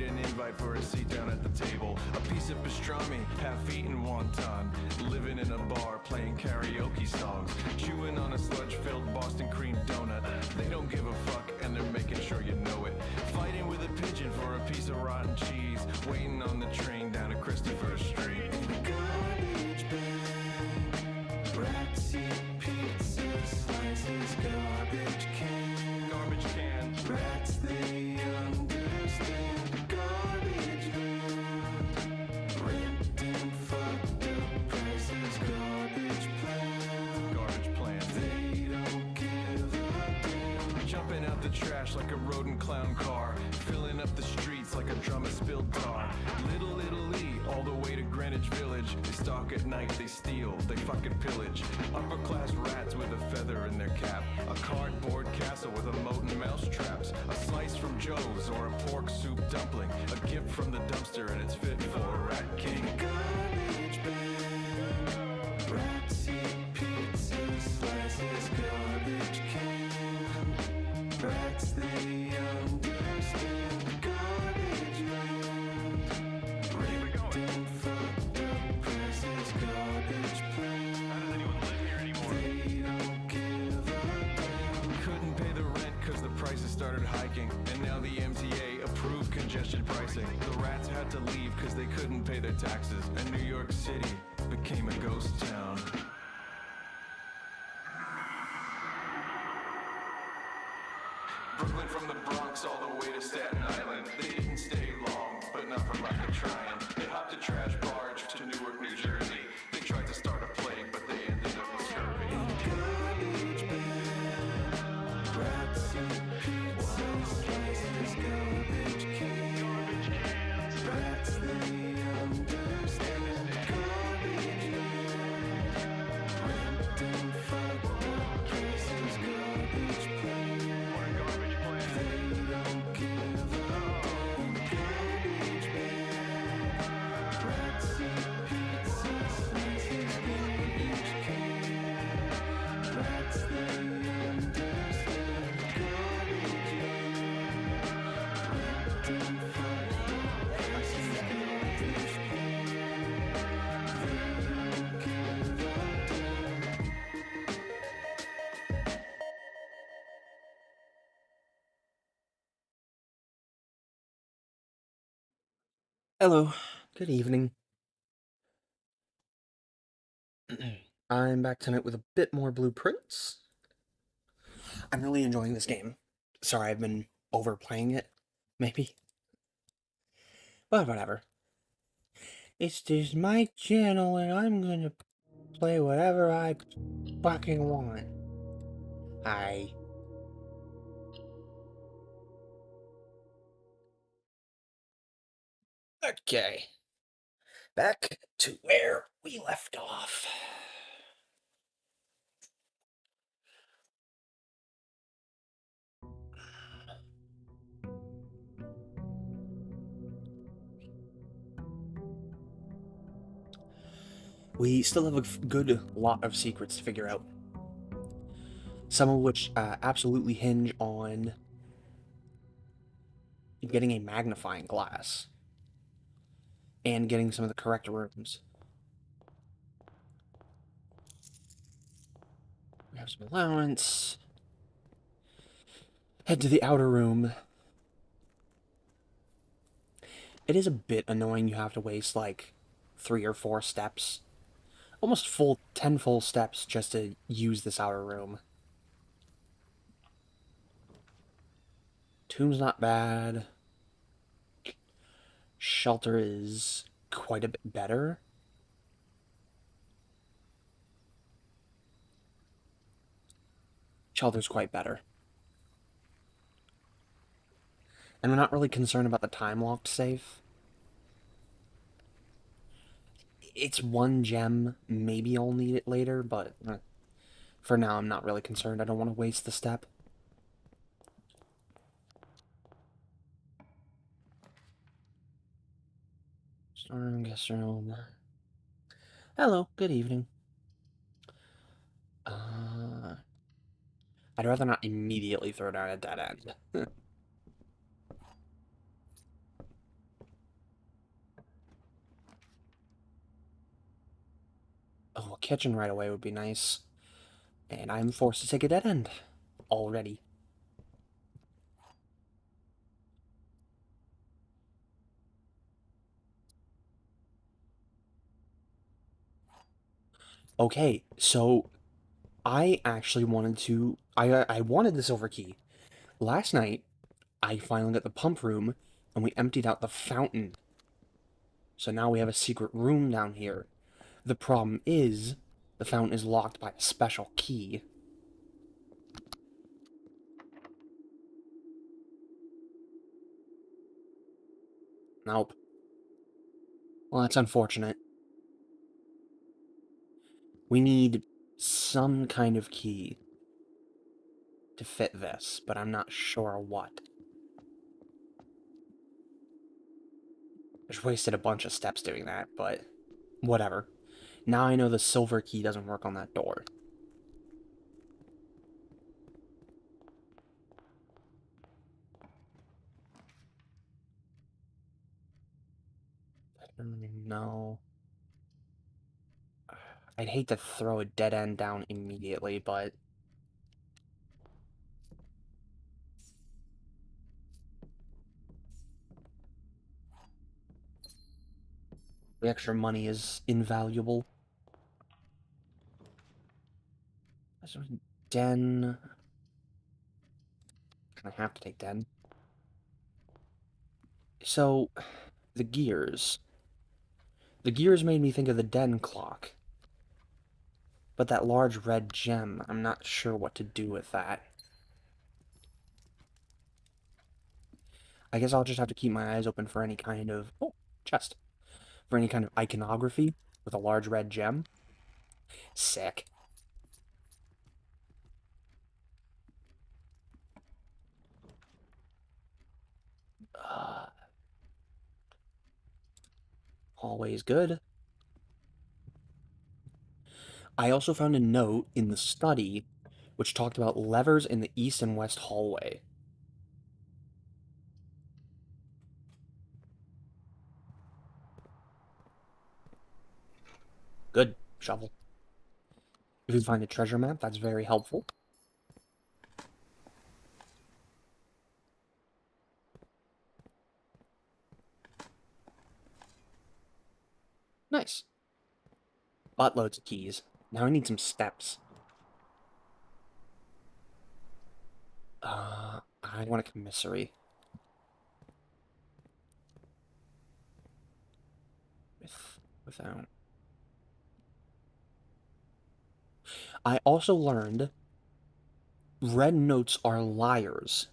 an invite for a seat down at the table. A piece of pastrami, half-eaten wonton. Living in a bar, playing karaoke songs. Chewing on a sludge-filled Boston cream donut. They don't give a fuck, and they're making sure you know it. Fighting with a pigeon for a piece of rotten cheese. Waiting on the train down to Christopher Street. Garbage bag, rats eat pizza slices, garbage can. Garbage can. Rats, they understand. Garbage man. Rent and fucked up prices. Garbage plan. Garbage plan. They don't give a damn. Jumping out the trash like a rodent clown car. Filling up the streets like a drum of spilled tar. Little Italy, all the way to Greenwich Village. They stalk at night, they steal, they fucking pillage. Upper class rats with a feather in their cap. A cardboard castle with a moat and mouse traps. A slice from Joe's or a pork soup dumpling. A gift from the dumpster and it's fit for a rat king. Garbage bag. Rats eat pizza slices. Garbage can. Rats, they understand. Garbage man. Rent and fucked up prices. Garbage plan. How does anyone live here anymore? They don't give a damn. Couldn't pay the rent cause the prices started hiking. And now the MTA approved congestion pricing. The rats had to leave cause they couldn't pay their taxes. And New York City became a ghost town. Brooklyn from the Bronx all the way to Staten Island. They didn't stay long, but not for lack of trying. They hopped a trash barge to Newark, New Jersey. They tried to start a plague, but they ended up with scurvy. Garbage bag. Rats eat pizza slices. Garbage cans. Rats, they understand. Garbage man. Rent and fucked up prices. Garbage plan. They don't give a damn. Garbage bag. Rats eat pizza slices. Garbage can. Rats, they understand. Garbage man. Rent and fucked up prices. Garbage can. They don't give a damn. Hello, good evening. I'm back tonight with a bit more Blueprints. I'm really enjoying this game. Sorry, I've been overplaying it, maybe. But whatever. It's just my channel and I'm gonna play whatever I fucking want. I... Okay. Back to where we left off. We still have a good lot of secrets to figure out. Some of which absolutely hinge on getting a magnifying glass and getting some of the correct rooms. We have some allowance. Head to the outer room. It is a bit annoying you have to waste like 3 or 4 steps. Almost 10 full steps just to use this outer room. Tomb's not bad. Shelter is quite a bit better. Shelter's quite better. And we're not really concerned about the time-locked safe. It's 1 gem, maybe I'll need it later, but for now I'm not really concerned. I don't want to waste the step. Storeroom, guest room. Hello, good evening. I'd rather not immediately throw down a dead end. Oh, a kitchen right away would be nice. And I'm forced to take a dead end. Already. Okay, so I actually wanted to... I wanted the silver key. Last night, I finally got the pump room, and we emptied out the fountain. So now we have a secret room down here. The problem is, the fountain is locked by a special key. Nope. Well, that's unfortunate. We need some kind of key to fit this, but I'm not sure what. I just wasted a bunch of steps doing that, but whatever. Now I know the silver key doesn't work on that door. No. I'd hate to throw a dead end down immediately, but... the extra money is invaluable. So, Den... I have to take Den. So, the gears. The gears made me think of the Den clock. But that large red gem, I'm not sure what to do with that. I guess I'll just have to keep my eyes open for any kind of... oh, chest. For any kind of iconography with a large red gem. Sick. Always good. I also found a note in the study which talked about levers in the east and west hallway. Good. Shovel. If you find a treasure map, that's very helpful. Nice. Buttloads of keys. Now I need some steps. I want a commissary. Without... I also learned red notes are liars.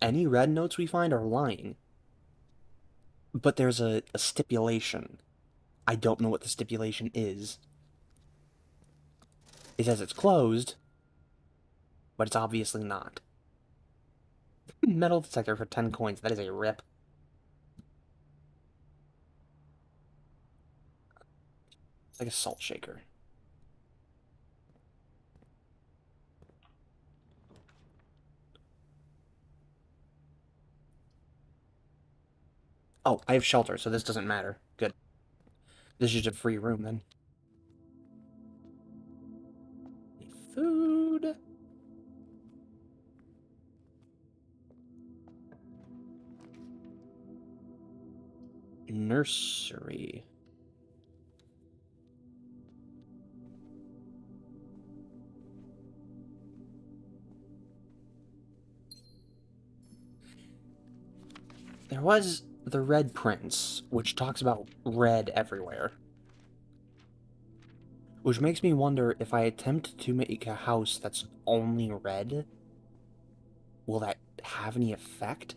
Any red notes we find are lying. But there's a stipulation. I don't know what the stipulation is. It says it's closed, but it's obviously not. Metal detector for 10 coins. That is a rip. It's like a salt shaker. Oh, I have shelter, so this doesn't matter. Good. This is just a free room, then. Food. Nursery. There was the Red Prince, which talks about red everywhere. Which makes me wonder, if I attempt to make a house that's only red, will that have any effect?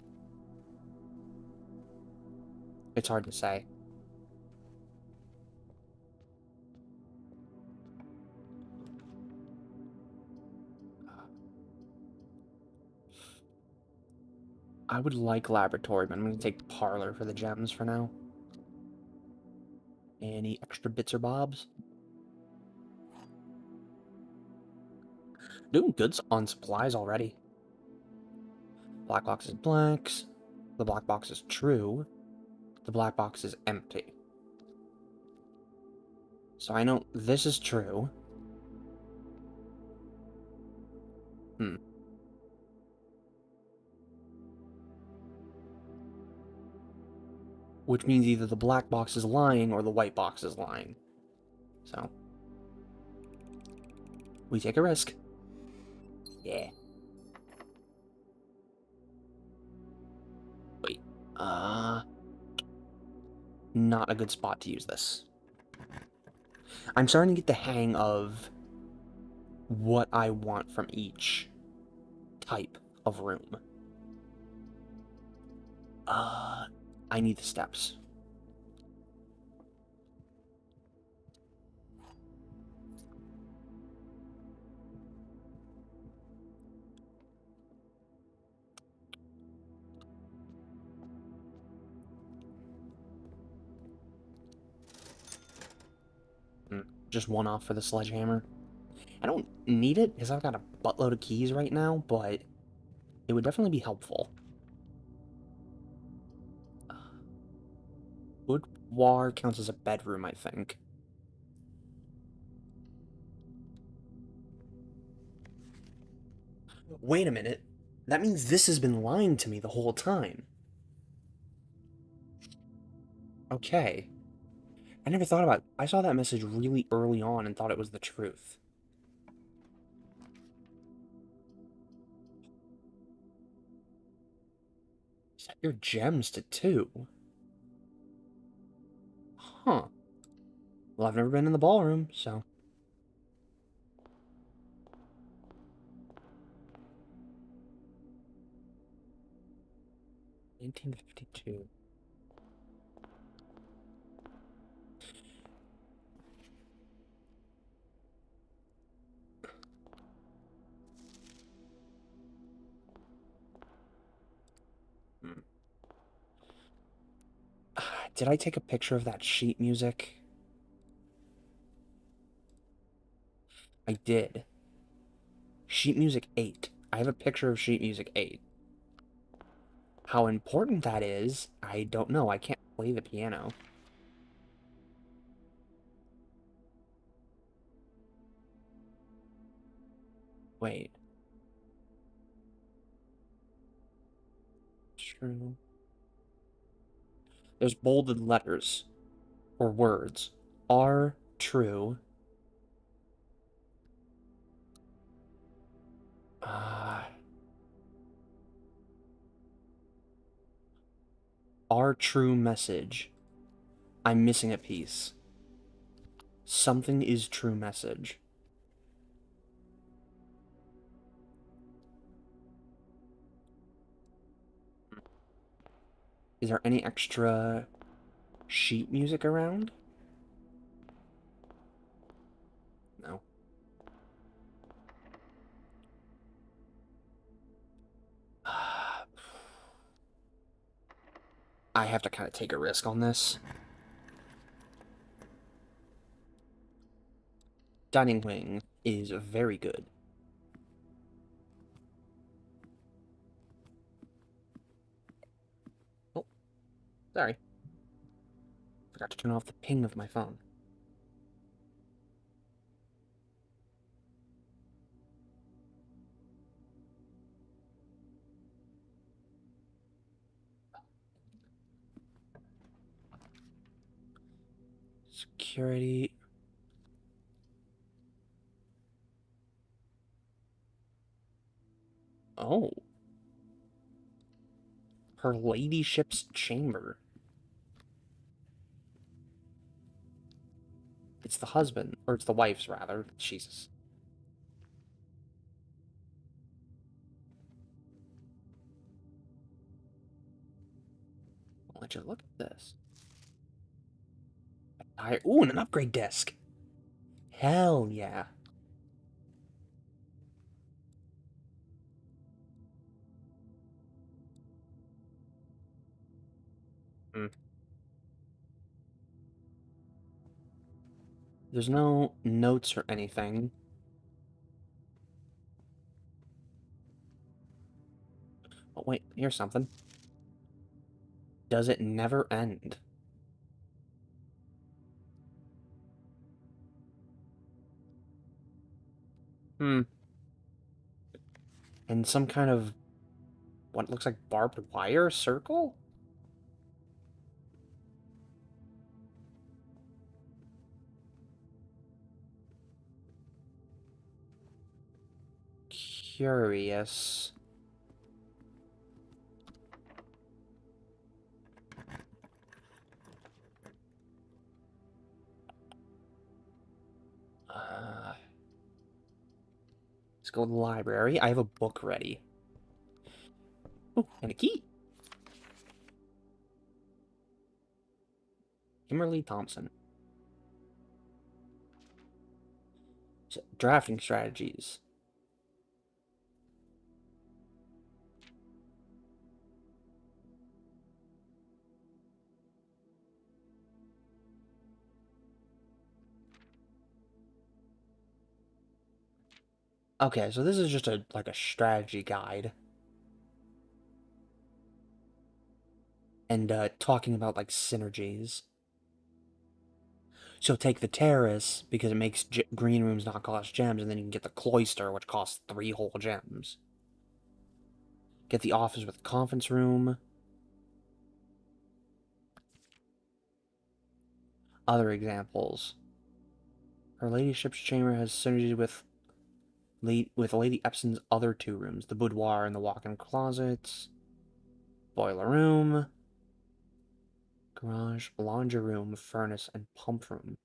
It's hard to say. I would like laboratory, but I'm going to take parlor for the gems for now. Any extra bits or bobs? Doing good on supplies already. Black box is blanks. The black box is true. The black box is empty. So I know this is true. Which means either the black box is lying or the white box is lying. So we take a risk. Yeah. Wait. Not a good spot to use this. I'm starting to get the hang of what I want from each type of room. I need the steps. Just one off for the sledgehammer. I don't need it because I've got a buttload of keys right now, but it would definitely be helpful. Boudoir counts as a bedroom, I think. Wait a minute. That means this has been lying to me the whole time. Okay. I never thought about it. I saw that message really early on and thought it was the truth. Set your gems to 2. Huh. Well, I've never been in the ballroom, so... 1952. Did I take a picture of that sheet music? I did. Sheet music 8. I have a picture of sheet music 8. How important that is, I don't know. I can't play the piano. Wait. True. There's bolded letters. Or words. Are true. Our true message. I'm missing a piece. Something is true message. Is there any extra sheet music around? No. I have to kind of take a risk on this. Dining wing is very good. Oh, sorry. Forgot to turn off the ping of my phone. Security. Oh. Her ladyship's chamber. It's the husband, or it's the wife's, rather. Jesus. I'll let you look at this. Ooh, and an upgrade desk. Hell yeah. There's no notes or anything. Oh, wait, here's something. Does it never end? Hmm. And some kind of what looks like barbed wire circle? Curious. Let's go to the library. I have a book ready. Oh, and a key. Kimberly Thompson. So, drafting strategies. Okay, so this is just like a strategy guide. And talking about like synergies. So take the terrace because it makes green rooms not cost gems, and then you can get the cloister, which costs 3 whole gems. Get the office with conference room. Other examples. Her ladyship's chamber has synergy with Lady Epson's other 2 rooms, the boudoir and the walk-in closets. Boiler room. Garage, laundry room, furnace, and pump room.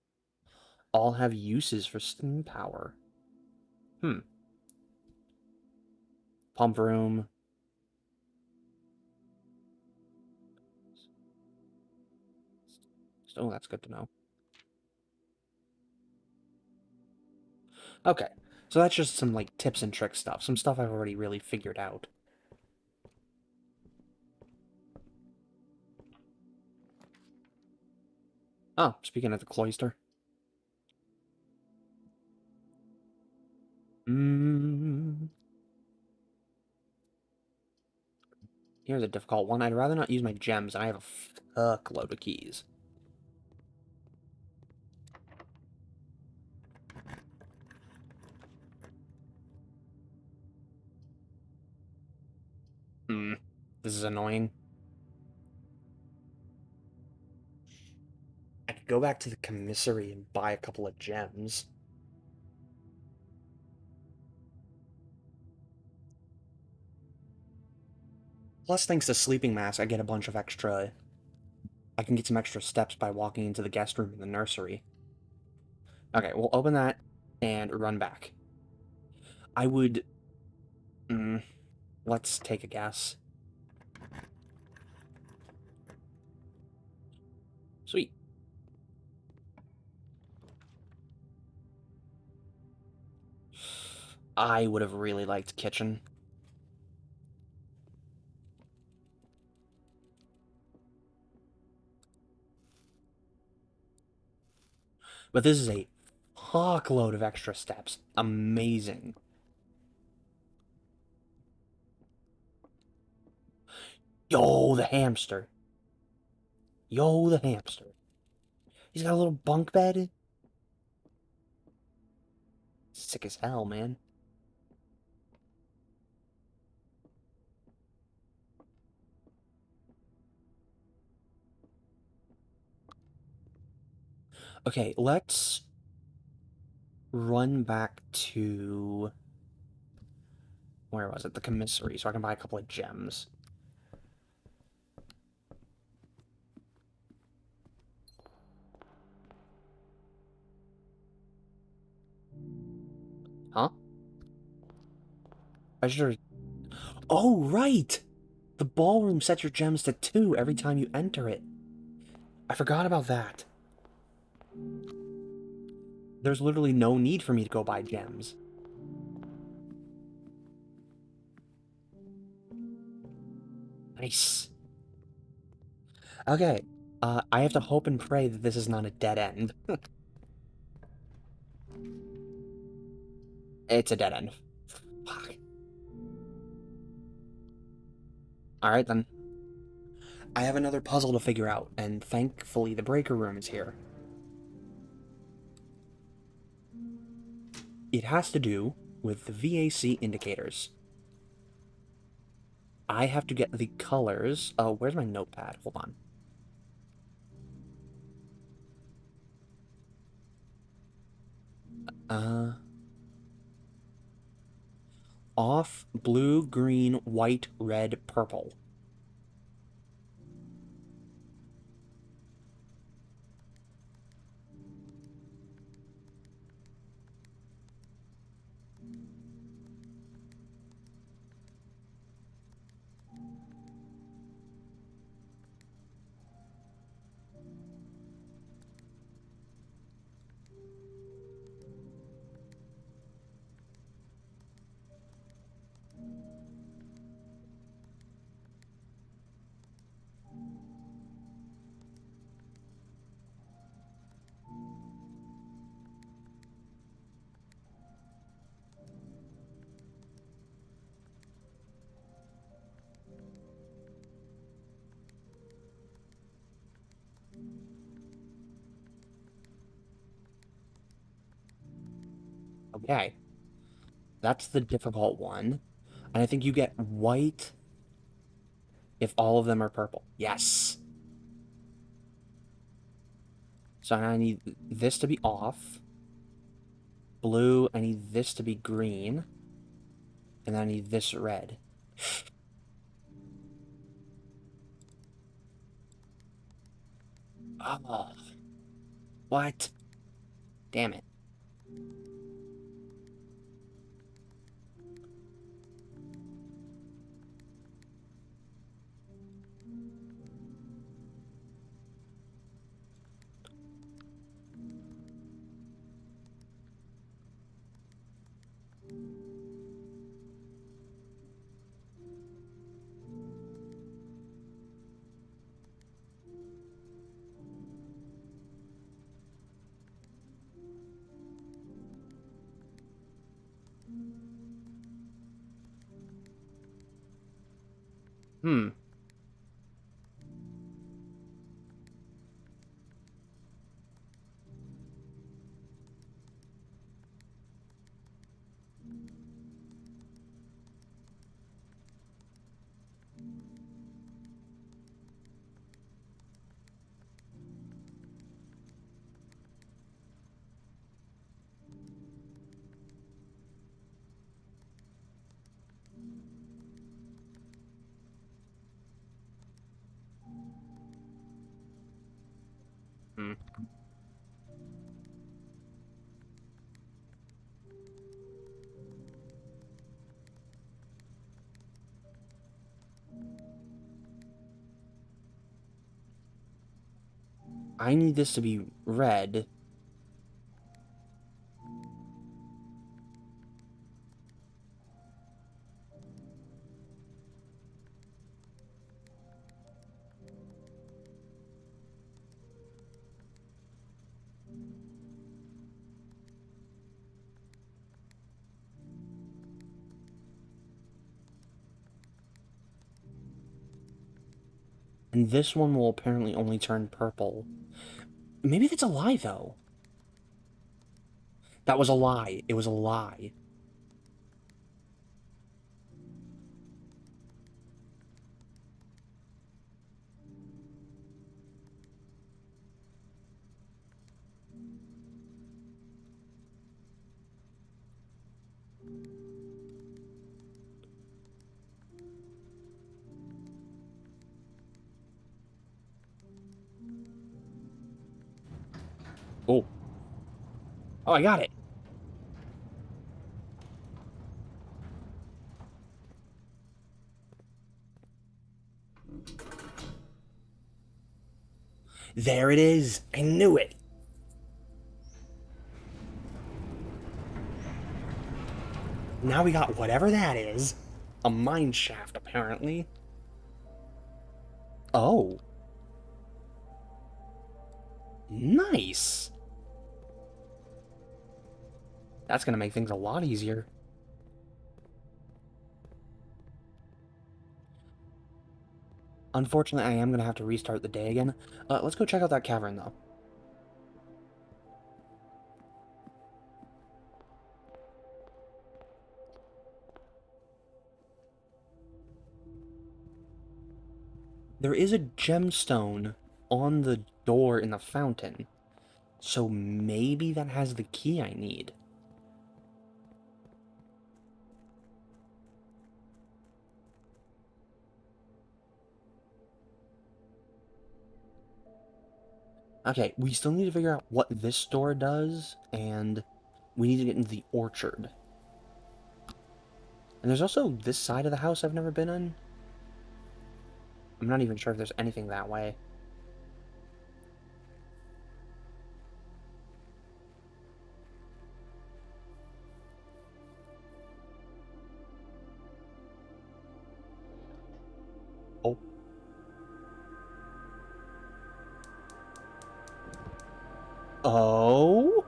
All have uses for steam power. Pump room. Oh, that's good to know. Okay, so that's just some, like, tips and trick stuff. Some stuff I've already really figured out. Oh, speaking of the cloister. Here's a difficult one. I'd rather not use my gems, and I have a fuckload of keys. This is annoying. I could go back to the commissary and buy a couple of gems. Plus, thanks to Sleeping Mask, I get a bunch of extra... I can get some extra steps by walking into the guest room in the nursery. Okay, we'll open that and run back. I would... let's take a guess. Sweet. I would have really liked kitchen. But this is a fuckload of extra steps. Amazing. Yo, the hamster. Yo, the hamster. He's got a little bunk bed. Sick as hell, man. Okay, let's run back to... Where was it? The commissary, so I can buy a couple of gems. Huh? I should... Oh, right! The ballroom sets your gems to 2 every time you enter it. I forgot about that. There's literally no need for me to go buy gems. Nice. Okay, I have to hope and pray that this is not a dead end. It's a dead end. Fuck. Alright then. I have another puzzle to figure out, and thankfully the breaker room is here. It has to do with the VAC indicators. I have to get the colors. Oh, where's my notepad? Hold on. Off, blue, green, white, red, purple. Okay. That's the difficult one. And I think you get white if all of them are purple. Yes. So I need this to be off. Blue, I need this to be green. And then I need this red. Oh. What? Damn it. Hmm. Hmm. I need this to be red. And this one will apparently only turn purple. Maybe that's a lie, though. That was a lie. It was a lie. Oh. Oh, I got it. There it is. I knew it. Now we got whatever that is. A mine shaft, apparently. Oh. Nice. That's gonna make things a lot easier. Unfortunately, I am gonna have to restart the day again. Let's go check out that cavern, though. There is a gemstone on the door in the fountain, so maybe that has the key I need. Okay, we still need to figure out what this door does, and we need to get into the orchard. And there's also this side of the house I've never been in. I'm not even sure if there's anything that way. Oh. Oh?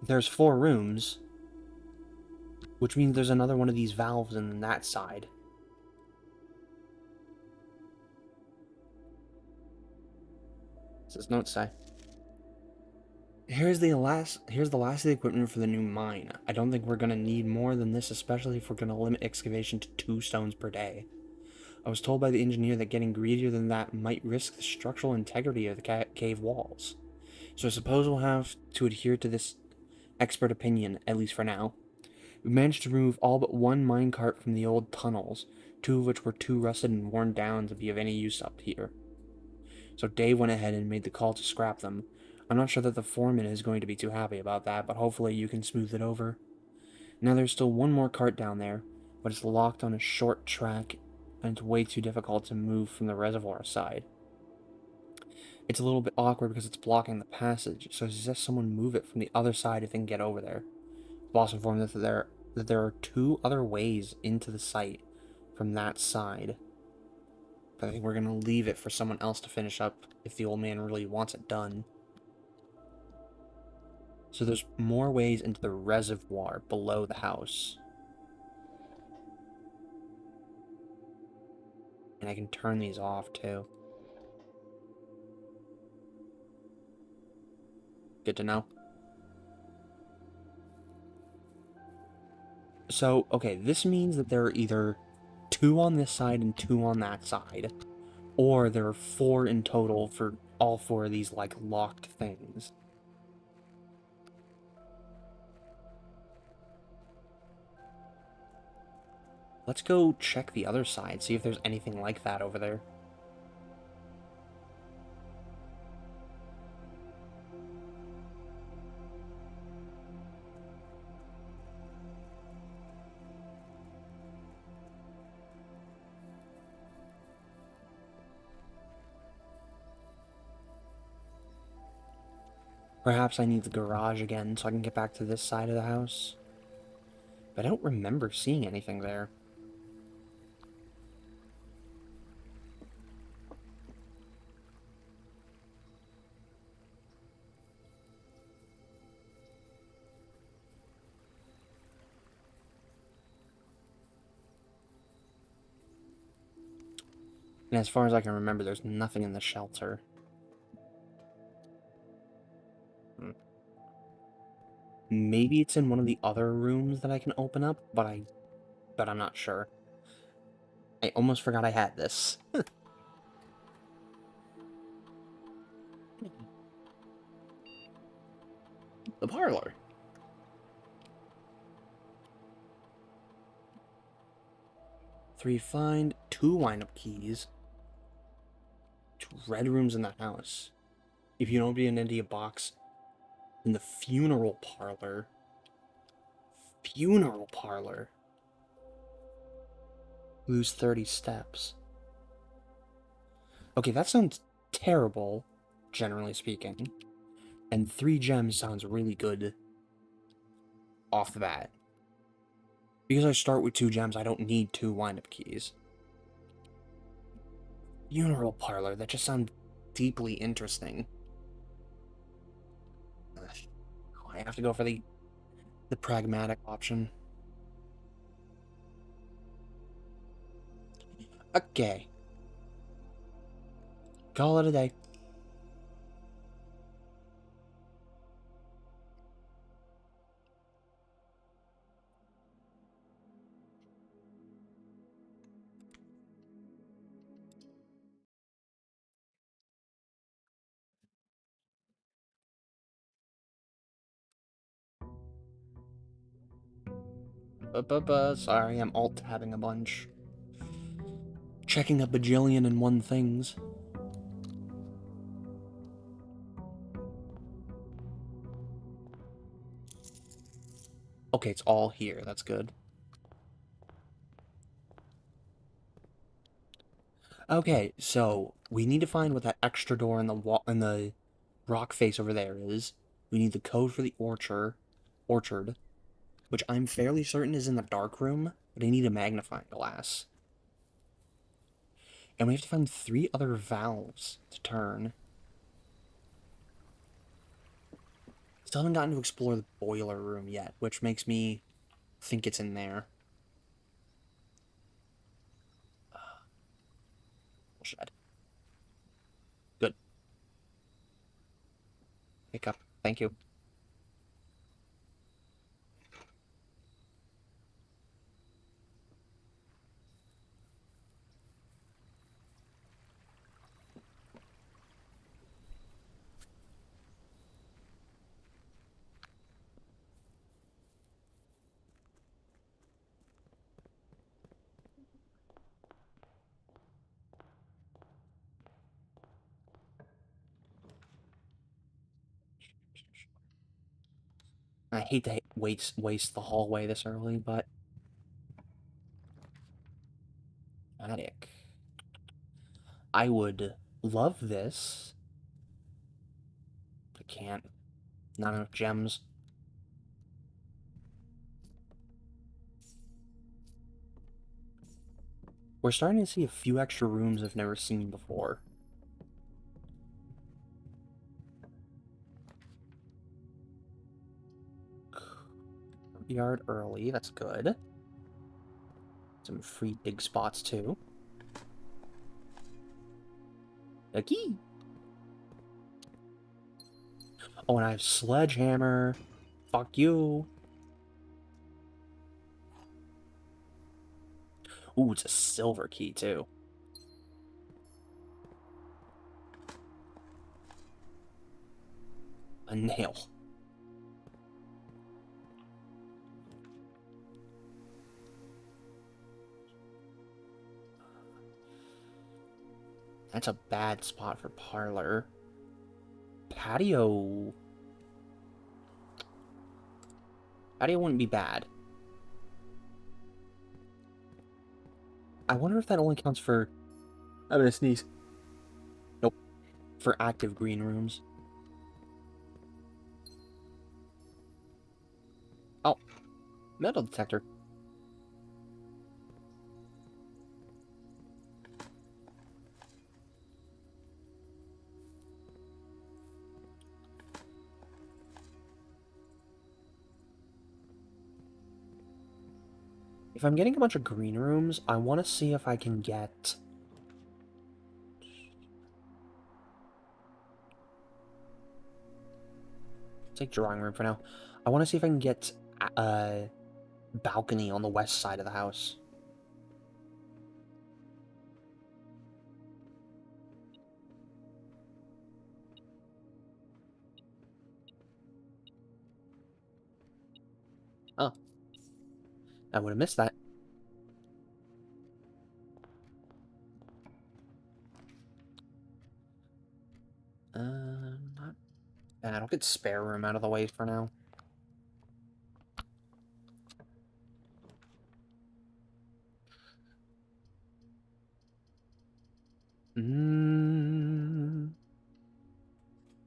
There's 4 rooms, which means there's another one of these valves in that side. What's this note say? Here's the last of the equipment for the new mine. I don't think we're gonna need more than this, especially if we're gonna limit excavation to 2 stones per day. I was told by the engineer that getting greedier than that might risk the structural integrity of the cave walls. So I suppose we'll have to adhere to this expert opinion, at least for now. We managed to remove all but 1 minecart from the old tunnels, 2 of which were too rusted and worn down to be of any use up here. So Dave went ahead and made the call to scrap them. I'm not sure that the foreman is going to be too happy about that, but hopefully you can smooth it over. Now there's still 1 more cart down there, but it's locked on a short track, and it's way too difficult to move from the reservoir side. It's a little bit awkward because it's blocking the passage, so I suggest someone move it from the other side if they can get over there. The boss informed us that there are 2 other ways into the site from that side. But I think we're going to leave it for someone else to finish up if the old man really wants it done. So there's more ways into the reservoir below the house. And I can turn these off too. Good to know. So, okay, this means that there are either 2 on this side and 2 on that side. Or there are 4 in total for all 4 of these, like, locked things. Let's go check the other side, see if there's anything like that over there. Perhaps I need the garage again so I can get back to this side of the house. But I don't remember seeing anything there. And as far as I can remember, there's nothing in the shelter. Maybe it's in one of the other rooms that I can open up, but I'm not sure. I almost forgot I had this. The parlor. 3 find, 2 wind-up keys. 2 red rooms in the house. If you don't be an India box, in the funeral parlor. Funeral parlor. Lose 30 steps. Okay, that sounds terrible, generally speaking. And 3 gems sounds really good off the bat. Because I start with 2 gems, I don't need 2 wind-up keys. Funeral parlor, that just sounds deeply interesting. I have to go for the pragmatic option. Okay. Call it a day. Sorry, I'm alt-tabbing a bunch. Checking a bajillion and one things. Okay, it's all here. That's good. Okay, so we need to find what that extra door in the wall in the rock face over there is. We need the code for the orchard, which I'm fairly certain is in the dark room, but I need a magnifying glass. And we have to find 3 other valves to turn. Still haven't gotten to explore the boiler room yet, which makes me think it's in there. Bullshit. Good. Pick up. Thank you. I hate to waste the hallway this early, but attic. I would love this. I can't. Not enough gems. We're starting to see a few extra rooms I've never seen before. Yard early, that's good. Some free dig spots too. A key. Oh, and I have sledgehammer. Fuck you. Ooh, it's a silver key too. A nail. That's a bad spot for parlor. Patio. Patio wouldn't be bad. I wonder if that only counts for... I'm gonna sneeze. Nope. For active green rooms. Oh. Metal detector. If I'm getting a bunch of green rooms, I want to see if I can get... Take drawing room for now. I want to see if I can get a balcony on the west side of the house. Oh. I would have missed that. Not bad. I'll get spare room out of the way for now.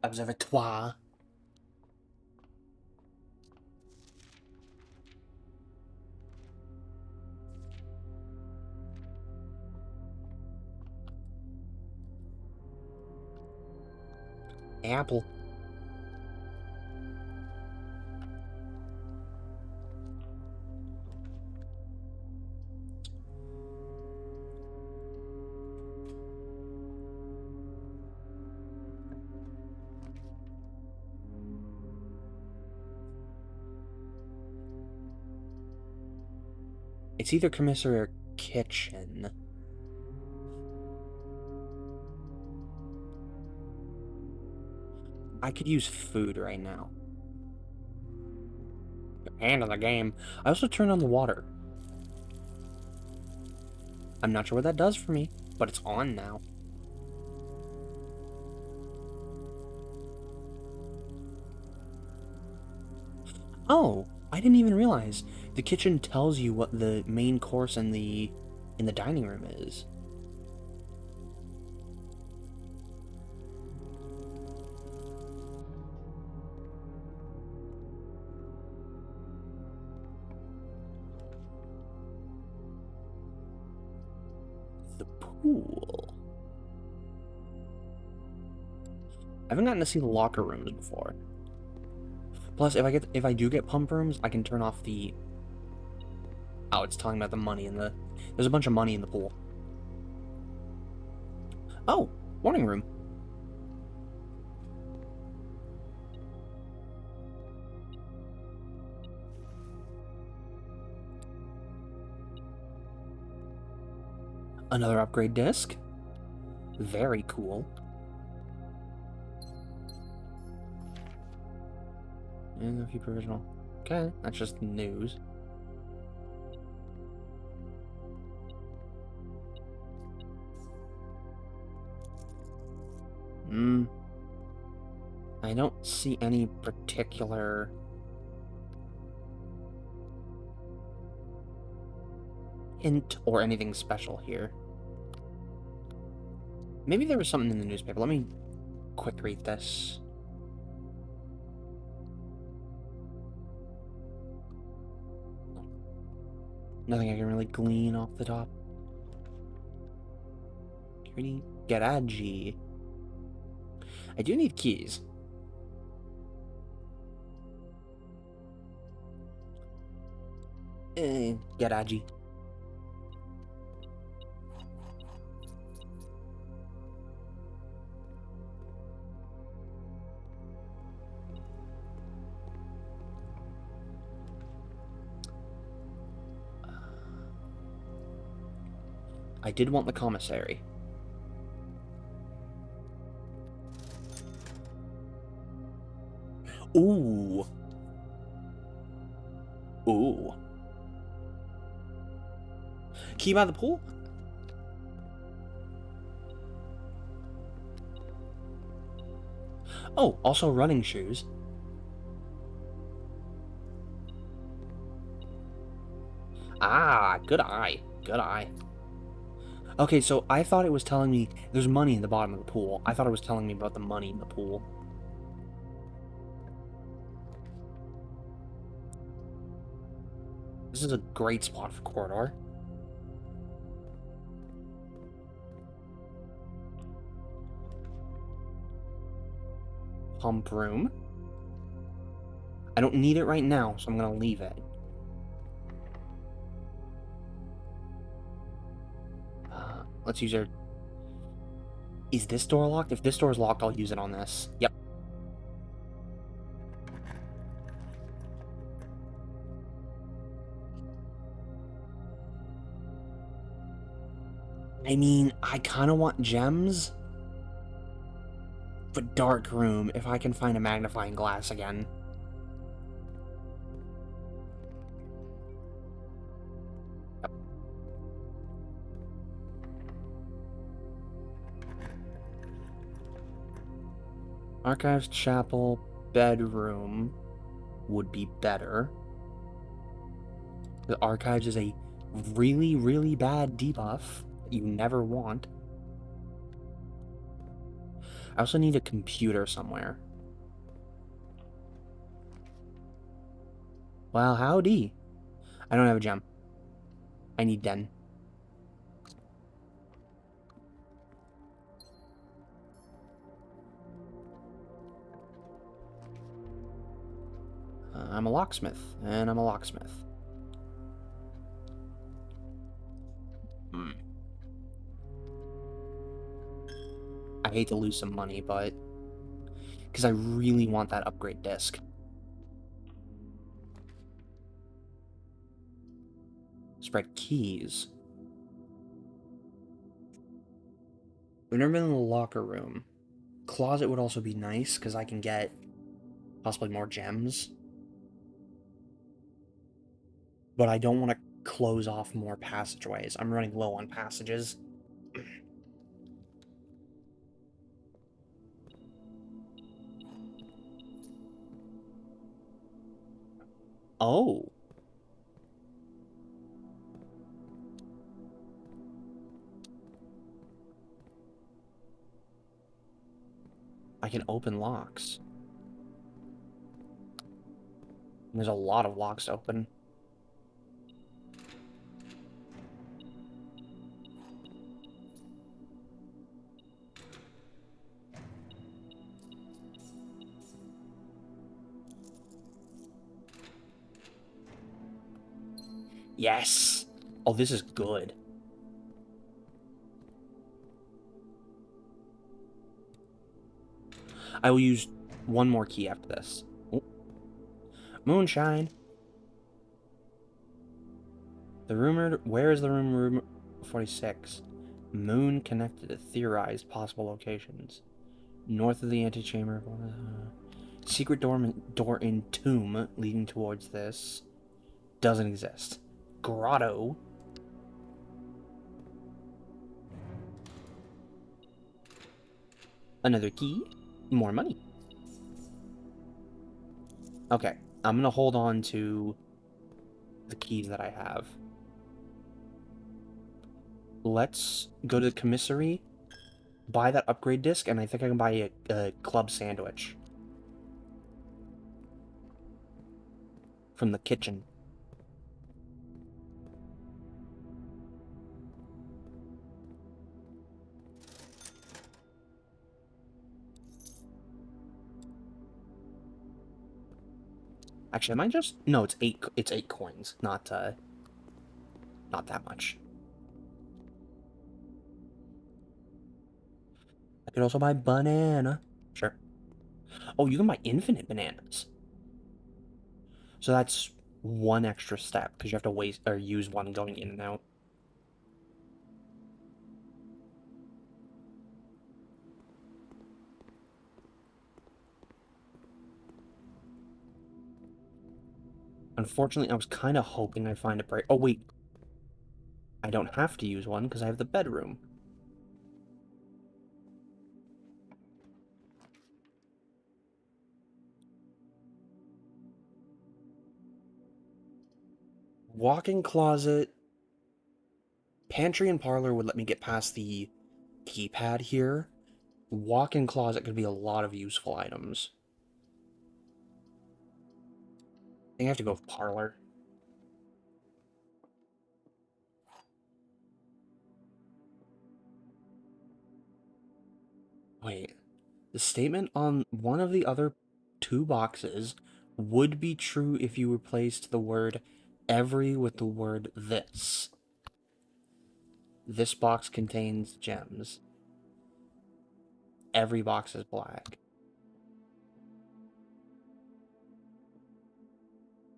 Observatoire. Apple. It's either commissary or kitchen. I could use food right now. hand in the game. I also turned on the water. I'm not sure what that does for me, but it's on now. Oh, I didn't even realize. The kitchen tells you what the main course in the dining room is. The pool. I haven't gotten to see the locker rooms before. Plus, if I do get pump rooms, I can turn off the... Oh, it's talking about the money in the... There's a bunch of money in the pool. Oh, morning room. Another upgrade disc. Very cool. And a few provisional. Okay, that's just news. I don't see any particular... hint or anything special here. Maybe there was something in the newspaper. Let me quick read this. Nothing I can really glean off the top. Garage. I do need keys. Garage. I did want the commissary. Ooh. Ooh. Key by the pool? Oh, also running shoes. Ah, good eye. Good eye. Okay, so I thought it was telling me there's money in the bottom of the pool. I thought it was telling me about the money in the pool. This is a great spot for corridor. Pump room. I don't need it right now, so I'm gonna leave it. Let's use our... Is this door locked? If this door is locked, I'll use it on this. Yep. I mean, I kind of want gems. But dark room, if I can find a magnifying glass again. Yep. Archives, chapel, bedroom would be better. The archives is a really, really bad debuff that you never want. I also need a computer somewhere. Well, howdy. I don't have a gem. I need den. I'm a locksmith, and I'm a locksmith. I hate to lose some money, but... because I really want that upgrade disc. Spread keys. We've never been in the locker room. Closet would also be nice, because I can get possibly more gems. but I don't want to close off more passageways. I'm running low on passages. Oh. I can open locks. And there's a lot of locks to open. Yes! Oh, this is good. I will use one more key after this. Oh. Moonshine. The rumored... Where is the room 46? Moon connected to theorized possible locations. North of the antechamber. Secret door in tomb leading towards this. Doesn't exist. Grotto. Another key. More money. Okay. I'm gonna hold on to the keys that I have. Let's go to the commissary, buy that upgrade disc, and I think I can buy a club sandwich from the kitchen. Actually, I might just... No, it's 8 coins, not that much. I could also buy banana. Sure. Oh, you can buy infinite bananas. So that's one extra step, because you have to waste or use one going in and out. Unfortunately, I was kind of hoping I'd find a break. Oh, wait. I don't have to use one, because I have the bedroom. Walk-in closet. Pantry and parlor would let me get past the keypad here. Walk-in closet could be a lot of useful items. I think I have to go with parlor. Wait. The statement on one of the other 2 boxes would be true if you replaced the word every with the word this. This box contains gems. Every box is black.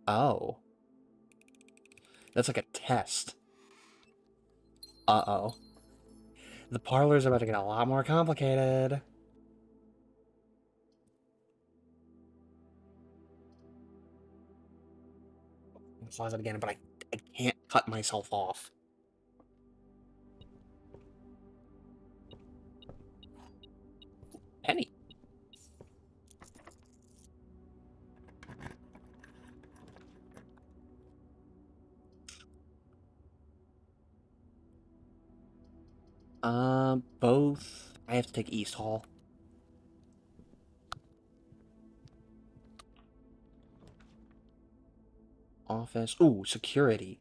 Oh. That's like a test. Uh-oh. The parlor's about to get a lot more complicated. Closet again, but I can't cut myself off. Penny. Both. I have to take East Hall. Office. Ooh, security.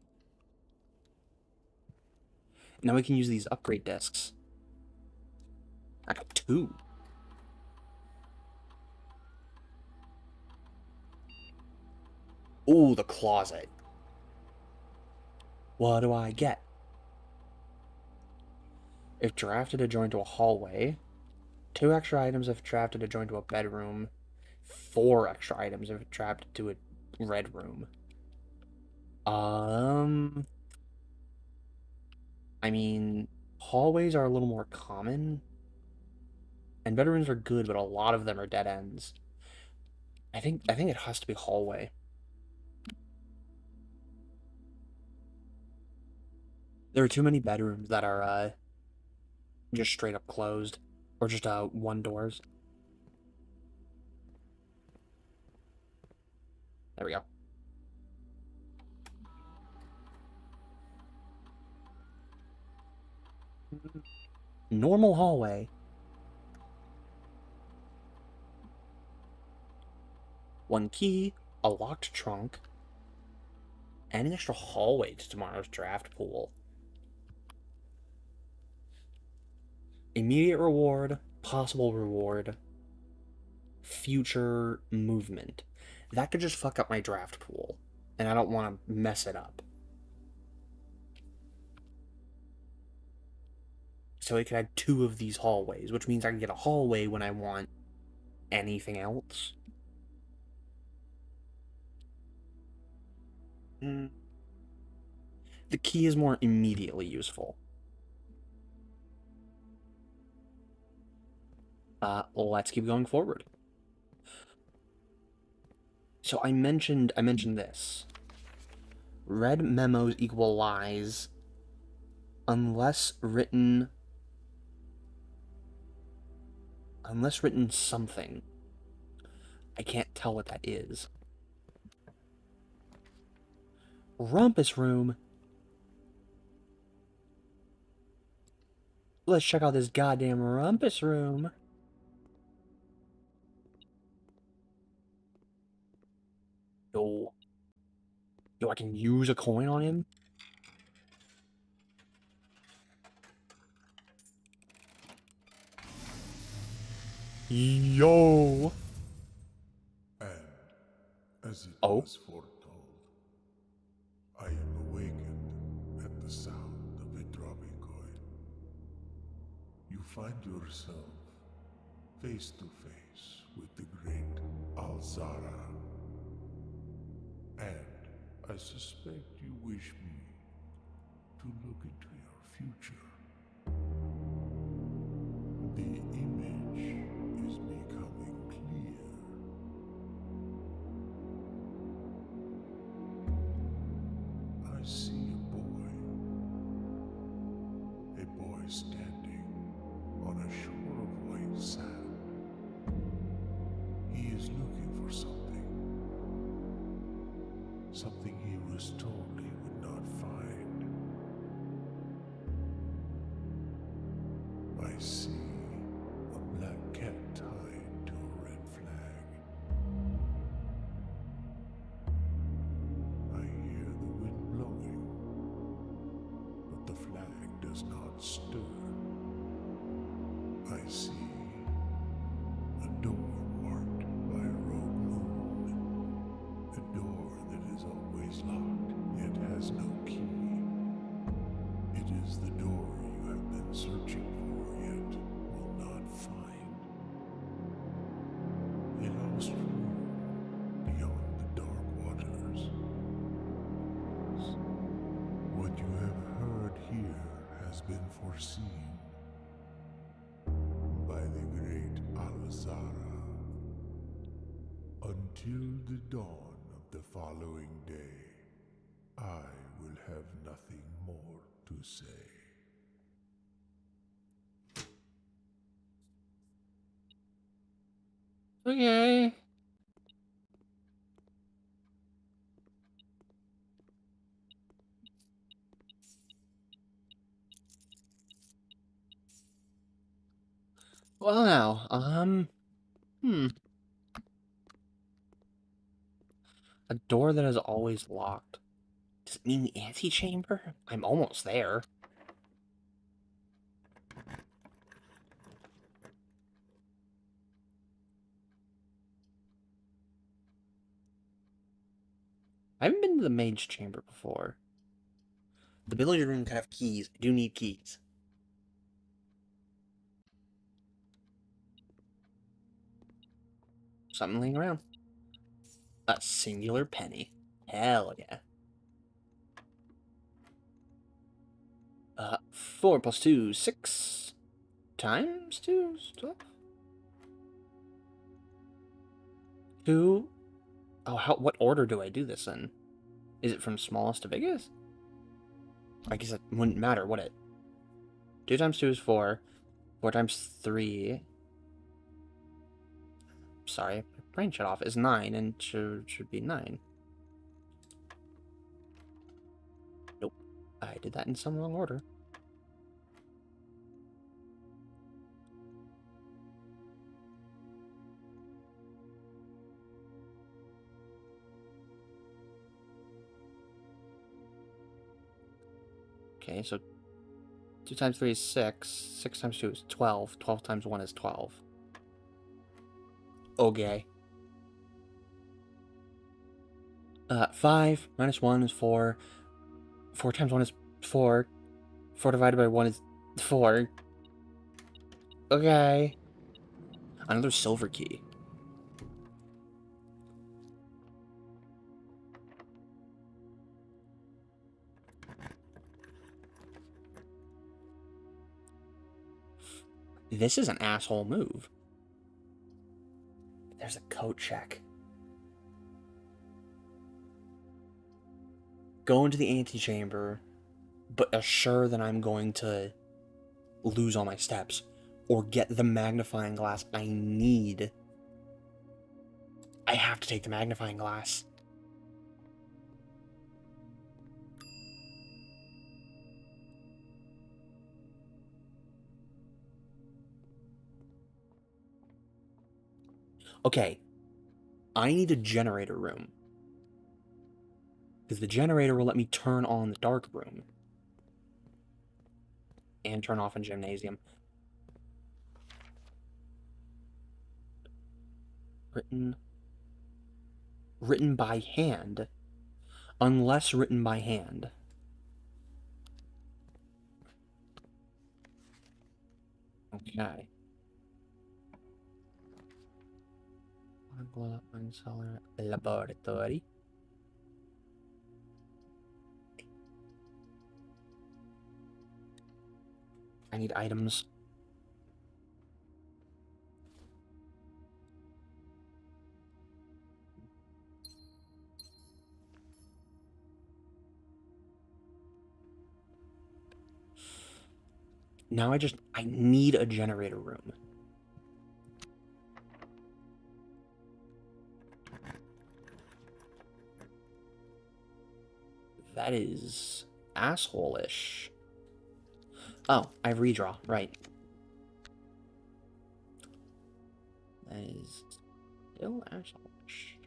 Now we can use these upgrade discs. I got 2. Ooh, the closet. What do I get? If drafted to join to a hallway, 2 extra items if drafted to join to a bedroom, 4 extra items if drafted to a red room. I mean, hallways are a little more common, and bedrooms are good, but a lot of them are dead ends. I think it has to be hallway. There are too many bedrooms that are just straight up closed, or just one doors. There we go. Normal hallway. One key, a locked trunk, and an extra hallway to tomorrow's draft pool. Immediate reward, possible reward, future movement. That could just fuck up my draft pool, and I don't want to mess it up. So I could add 2 of these hallways, which means I can get a hallway when I want anything else. The key is more immediately useful. Let's keep going forward. So I mentioned this. Red memos equal lies unless written something. I can't tell what that is. Rumpus room. Let's check out this goddamn rumpus room. Yo, I can use a coin on him? Yo! And, as it Oh? was foretold, I am awakened at the sound of a dropping coin. You find yourself face to face with the great Alzara. And I suspect you wish me to look into your future. The image is becoming clear. I see a boy standing on a shore of white sand. He is looking for something he was told he would not find. I see a black cat tied to a red flag. I hear the wind blowing, but the flag does not stir. I see a door marked by a rogue moon. A door that is always locked, yet has no key. It is the door you have been searching for, yet will not find. A lost room beyond the dark waters. What you have heard here has been foreseen by the great Alzara. Until the dawn of the following day, I will have nothing more to say. Okay. Well now, a door that is always locked. Does it mean the antechamber? I'm almost there. I haven't been to the mage chamber before. The village room can have keys. I do need keys. Something laying around. A singular penny. Hell yeah. 4 plus 2, 6 times 2 stuff. 2. Oh, what order do I do this in? Is it from smallest to biggest? I guess it wouldn't matter, would it? 2 times 2 is 4. 4 times 3... Sorry, my brain shut off. Is 9, and should be 9. Nope. I did that in some wrong order. Okay, so 2 times 3 is 6. 6 times 2 is 12. 12 times 1 is 12. Okay. 5 minus 1 is 4. 4 times 1 is 4. 4 divided by 1 is 4. Okay. Another silver key. This is an asshole move. There's a coat check. Go into the antechamber, but assure that I'm going to lose all my steps, or get the magnifying glass I need. I have to take the magnifying glass. Okay, I need a generator room. Because the generator will let me turn on the dark room. And turn off a gymnasium. Written by hand. Unless written by hand. Okay. Cellar laboratory. I need items. Now I need a generator room. That is asshole-ish. Oh, I redraw, right. That is still asshole-ish.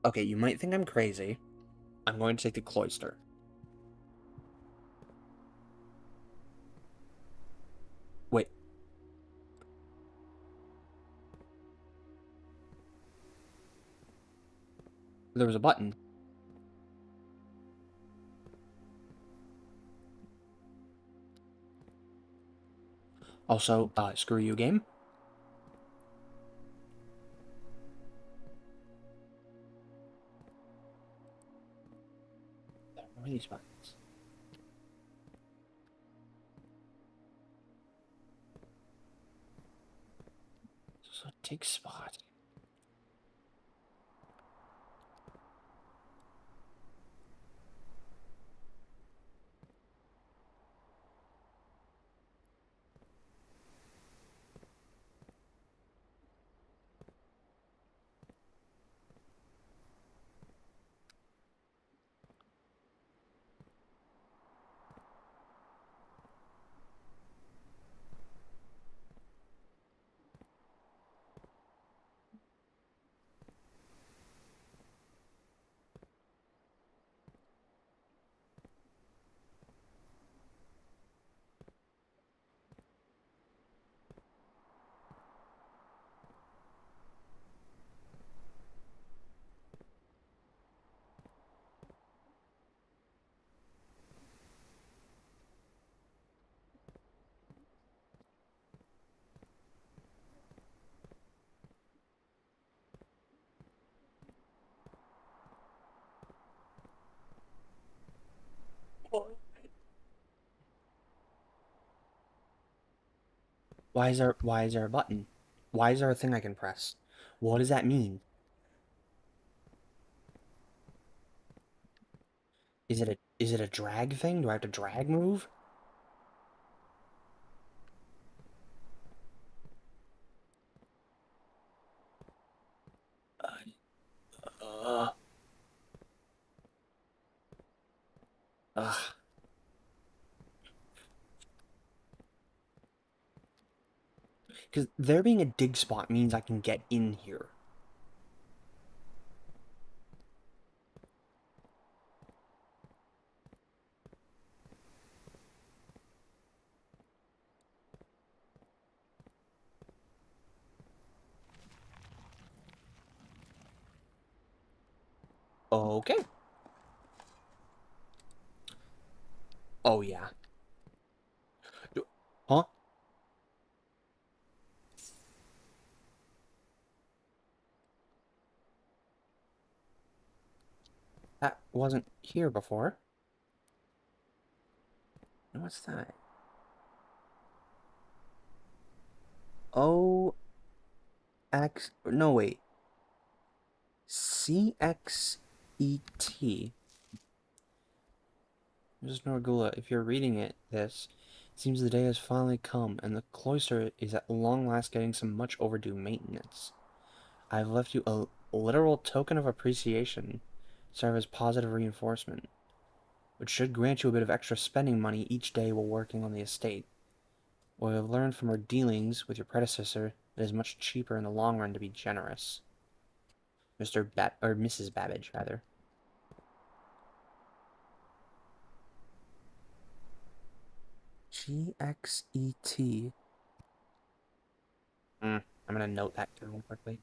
Okay, you might think I'm crazy. I'm going to take the cloister. Wait. There was a button. Also, screw you, game. Where are these buttons? So take spot. Why is there a button? Why is there a thing I can press? What does that mean? Is it a drag thing? Do I have to drag move? Uh, ugh. Because there being a dig spot means I can get in here. Okay. Oh yeah. Huh? That wasn't here before. What's that? O X. No wait. CXET. Mrs. Norgula, if you're reading this, it seems the day has finally come, and the cloister is at long last getting some much overdue maintenance. I've left you a literal token of appreciation, serve as positive reinforcement, which should grant you a bit of extra spending money each day while working on the estate. What I've learned from our dealings with your predecessor, it is much cheaper in the long run to be generous. Mrs. Babbage, rather. GXET. I'm gonna note that down quickly.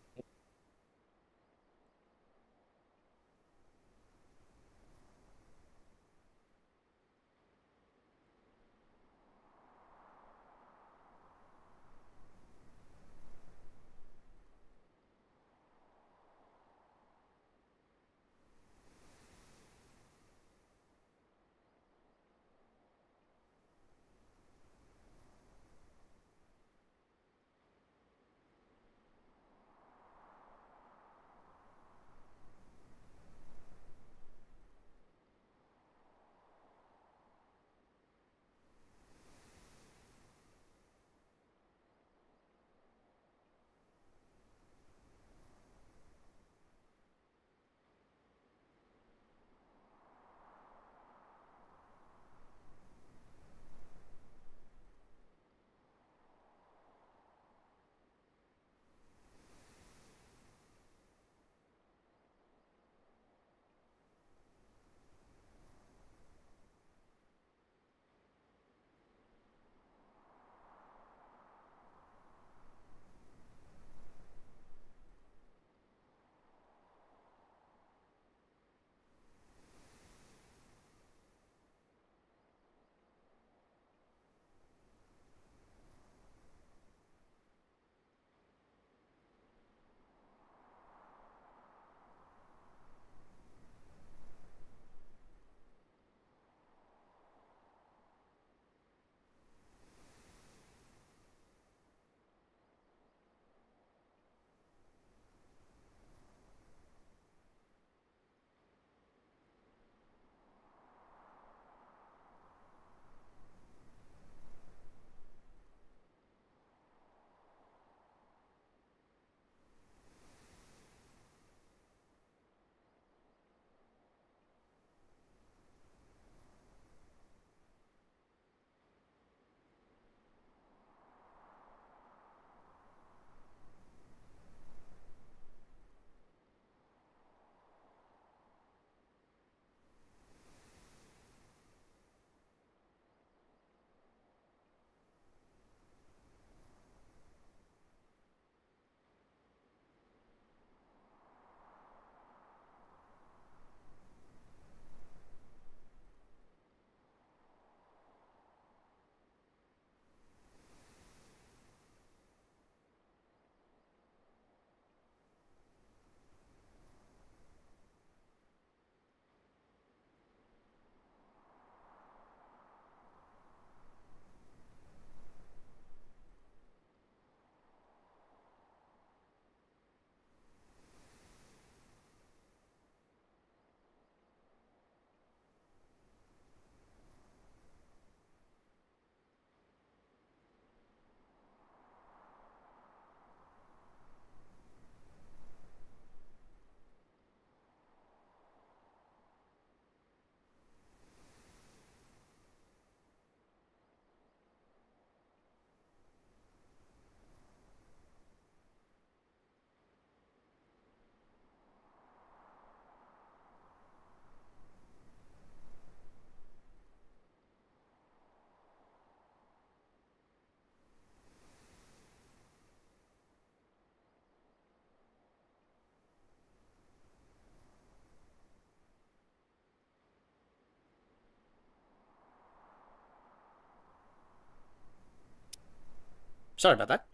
Sorry about that.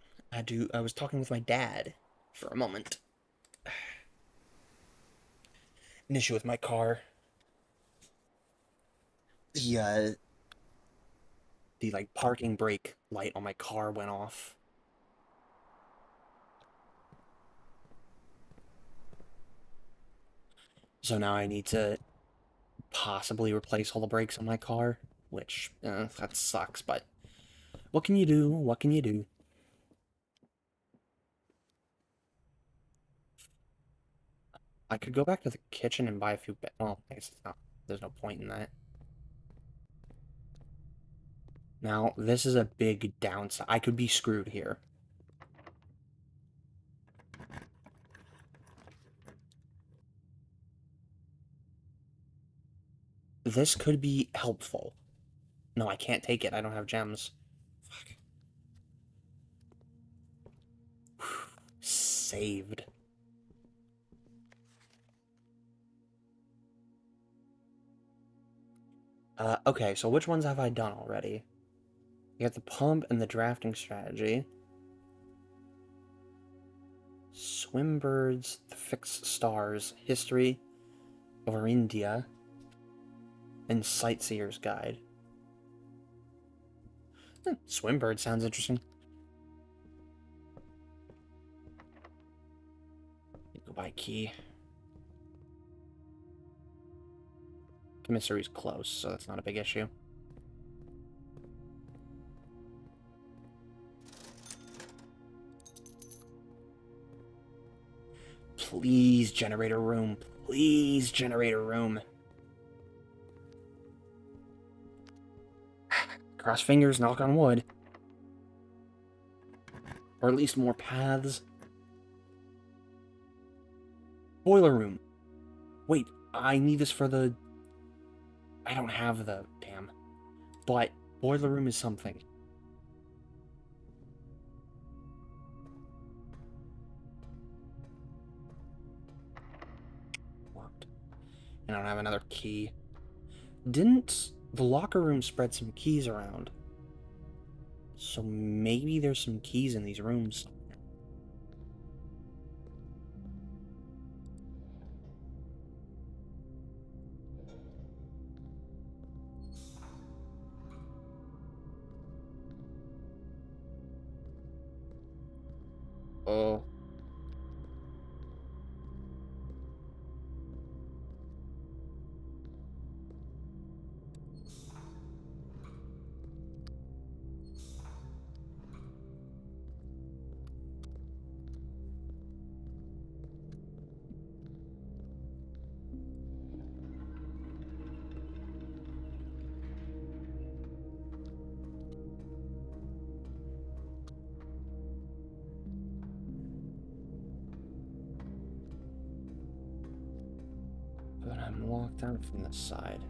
I was talking with my dad for a moment. An issue with my car. The like parking brake light on my car went off. So now I need to possibly replace all the brakes on my car, which that sucks, but what can you do? What can you do? I could go back to the kitchen and buy a few. Well, I guess it's not. There's no point in that. Now, this is a big downside. I could be screwed here. This could be helpful. No, I can't take it. I don't have gems. Fuck. Saved. Okay, so which ones have I done already? You got the pump and the drafting strategy. Swimbirds, the fixed stars, history over India, and Sightseer's Guide. Swimbird sounds interesting. Go buy a key. Commissary's close, so that's not a big issue. Please generate a room. Please generate a room. Cross fingers, knock on wood. Or at least more paths. Boiler room. Wait, I need this for the... I don't have the... Damn. But boiler room is something. Locked. And I don't have another key. Didn't the locker room spread some keys around? So maybe there's some keys in these rooms. Oh. But I'm locked out from this side.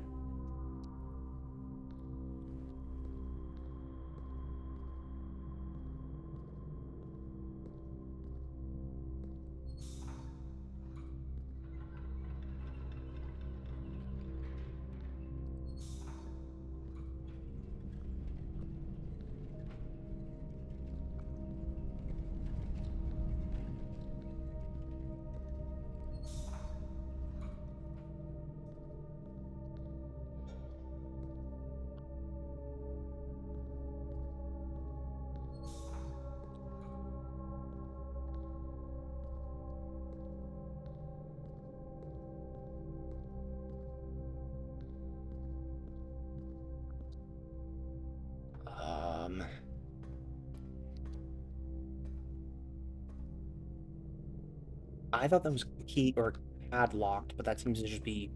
I thought that was key or padlocked, but that seems to just be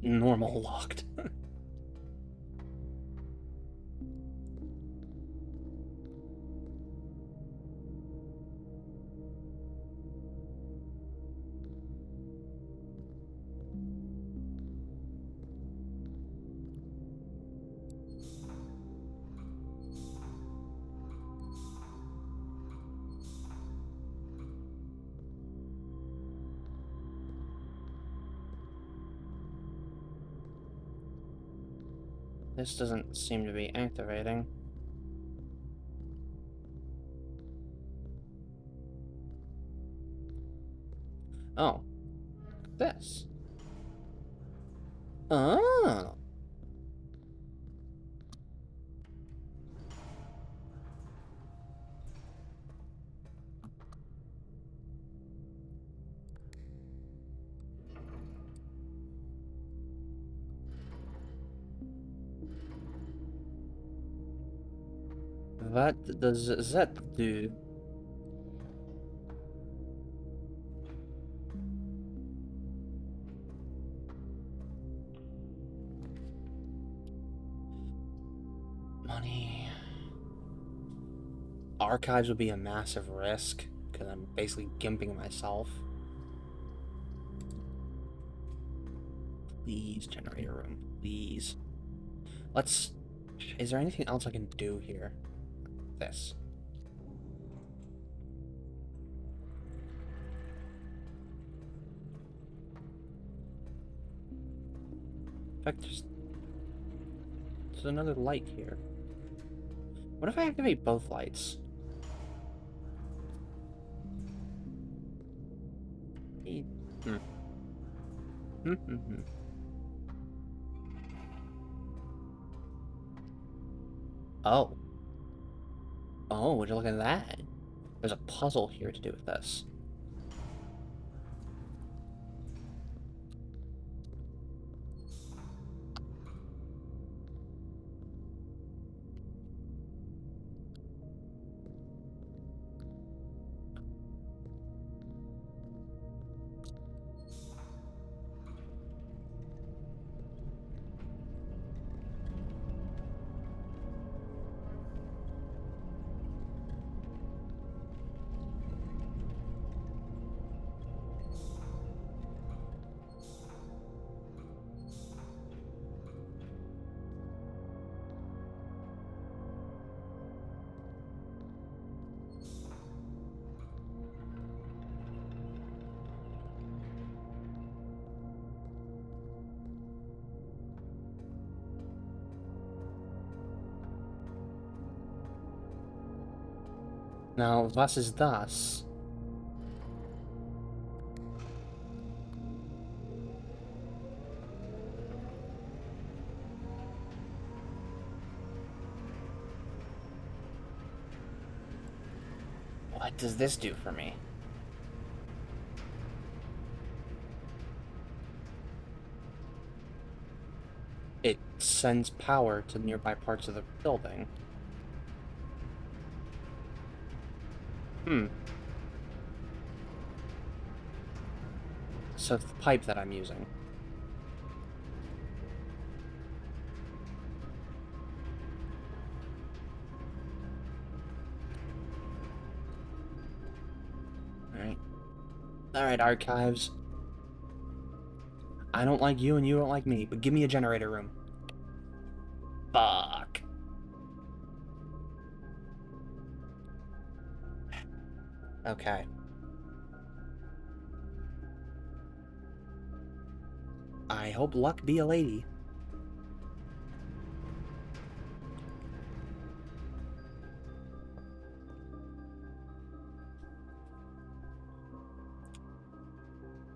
normal locked. This doesn't seem to be activating. Oh. This. Oh. What does that do? Money. Archives would be a massive risk, because I'm basically gimping myself. Please, generator room. Please. Let's... Is there anything else I can do here? This. In fact, there's another light here. What if I activate both lights? Hmm. Oh. Oh, would you look at that? There's a puzzle here to do with this. Now, was ist das? What does this do for me? It sends power to nearby parts of the building. So it's the pipe that I'm using. Alright. Alright, archives. I don't like you and you don't like me, but give me a generator room. Fuck. Okay. I hope luck be a lady.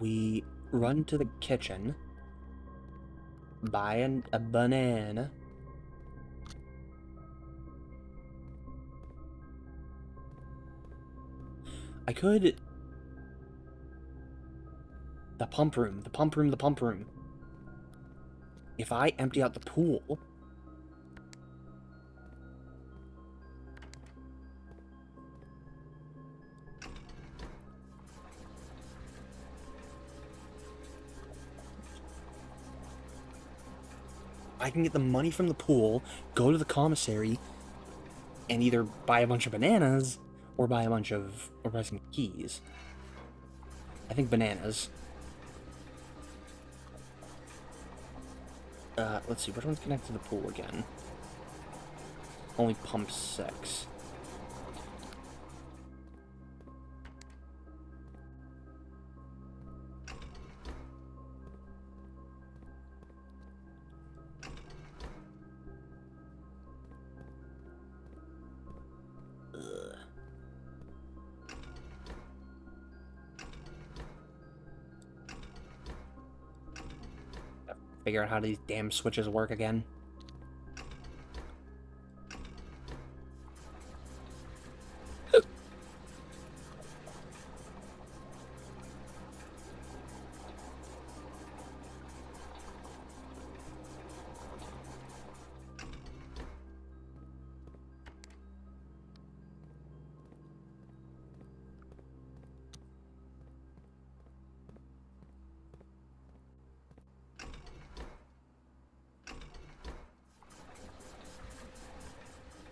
We run to the kitchen, buy a banana. I could... The pump room, the pump room, the pump room. If I empty out the pool... I can get the money from the pool, go to the commissary, and either buy a bunch of bananas, or buy some keys. I think bananas. Let's see, which one's connected to the pool again? Only pump 6. figure out how these damn switches work again.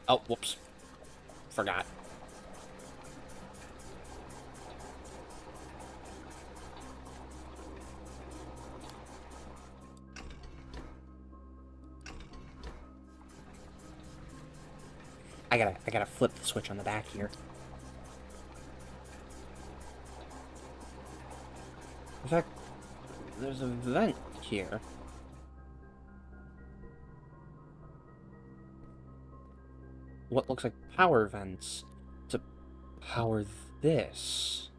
Oh, whoops. Forgot. I gotta flip the switch on the back here. In fact, there's a vent here. What looks like power vents to power this.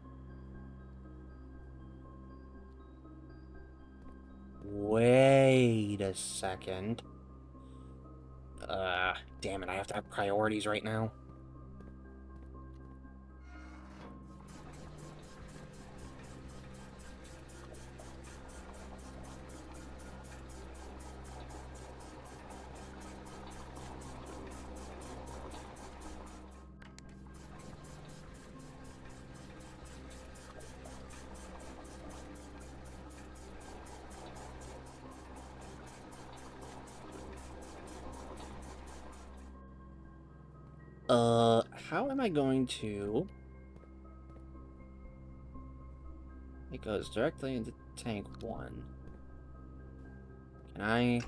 Wait a second. Damn it, I have to have priorities right now. How am I going to... It goes directly into tank 1. Can I...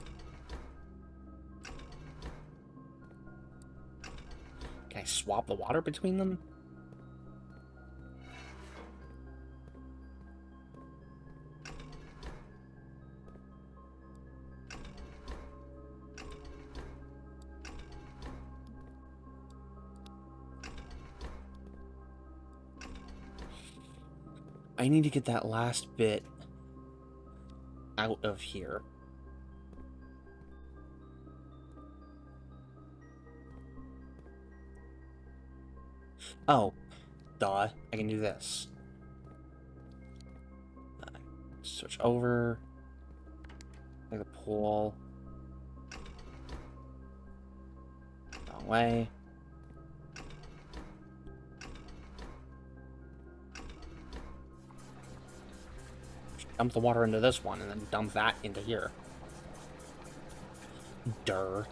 Can I swap the water between them? I need to get that last bit out of here. Oh, duh. I can do this. Switch over. Like the pool. Wrong way. Dump the water into this one, and then dump that into here. Durr.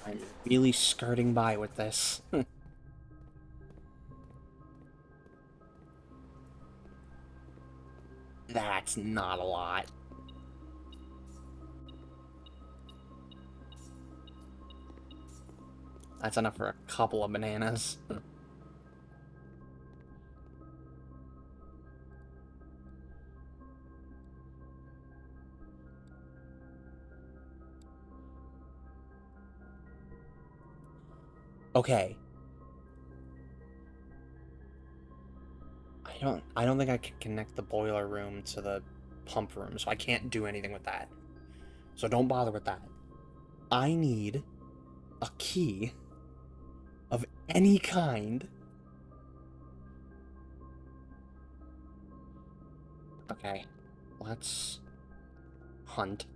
I'm really skirting by with this. That's not a lot. That's enough for a couple of bananas. Okay. I don't think I can connect the boiler room to the pump room, so I can't do anything with that. So don't bother with that. I need a key of any kind. Okay. Let's hunt.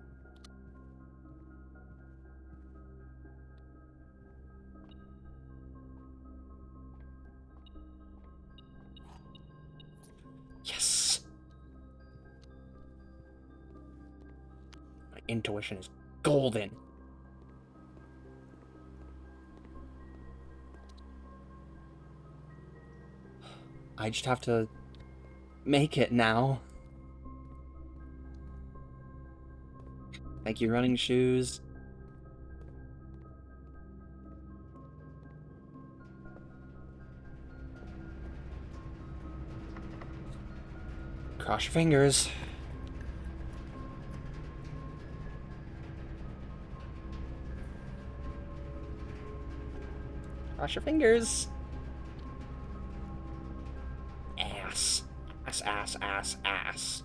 Yes! My intuition is golden. I just have to make it now. Like your running shoes. Cross your fingers. Cross your fingers. Ass. Ass, ass, ass, ass.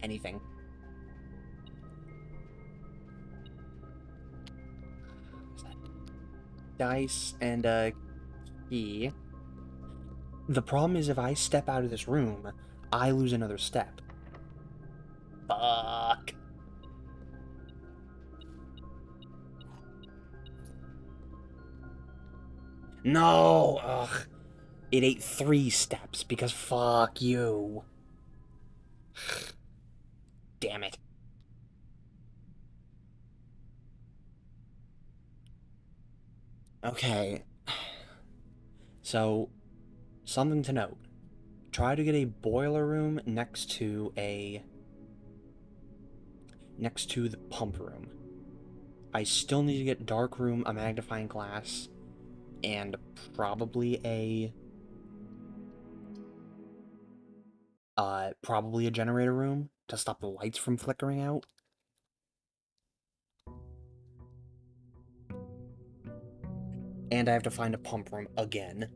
Anything. Dice and a key. The problem is if I step out of this room, I lose another step. Fuck. No! Ugh. It ate 3 steps because fuck you. Damn it. Okay. So, something to note. Try to get a boiler room next to the pump room. I still need to get dark room, a magnifying glass, and probably a generator room to stop the lights from flickering out. And I have to find a pump room again.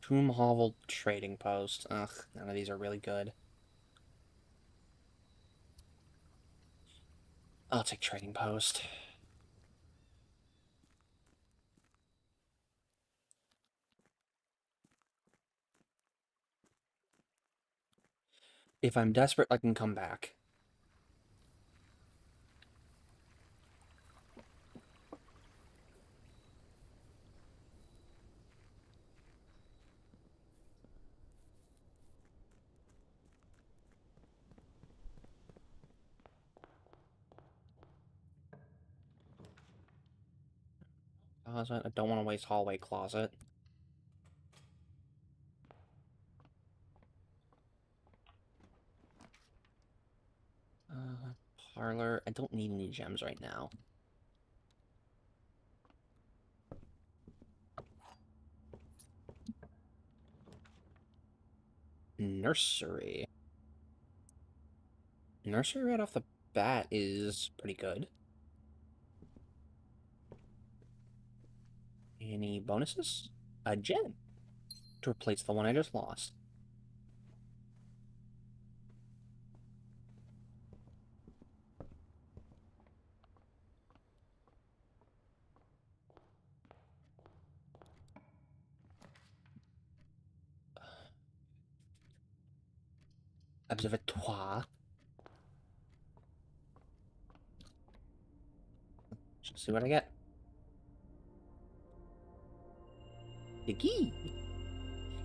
Tomb Hovel Trading Post. Ugh, none of these are really good. I'll take Trading Post. If I'm desperate, I can come back. Closet. I don't want to waste hallway closet. Parlor. I don't need any gems right now. Nursery. Nursery right off the bat is pretty good. Any bonuses? A gem to replace the one I just lost. Observatoire. Let's see what I get. The key.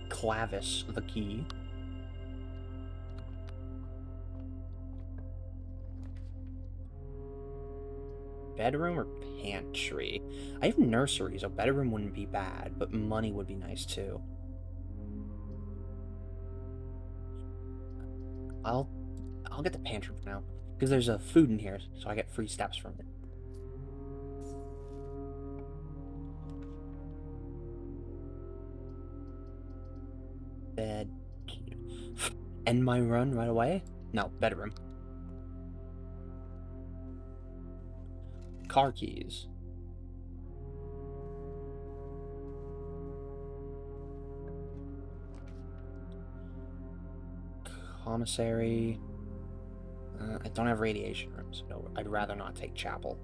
Clavis, the key. Bedroom or pantry? I have nursery, so bedroom wouldn't be bad, but money would be nice too. I'll get the pantry for now, because there's a food in here, so I get free steps from it. Bed. End my run right away? No, bedroom. Car keys. Commissary. I don't have radiation rooms. No, I'd rather not take chapel.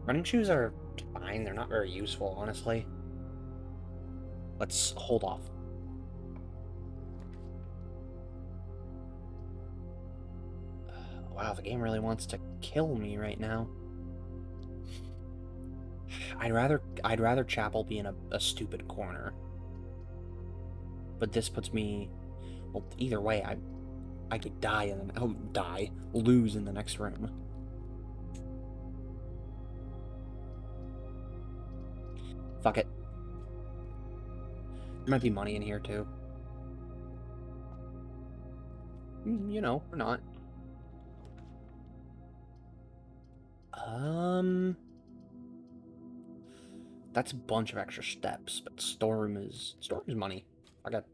Running shoes are fine. They're not very useful, honestly. Let's hold off. Wow, the game really wants to kill me right now. I'd rather Chapel be in a stupid corner. But this puts me, well, either way, I could lose in the next room. Fuck it. There might be money in here too. You know, or not. That's a bunch of extra steps, but Storm is money. I got.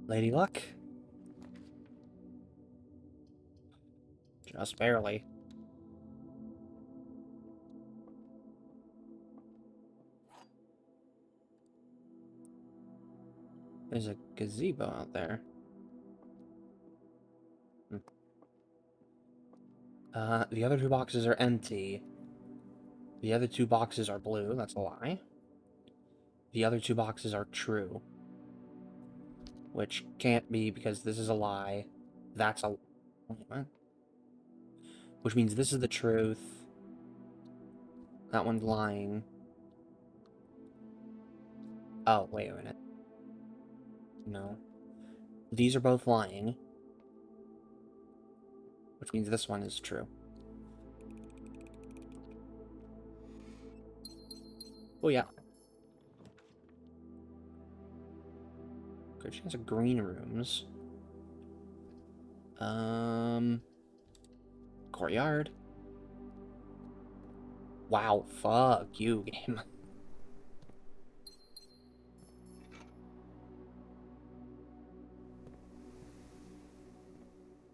Lady Luck. Just barely. There's a gazebo out there. The other two boxes are empty. The other two boxes are blue. That's a lie. The other two boxes are true. Which can't be because this is a lie. That's a... What? Which means this is the truth. That one's lying. Oh, wait a minute. No. These are both lying. Which means this one is true. Oh, yeah. Good chance of green rooms. Courtyard. Wow, fuck you, game.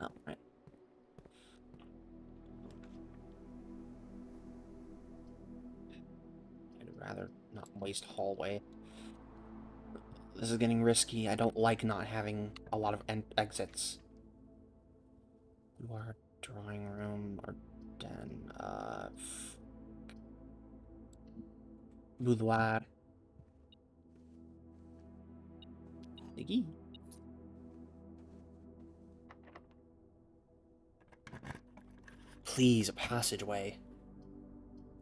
Oh, right. I'd rather not waste hallway. This is getting risky. I don't like not having a lot of exits. You are drawing room or den. Boudoir. Iggy. Please, a passageway.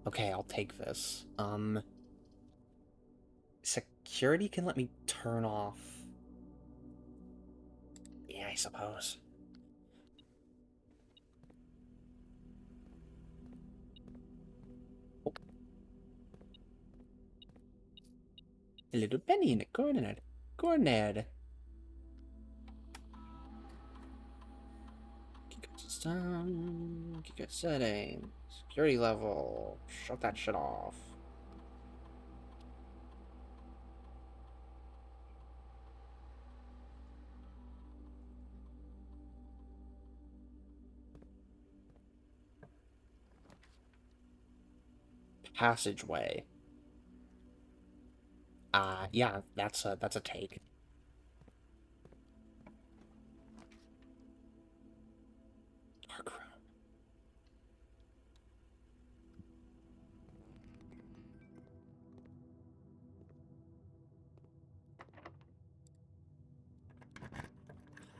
Okay, I'll take this. Security can let me turn off. Yeah, I suppose. Oh. A little penny in the corner. Corner. Get settings. Security level. Shut that shit off. Passageway. Yeah, that's a take. Dark room.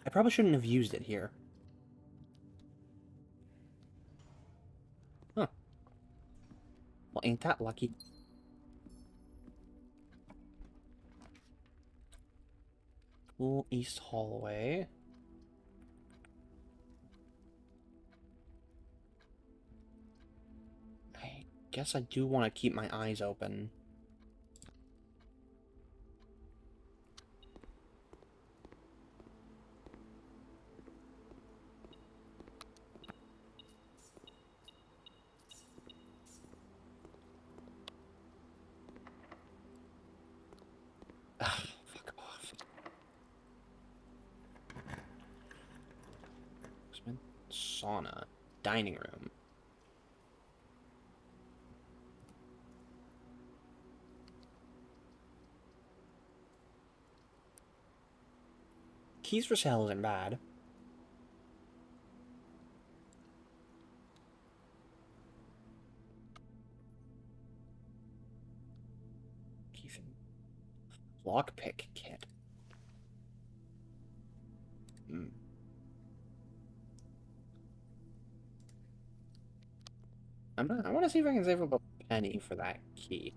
I probably shouldn't have used it here. Huh. Well, ain't that lucky? Cool East hallway. I guess I do want to keep my eyes open. Fuck off. Sauna. Dining room. keys for sale isn't bad. Lockpick kit. I want to see if I can save up a penny for that key.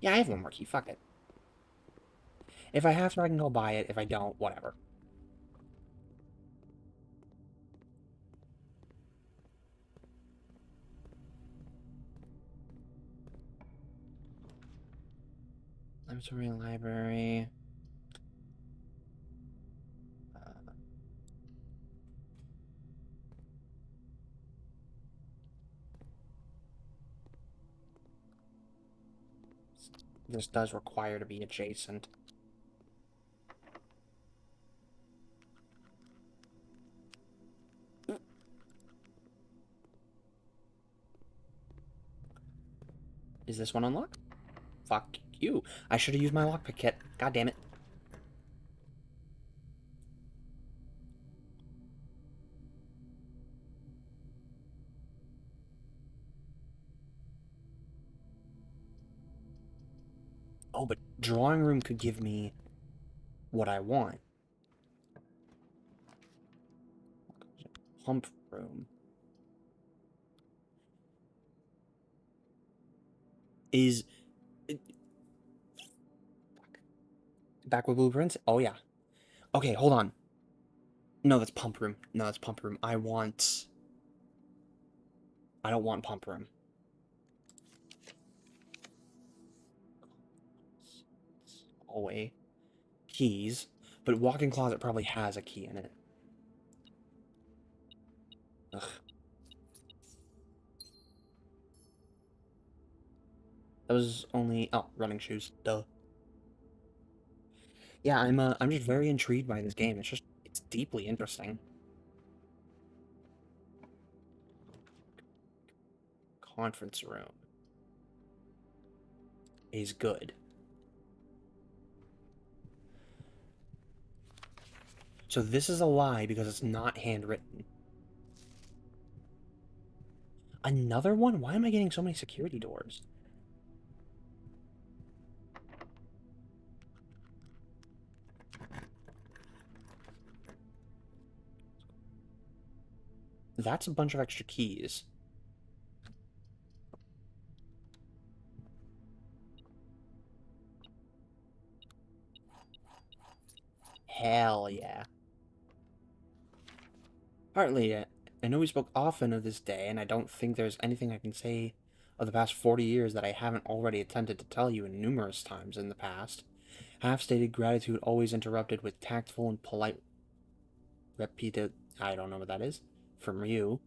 Yeah, I have one more key. Fuck it. If I have to, I can go buy it. If I don't, whatever. Laboratory and library. This does require to be adjacent. Is this one unlocked? Fuck you. I should have used my lockpick kit. God damn it. Oh, but drawing room could give me what I want. Pump room. Is... Back with blueprints? Oh, yeah. Okay, hold on. No, that's pump room. No, that's pump room. I don't want pump room. Hallway. Keys. But walk-in closet probably has a key in it. Ugh. That was only... Oh, running shoes. Duh. Yeah, I'm just very intrigued by this game. It's deeply interesting. Conference room is good. So this is a lie because it's not handwritten. Another one? Why am I getting so many security doors? That's a bunch of extra keys. Hell yeah. Partly, I know we spoke often of this day, and I don't think there's anything I can say of the past 40 years that I haven't already attempted to tell you numerous times in the past. Half-stated gratitude always interrupted with tactful and polite repeated, I don't know what that is, from you.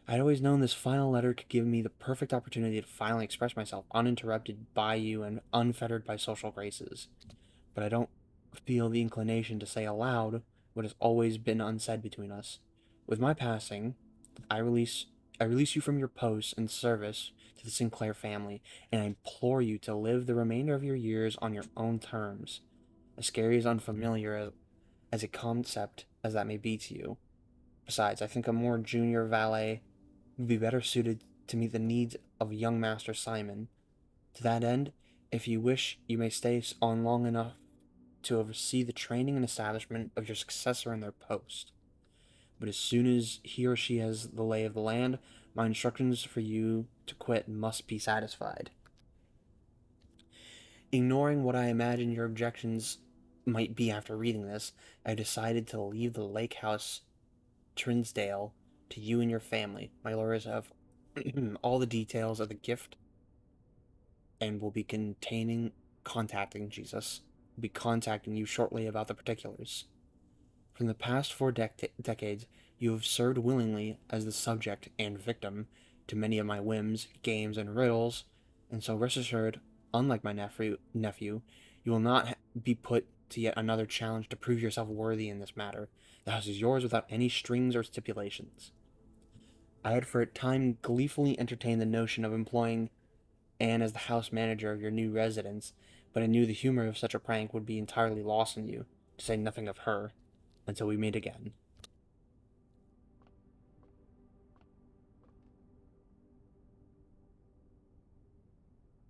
I'd always known this final letter could give me the perfect opportunity to finally express myself uninterrupted by you and unfettered by social graces. But I don't feel the inclination to say aloud what has always been unsaid between us. With my passing, I release you from your post and service to the Sinclair family, and I implore you to live the remainder of your years on your own terms. As scary as unfamiliar as a concept as that may be to you. Besides, I think a more junior valet would be better suited to meet the needs of young Master Simon. To that end, if you wish, you may stay on long enough to oversee the training and establishment of your successor in their post. But as soon as he or she has the lay of the land, my instructions for you to quit must be satisfied. Ignoring what I imagine your objections might be after reading this, I decided to leave the lake house Trinsdale to you and your family. My lawyers have all the details of the gift and will be contacting you shortly about the particulars. From the past 4 decades, you have served willingly as the subject and victim to many of my whims, games, and riddles, and so rest assured, unlike my nephew, you will not be put to yet another challenge to prove yourself worthy in this matter. The house is yours without any strings or stipulations. I had for a time gleefully entertained the notion of employing and as the house manager of your new residence, but I knew the humor of such a prank would be entirely lost on you, to say nothing of her, until we meet again.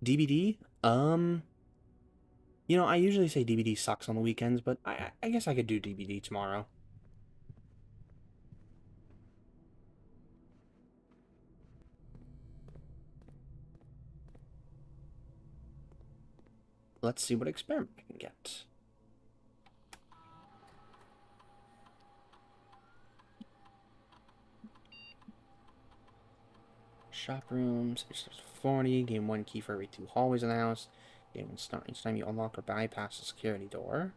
DBD? You know, I usually say DBD sucks on the weekends, but I guess I could do DBD tomorrow. Let's see what experiment I can get. Shop rooms, it's 40, gain 1 key for every 2 hallways in the house. Gain 1 star each time you unlock or bypass a security door.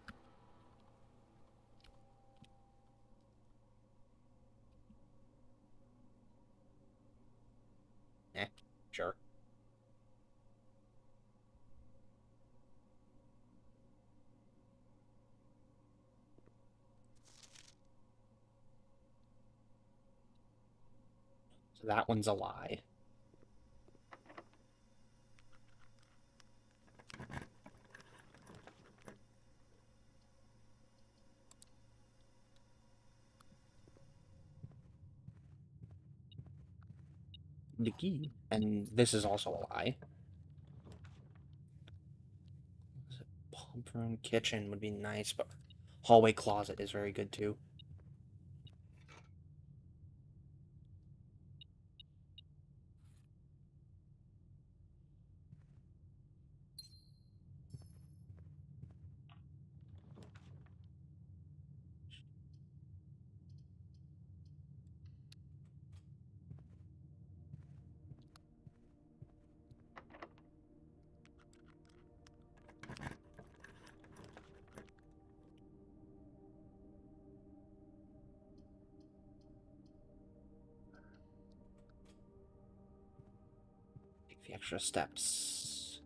Sure. So that one's a lie. The key. And this is also a lie. Pump room, kitchen would be nice, but hallway closet is very good too. Take the extra steps.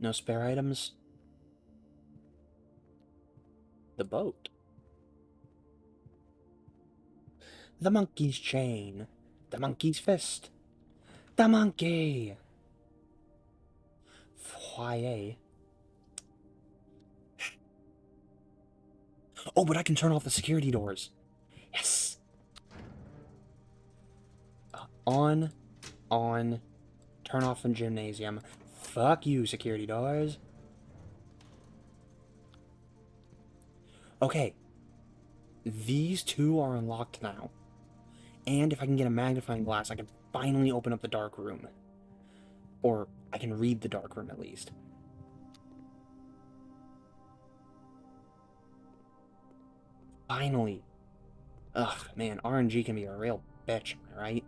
No spare items. The boat. The monkey's chain. The monkey's fist. The monkey! Foyer. Oh, but I can turn off the security doors. Yes! On. Turn off the gymnasium. Fuck you, security doors. Okay. These 2 are unlocked now. And if I can get a magnifying glass, I can finally open up the dark room. Or I can read the dark room at least. Finally. Ugh, man, RNG can be a real bitch, am I right?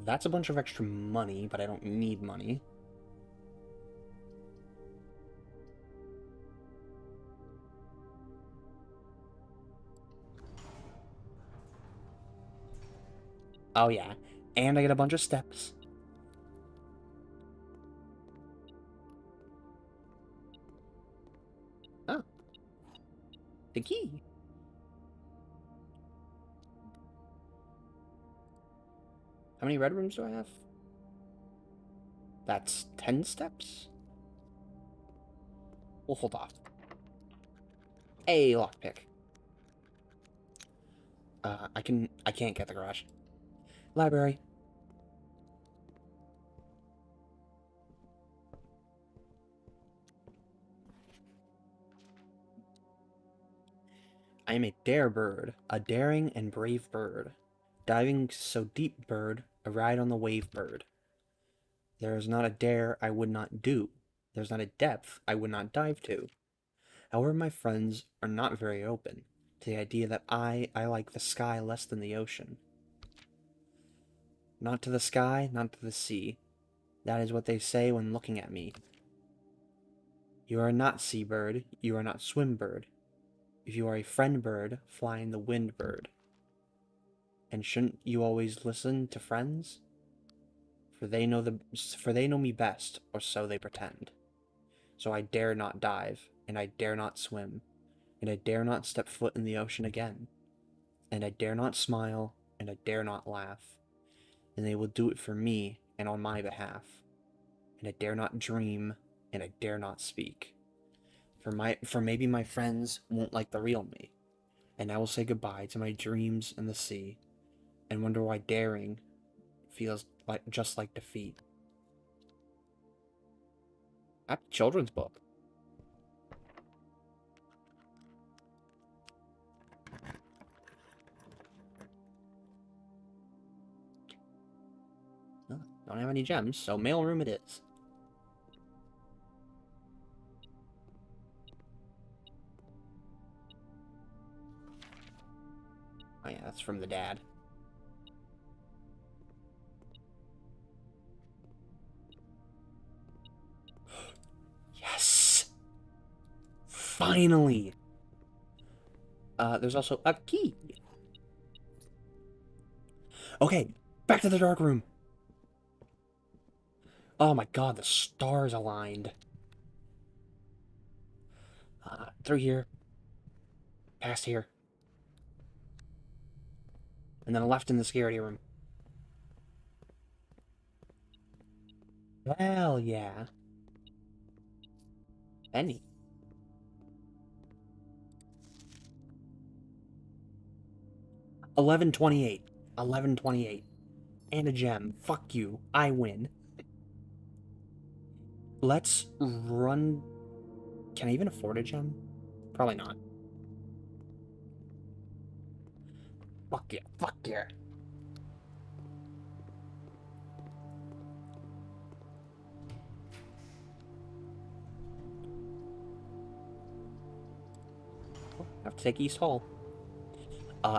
That's a bunch of extra money, but I don't need money. Oh yeah, and I get a bunch of steps. Oh. The key. How many red rooms do I have? That's 10 steps? We'll hold off. A lockpick. I can't get the garage. Library. I am a dare bird, a daring and brave bird. Diving so deep bird, a ride on the wave bird. There is not a dare I would not do. There's not a depth I would not dive to. However, my friends are not very open to the idea that I like the sky less than the ocean. Not to the sky, not to the sea. That is what they say when looking at me. You are not seabird, you are not swim bird. If you are a friend bird, fly in the wind bird. And shouldn't you always listen to friends? For they know me best, or so they pretend. So I dare not dive, and I dare not swim, and I dare not step foot in the ocean again, and I dare not smile, and I dare not laugh, and they will do it for me and on my behalf, and I dare not dream, and I dare not speak, for maybe my friends won't like the real me, and I will say goodbye to my dreams and the sea, and wonder why daring feels like just like defeat. Happy children's book. Oh, don't have any gems, so mailroom it is. Oh yeah, that's from the dad. Yes! Finally! There's also a key. Okay, back to the dark room. Oh my god, the stars aligned. Through here. Past here. And then left in the security room. Hell yeah. Penny. $11.28. $11.28. And a gem. Fuck you. I win. Let's run... Can I even afford a gem? Probably not. Fuck yeah. Fuck yeah. Have to take East Hall.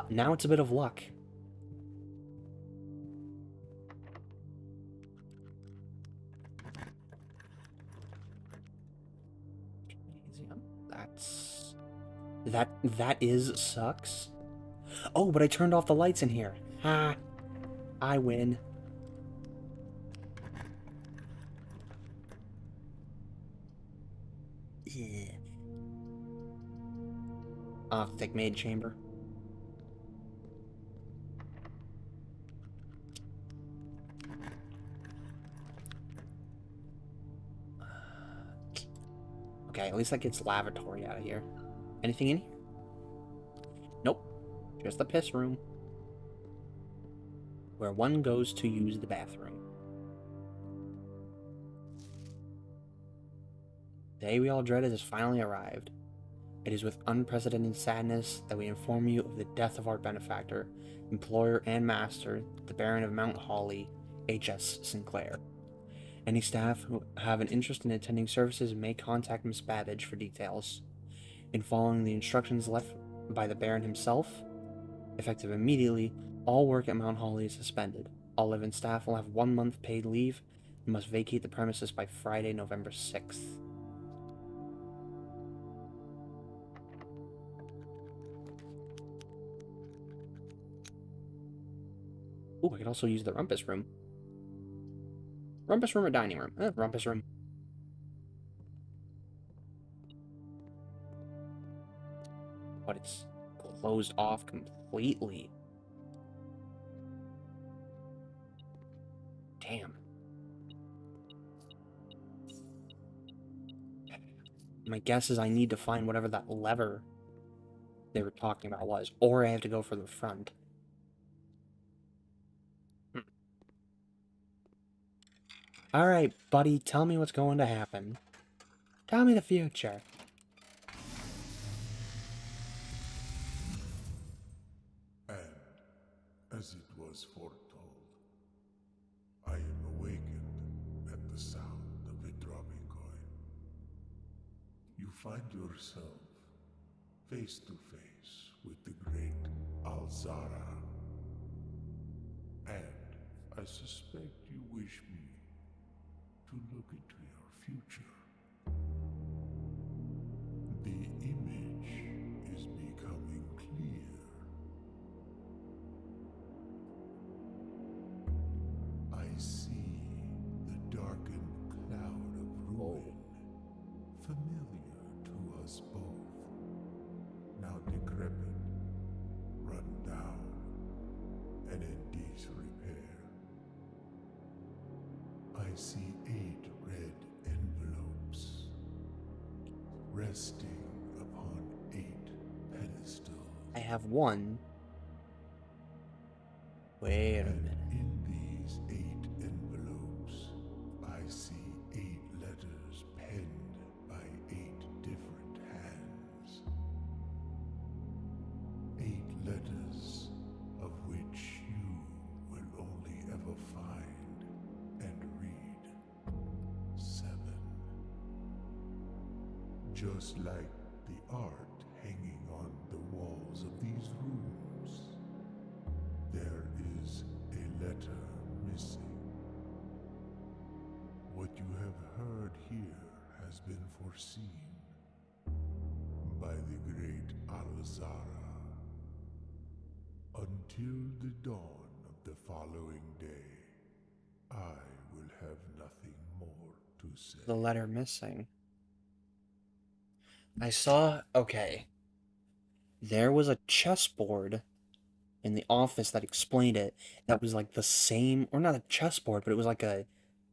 Now it's a bit of luck. That is sucks. Oh, but I turned off the lights in here. Ha! I win. Yeah. I'll have to take maid chamber. Okay, at least that gets lavatory out of here. Anything in here? Nope. Just the piss room. Where one goes to use the bathroom. The day we all dreaded has finally arrived. It is with unprecedented sadness that we inform you of the death of our benefactor, employer, and master, the Baron of Mount Holly, H.S. Sinclair. Any staff who have an interest in attending services may contact Miss Babbage for details. In following the instructions left by the Baron himself, effective immediately, all work at Mount Holly is suspended. All live-in staff will have 1 month paid leave and must vacate the premises by Friday, November 6th. Ooh, I could also use the rumpus room. Rumpus room or dining room? Rumpus room. But it's closed off completely. Damn. My guess is I need to find whatever that lever they were talking about was, or I have to go for the front. Alright, buddy, tell me what's going to happen. Tell me the future. And, as it was foretold, I am awakened at the sound of a dropping coin. You find yourself face to face with the great Alzara. And I suspect you wish me to look into your future. The image is becoming clear. I see the darkened cloud of ruin, familiar to I see 8 red envelopes resting upon 8 pedestals. I have one. Wait a And minute. in these 8 envelopes, I see 8 letters penned by 8 different hands. 8 letters of which you will only ever find and read 7. Just like the art hanging on the walls of these rooms, there is a letter missing. What you have heard here has been foreseen by the great Alzara. Until the dawn of the following day, I will have nothing more to say. The letter missing. I saw. Okay. There was a chessboard in the office that explained it. That was like the same, or not a chessboard, but it was like a.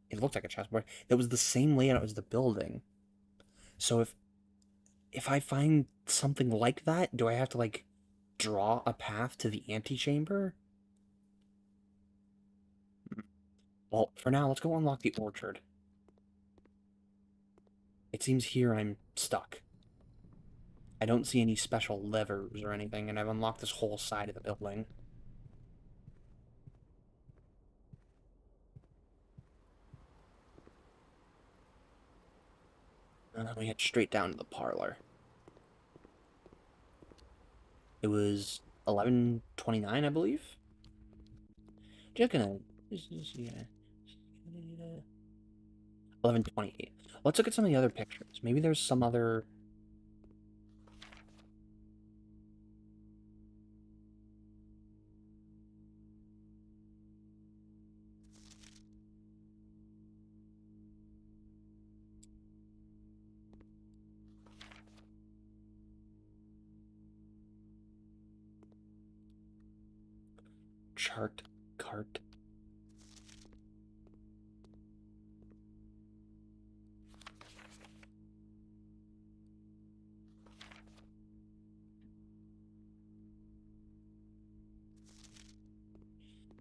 It looked like a chessboard. That was the same layout as the building. So if I find something like that, do I have to like draw a path to the antechamber? Well, for now, let's go unlock the orchard. It seems here I'm stuck. I don't see any special levers or anything, and I've unlocked this whole side of the building. And then we head straight down to the parlor. It was 11:29, I believe. Just gonna, yeah, 11:28. Let's look at some of the other pictures. Maybe there's some other. Chart cart.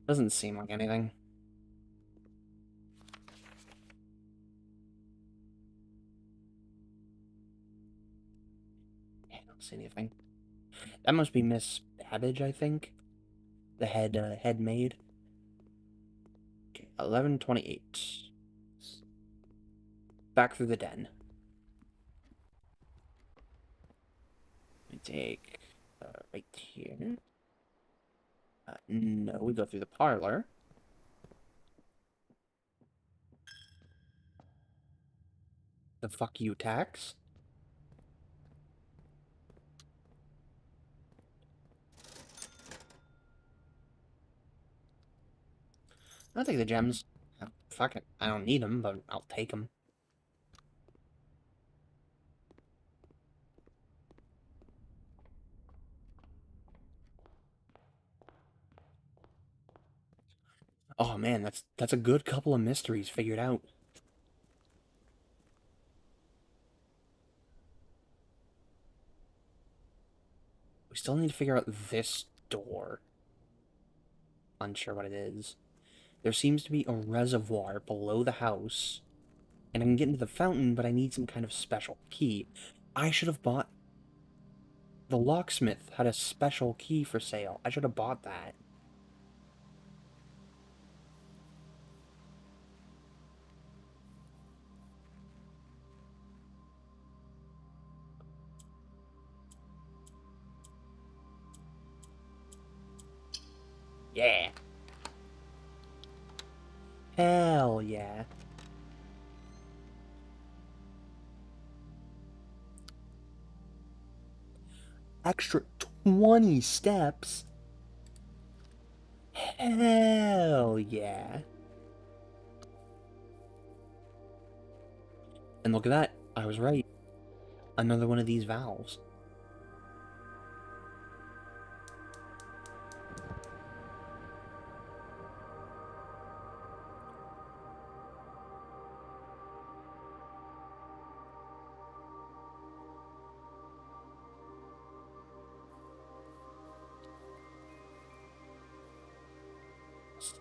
Doesn't seem like anything. I don't see anything. That must be Miss Babbage, I think. The head maid. Okay, 11:28. Back through the den. We take right here. No, we go through the parlor. The fuck you tax? I'll take the gems. Fuck it. I don't need them, but I'll take them. Oh man, that's a good couple of mysteries figured out. We still need to figure out this door. Unsure what it is. There seems to be a reservoir below the house. And I can get into the fountain, but I need some kind of special key. I should have bought... The locksmith had a special key for sale. I should have bought that. Yeah. Hell yeah. Extra 20 steps? Hell yeah. And look at that. I was right. Another one of these valves.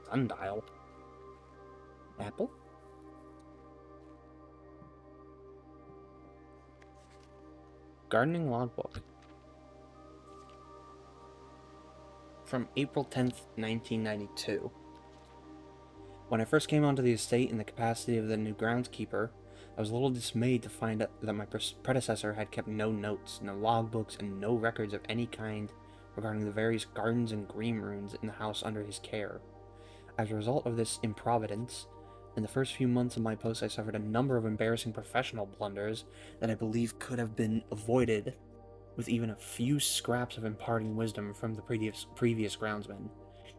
Sundial. Apple? Gardening logbook. From April 10th, 1992. When I first came onto the estate in the capacity of the new groundskeeper, I was a little dismayed to find out that my predecessor had kept no notes, no logbooks, and no records of any kind regarding the various gardens and green rooms in the house under his care. As a result of this improvidence, in the first few months of my post I suffered a number of embarrassing professional blunders that I believe could have been avoided with even a few scraps of imparting wisdom from the previous groundsman.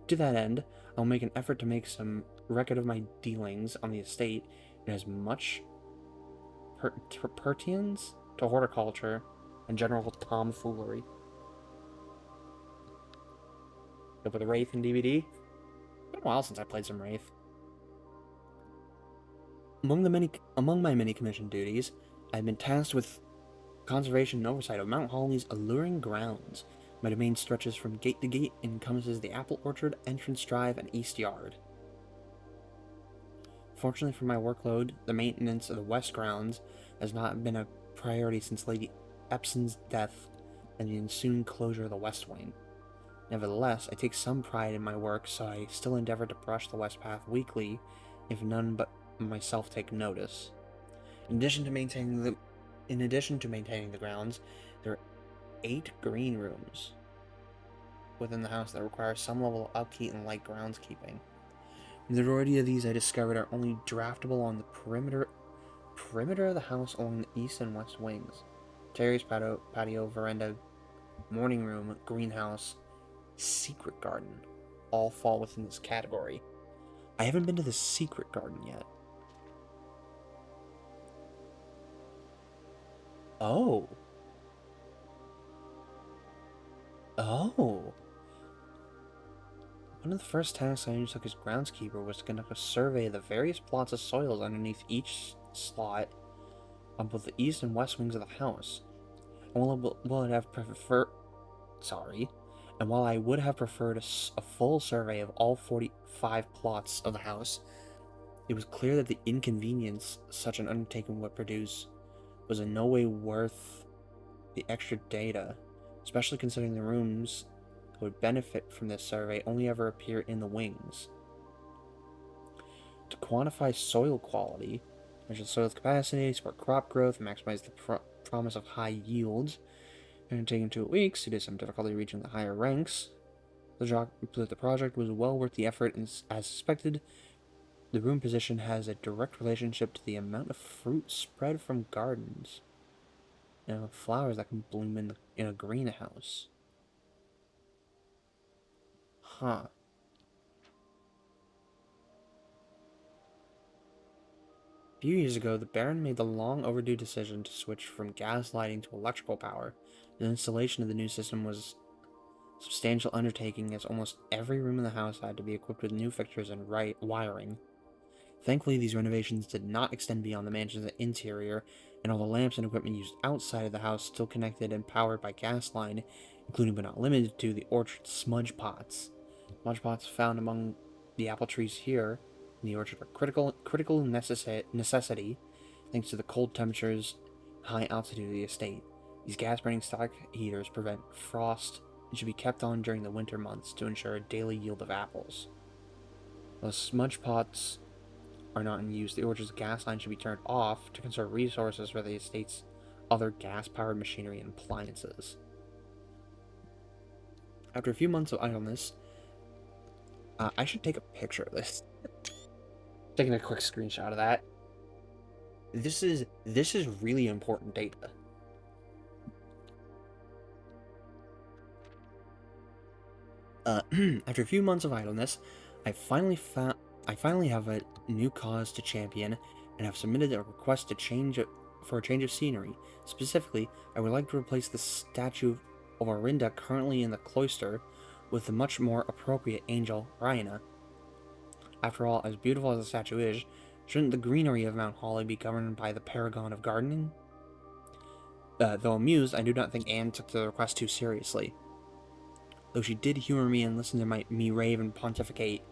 To that end, I will make an effort to make some record of my dealings on the estate in as much pertains to horticulture and general tomfoolery. Go with the Wraith and DVD. Been a while since I played some Wraith. Among my many commissioned duties, I have been tasked with conservation and oversight of Mount Holly's alluring grounds. My domain stretches from gate to gate and encompasses the apple orchard, entrance drive, and east yard. Fortunately for my workload, the maintenance of the west grounds has not been a priority since Lady Epson's death and the ensuing closure of the west wing. Nevertheless, I take some pride in my work, so I still endeavor to brush the west path weekly, if none but myself take notice. In addition to maintaining the grounds, there are 8 green rooms within the house that require some level of upkeep and light groundskeeping. The majority of these I discovered are only draftable on the perimeter of the house along the east and west wings. Terrace, patio, veranda, morning room, greenhouse, secret garden all fall within this category. I haven't been to the secret garden yet. Oh. One of the first tasks I undertook as groundskeeper was to conduct a survey of the various plots of soils underneath each slot on both the east and west wings of the house. And while I would have preferred a full survey of all 45 plots of the house, it was clear that the inconvenience such an undertaking would produce was in no way worth the extra data, especially considering the rooms that would benefit from this survey only ever appear in the wings. To quantify soil quality, measure the soil's capacity, support crop growth, and maximize the promise of high yields, and taking 2 weeks, it is some difficulty reaching the higher ranks. The project was well worth the effort, and as suspected, the room position has a direct relationship to the amount of fruit spread from gardens and flowers that can bloom in a greenhouse. Huh. A few years ago, the Baron made the long overdue decision to switch from gas lighting to electrical power. The installation of the new system was a substantial undertaking, as almost every room in the house had to be equipped with new fixtures and wiring. Thankfully, these renovations did not extend beyond the mansion's interior, and all the lamps and equipment used outside of the house still connected and powered by gas line, including but not limited to the orchard smudge pots. Smudge pots found among the apple trees here in the orchard are critical necessity, thanks to the cold temperatures and high altitude of the estate. These gas-burning stock heaters prevent frost and should be kept on during the winter months to ensure a daily yield of apples. While smudge pots are not in use, the orchard's gas line should be turned off to conserve resources for the estate's other gas-powered machinery and appliances. After a few months of idleness, I should take a picture of this. Taking a quick screenshot of that. This is really important data. After a few months of idleness, I finally have a new cause to champion and have submitted a request for a change of scenery. Specifically, I would like to replace the statue of Orinda currently in the cloister with the much more appropriate angel, Raina. After all, as beautiful as the statue is, shouldn't the greenery of Mount Holly be governed by the paragon of gardening? Though amused, I do not think Anne took the request too seriously. Though she did humor me and listen to me rave and pontificate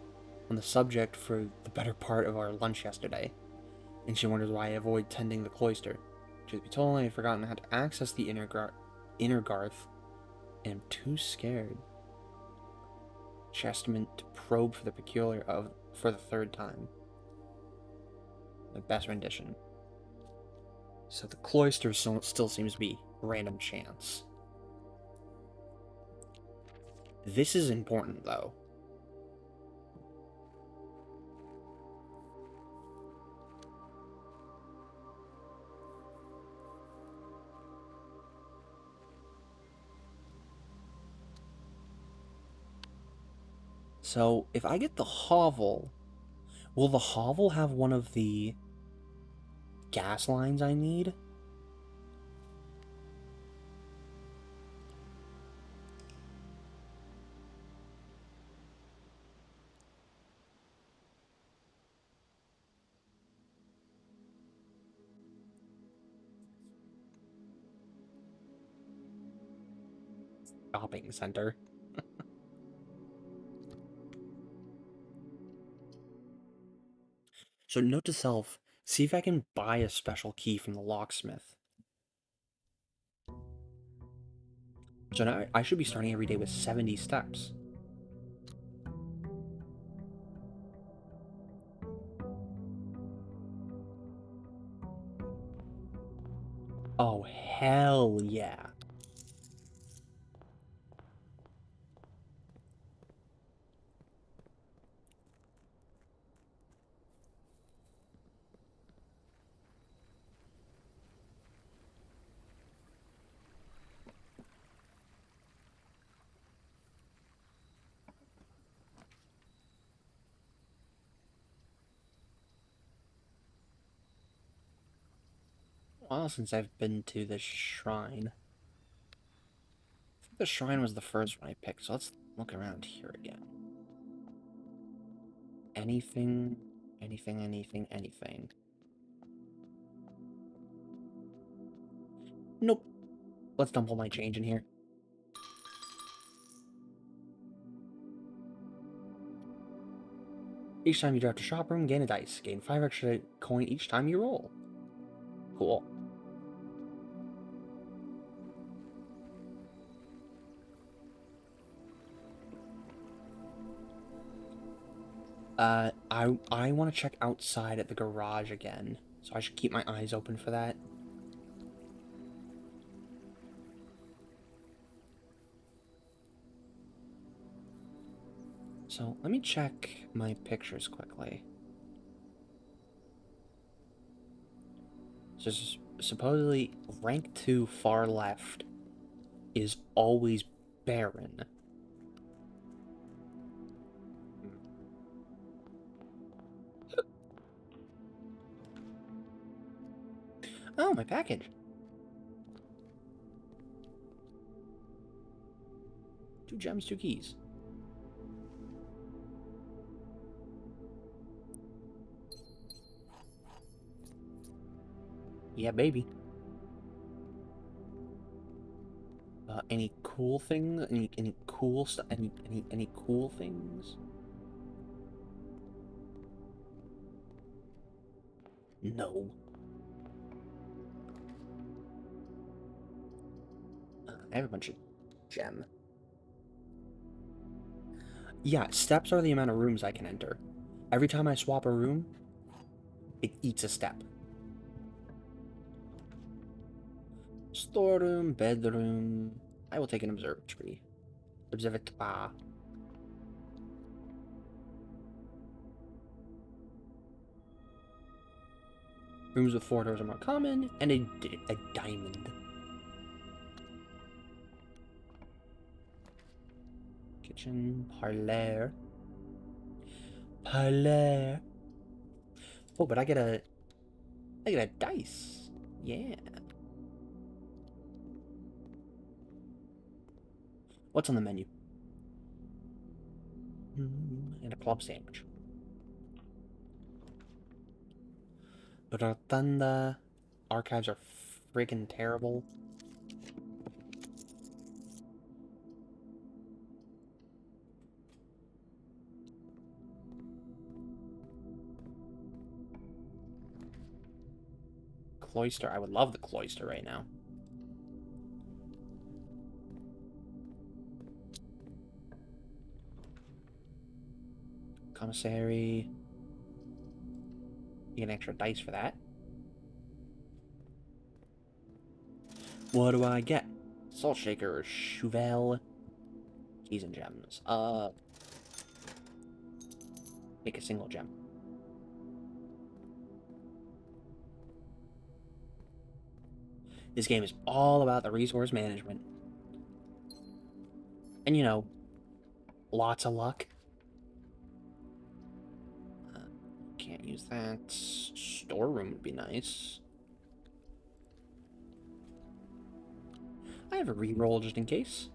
on the subject for the better part of our lunch yesterday, and she wonders why I avoid tending the cloister. Truth be told, I had forgotten how to access the inner Garth, and am too scared. Chestament to probe for the peculiar for the third time. The best rendition. So the cloister still seems to be random chance. This is important, though. So, if I get the hovel, will the hovel have one of the gas lines I need? Shopping center. So note to self, see if I can buy a special key from the locksmith. So now I should be starting every day with 70 steps. Oh, hell yeah. Well, since I've been to this shrine. I think the shrine was the first one I picked, so let's look around here again. Anything, anything. Nope. Let's dump all my change in here. Each time you draft a shop room, gain a dice. Gain 5 extra coin each time you roll. Cool. I want to check outside at the garage again, so I should keep my eyes open for that. So, let me check my pictures quickly. So, supposedly, rank 2 far left is always barren. Oh, my package. 2 gems, 2 keys. Yeah, baby. Any cool things? Any cool stuff? Any cool things? No. I have a bunch of gem. Yeah, steps are the amount of rooms I can enter. Every time I swap a room, it eats a step. Storeroom, bedroom. I will take an observatory. Observatoire. Rooms with 4 doors are more common, and a diamond. Kitchen, parlor. Parlor. Oh, but I get a dice. Yeah. What's on the menu? And a club sandwich. Rotunda. Archives are friggin' terrible. cloister. I would love the cloister right now. Commissary. You get an extra dice for that. What do I get? Salt shaker, Chauvel, keys and gems. Make a single gem. This game is all about the resource management. And you know, lots of luck. Can't use that. Storeroom would be nice. I have a reroll just in case.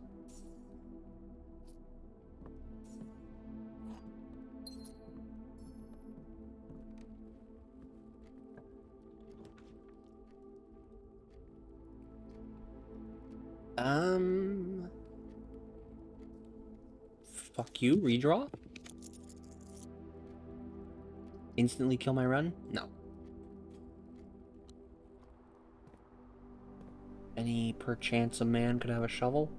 Fuck you, redraw? Instantly kill my run? No. Any perchance a man could have a shovel?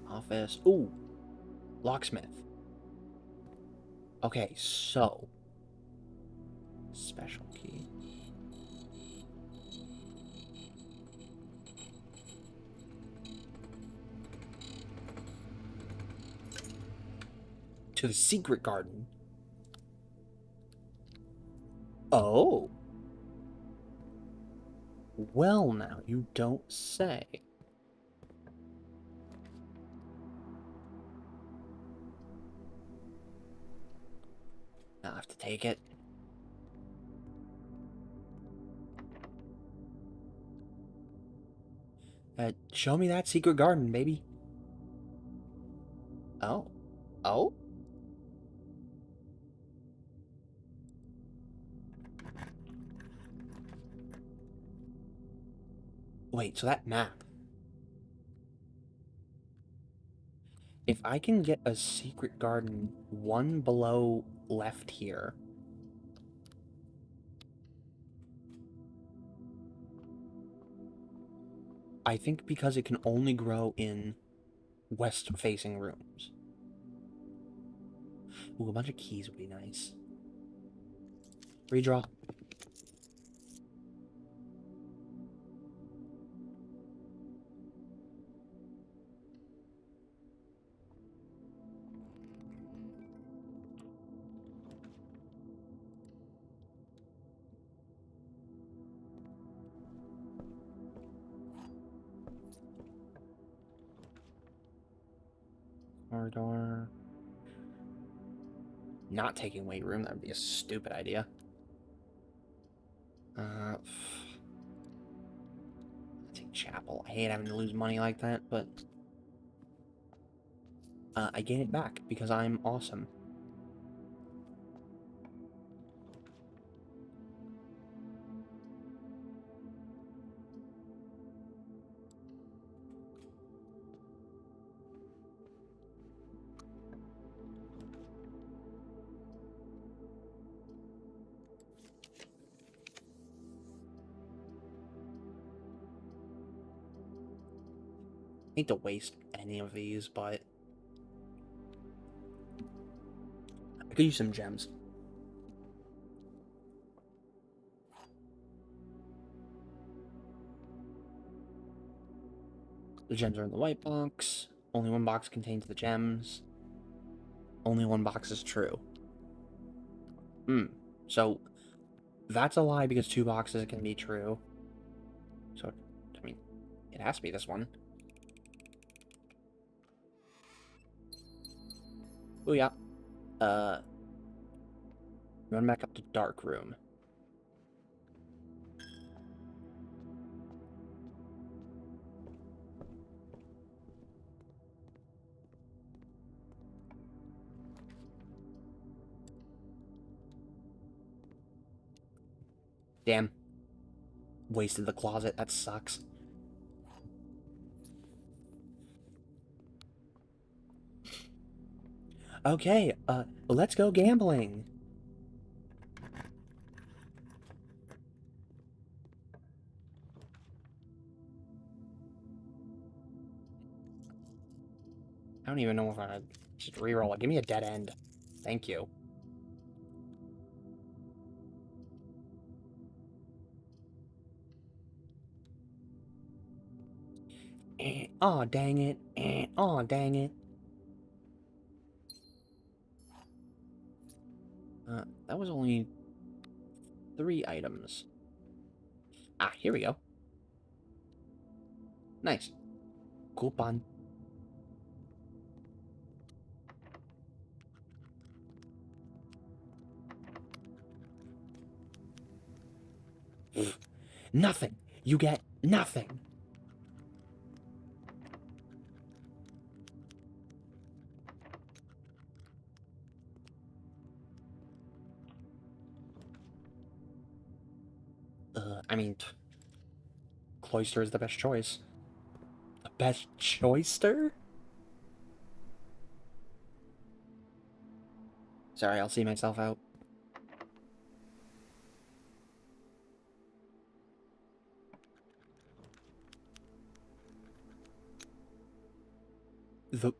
Office. Ooh. Locksmith. Okay, so. Special key. To the secret garden. Oh. Well, now, you don't say. I'll have to take it. Show me that secret garden, baby. Oh. Oh? Wait, so that map. If I can get a secret garden one below left here. I think because it can only grow in west-facing rooms. Ooh, a bunch of keys would be nice. Redraw. Corridor. Not taking weight room, that would be a stupid idea. I take chapel. I hate having to lose money like that, but I gain it back because I'm awesome. Hate to waste any of these, but I could use some gems. The gems are in the white box. Only one box contains the gems. Only one box is true. So that's a lie because two boxes can be true. So, I mean, it has to be this one. Oh yeah. Run back up to dark room. Damn. Wasted the closet. That sucks. Okay, let's go gambling. I don't even know if I should reroll it. Give me a dead end. Thank you. Aw, dang it. Aw, dang it. That was only 3 items. Ah, here we go. Nice. Coupon. Nothing. You get nothing. I mean, Cloister is the best choice. The best choister? Sorry, I'll see myself out. The...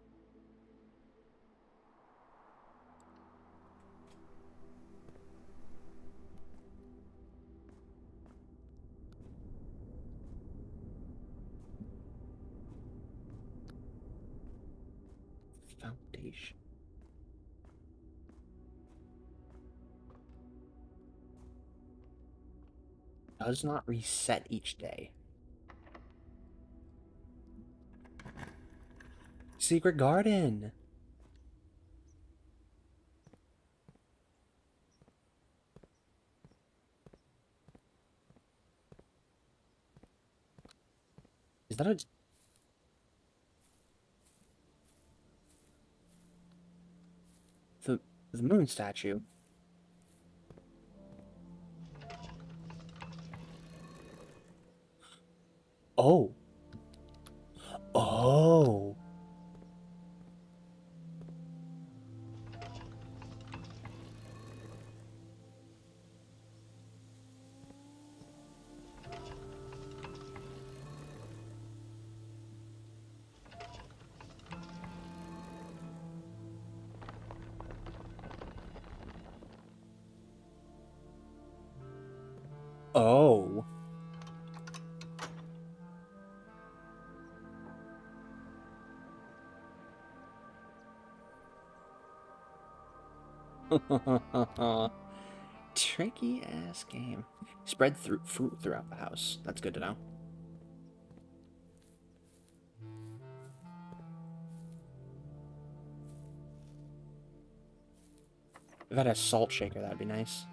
Foundation. Does not reset each day. Secret Garden. Is that a... The moon statue? Oh. Oh. Oh. Tricky ass game. Spread fruit throughout the house. That's good to know. If I had a salt shaker, that'd be nice.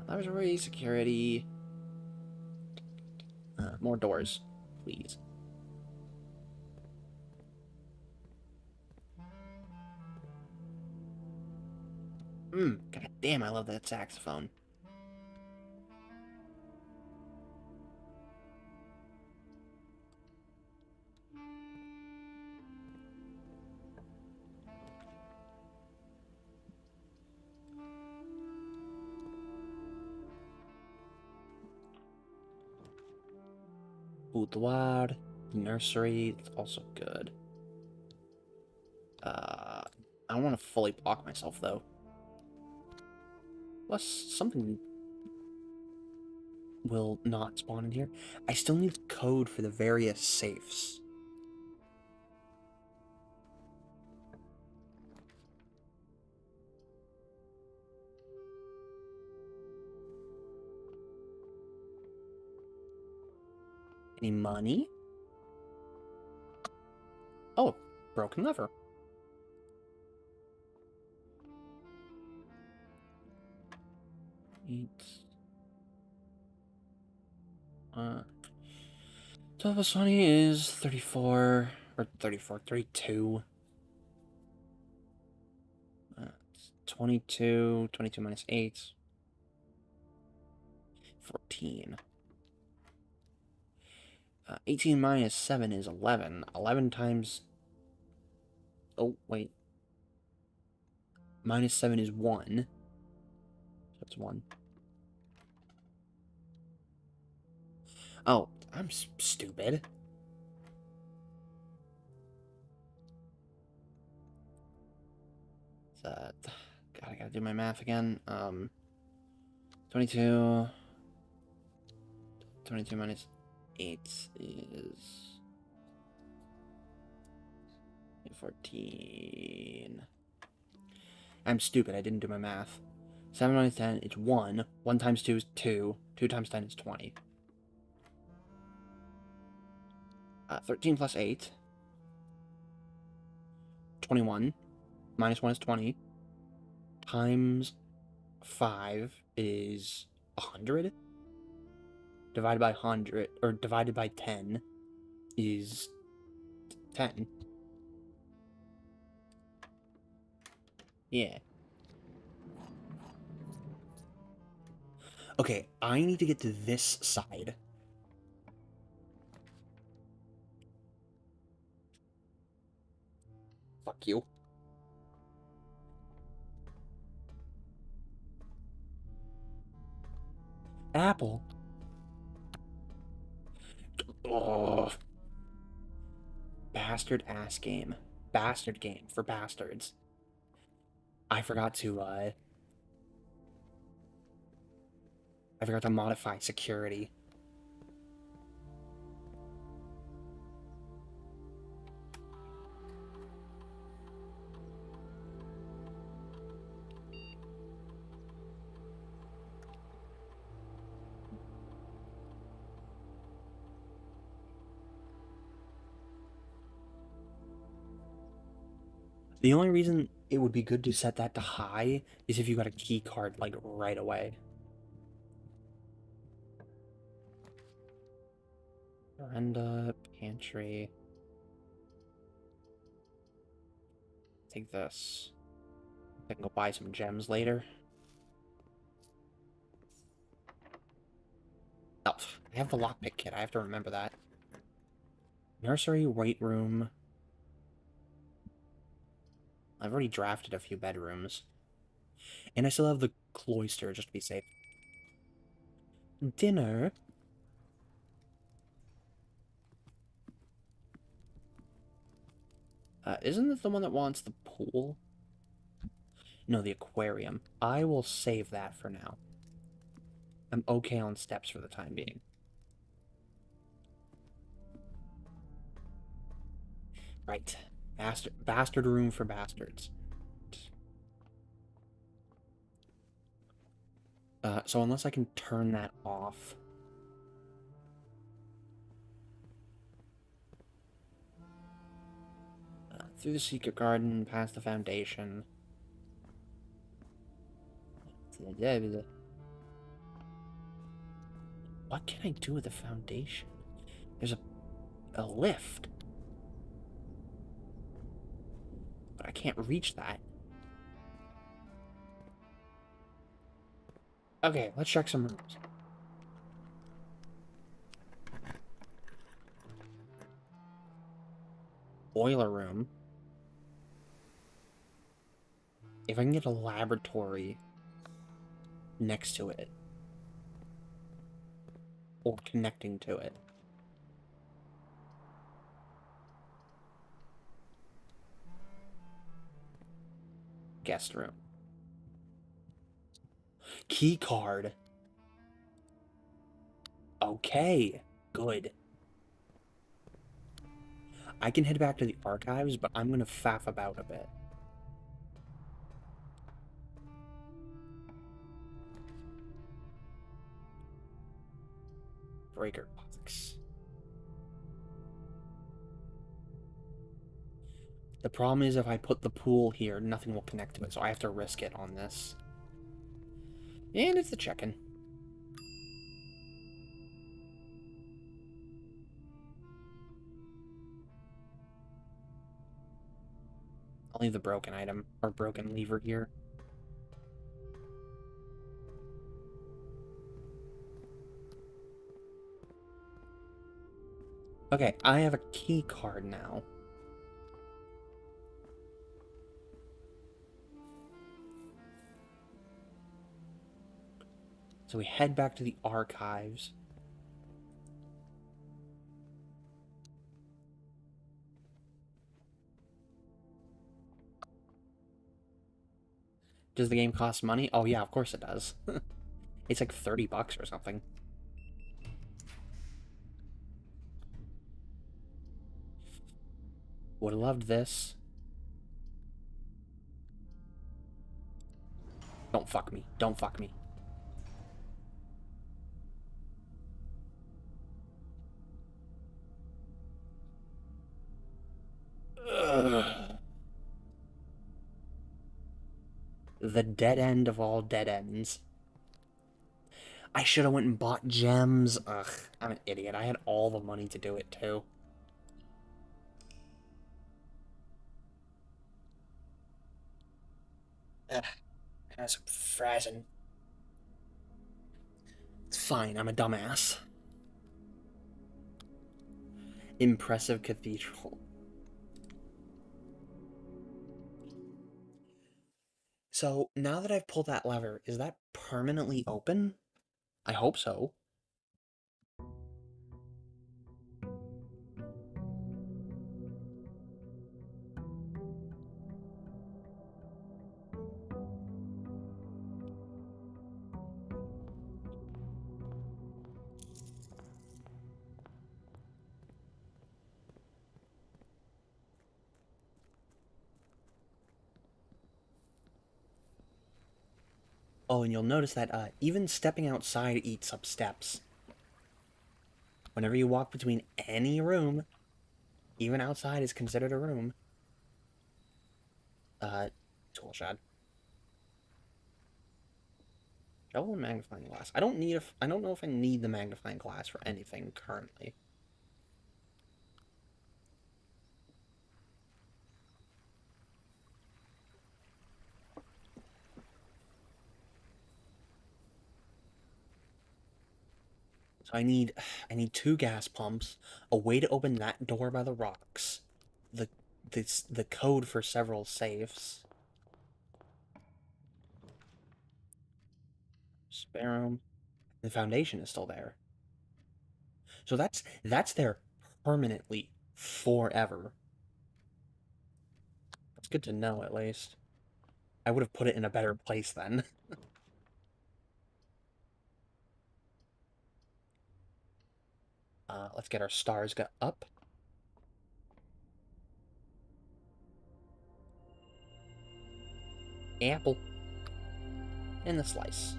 Laboratory security. More doors, please. God damn, I love that saxophone. Boudoir, nursery, it's also good. I don't want to fully block myself, though. Plus, something will not spawn in here. I still need the code for the various safes. Any money? Oh, broken lever. Uh, 12 plus 20 is 34, or 34, 32. 22, 22 minus 8. 14. 18 minus 7 is 11. 11 times... Oh, wait. -7 is 1. So it's 1. Oh, I'm stupid. God, I gotta do my math again. 22 minus 8 is 14. I'm stupid, I didn't do my math. 7 minus 10, it's 1. 1 times 2 is 2. 2 times 10 is 20. 13 plus 8. 21. Minus 1 is 20. Times 5 is 100. Divided by 100, or divided by 10 is 10. Yeah. Okay, I need to get to this side. Fuck you. Apple. Oh. Bastard ass game. Bastard game for bastards. I forgot to modify security. The only reason it would be good to set that to high is if you got a key card, like, right away. Veranda, pantry. Take this. I can go buy some gems later. Oh, I have the lockpick kit. I have to remember that. Nursery, weight room. I've already drafted a few bedrooms. And I still have the cloister, just to be safe. Dinner. Isn't this the one that wants the pool? No, the aquarium. I will save that for now. I'm okay on steps for the time being. Right. Bastard room for bastards. So unless I can turn that off... through the secret garden, past the foundation. What can I do with the foundation? There's a lift. But I can't reach that. Okay, let's check some rooms. Boiler room. If I can get a laboratory next to it. Or connecting to it. Guest room. Key card. Okay, good. I can head back to the archives, but I'm gonna faff about a bit. Breaker box. The problem is if I put the pool here, nothing will connect to it, so I have to risk it on this. And it's the check-in. I'll leave the broken item, or broken lever here. Okay, I have a key card now. So we head back to the archives. Does the game cost money? Oh yeah, of course it does. It's like $30 or something. Would have loved this. Don't fuck me. Don't fuck me. Ugh. The dead end of all dead ends. I should have went and bought gems. Ugh, I'm an idiot. I had all the money to do it too. Ugh, that's frazzing. It's fine, I'm a dumbass. Impressive cathedral. So, now that I've pulled that lever, is that permanently open? I hope so. Oh, and you'll notice that even stepping outside eats up steps. Whenever you walk between any room, even outside is considered a room. Tool shed. Shovel and magnifying glass. I don't know if I need the magnifying glass for anything currently. So I need 2 gas pumps, a way to open that door by the rocks, the code for several safes. Spare room. The foundation is still there. So that's there permanently forever. That's good to know at least. I would have put it in a better place then. Let's get our stars up. Apple. And the slice.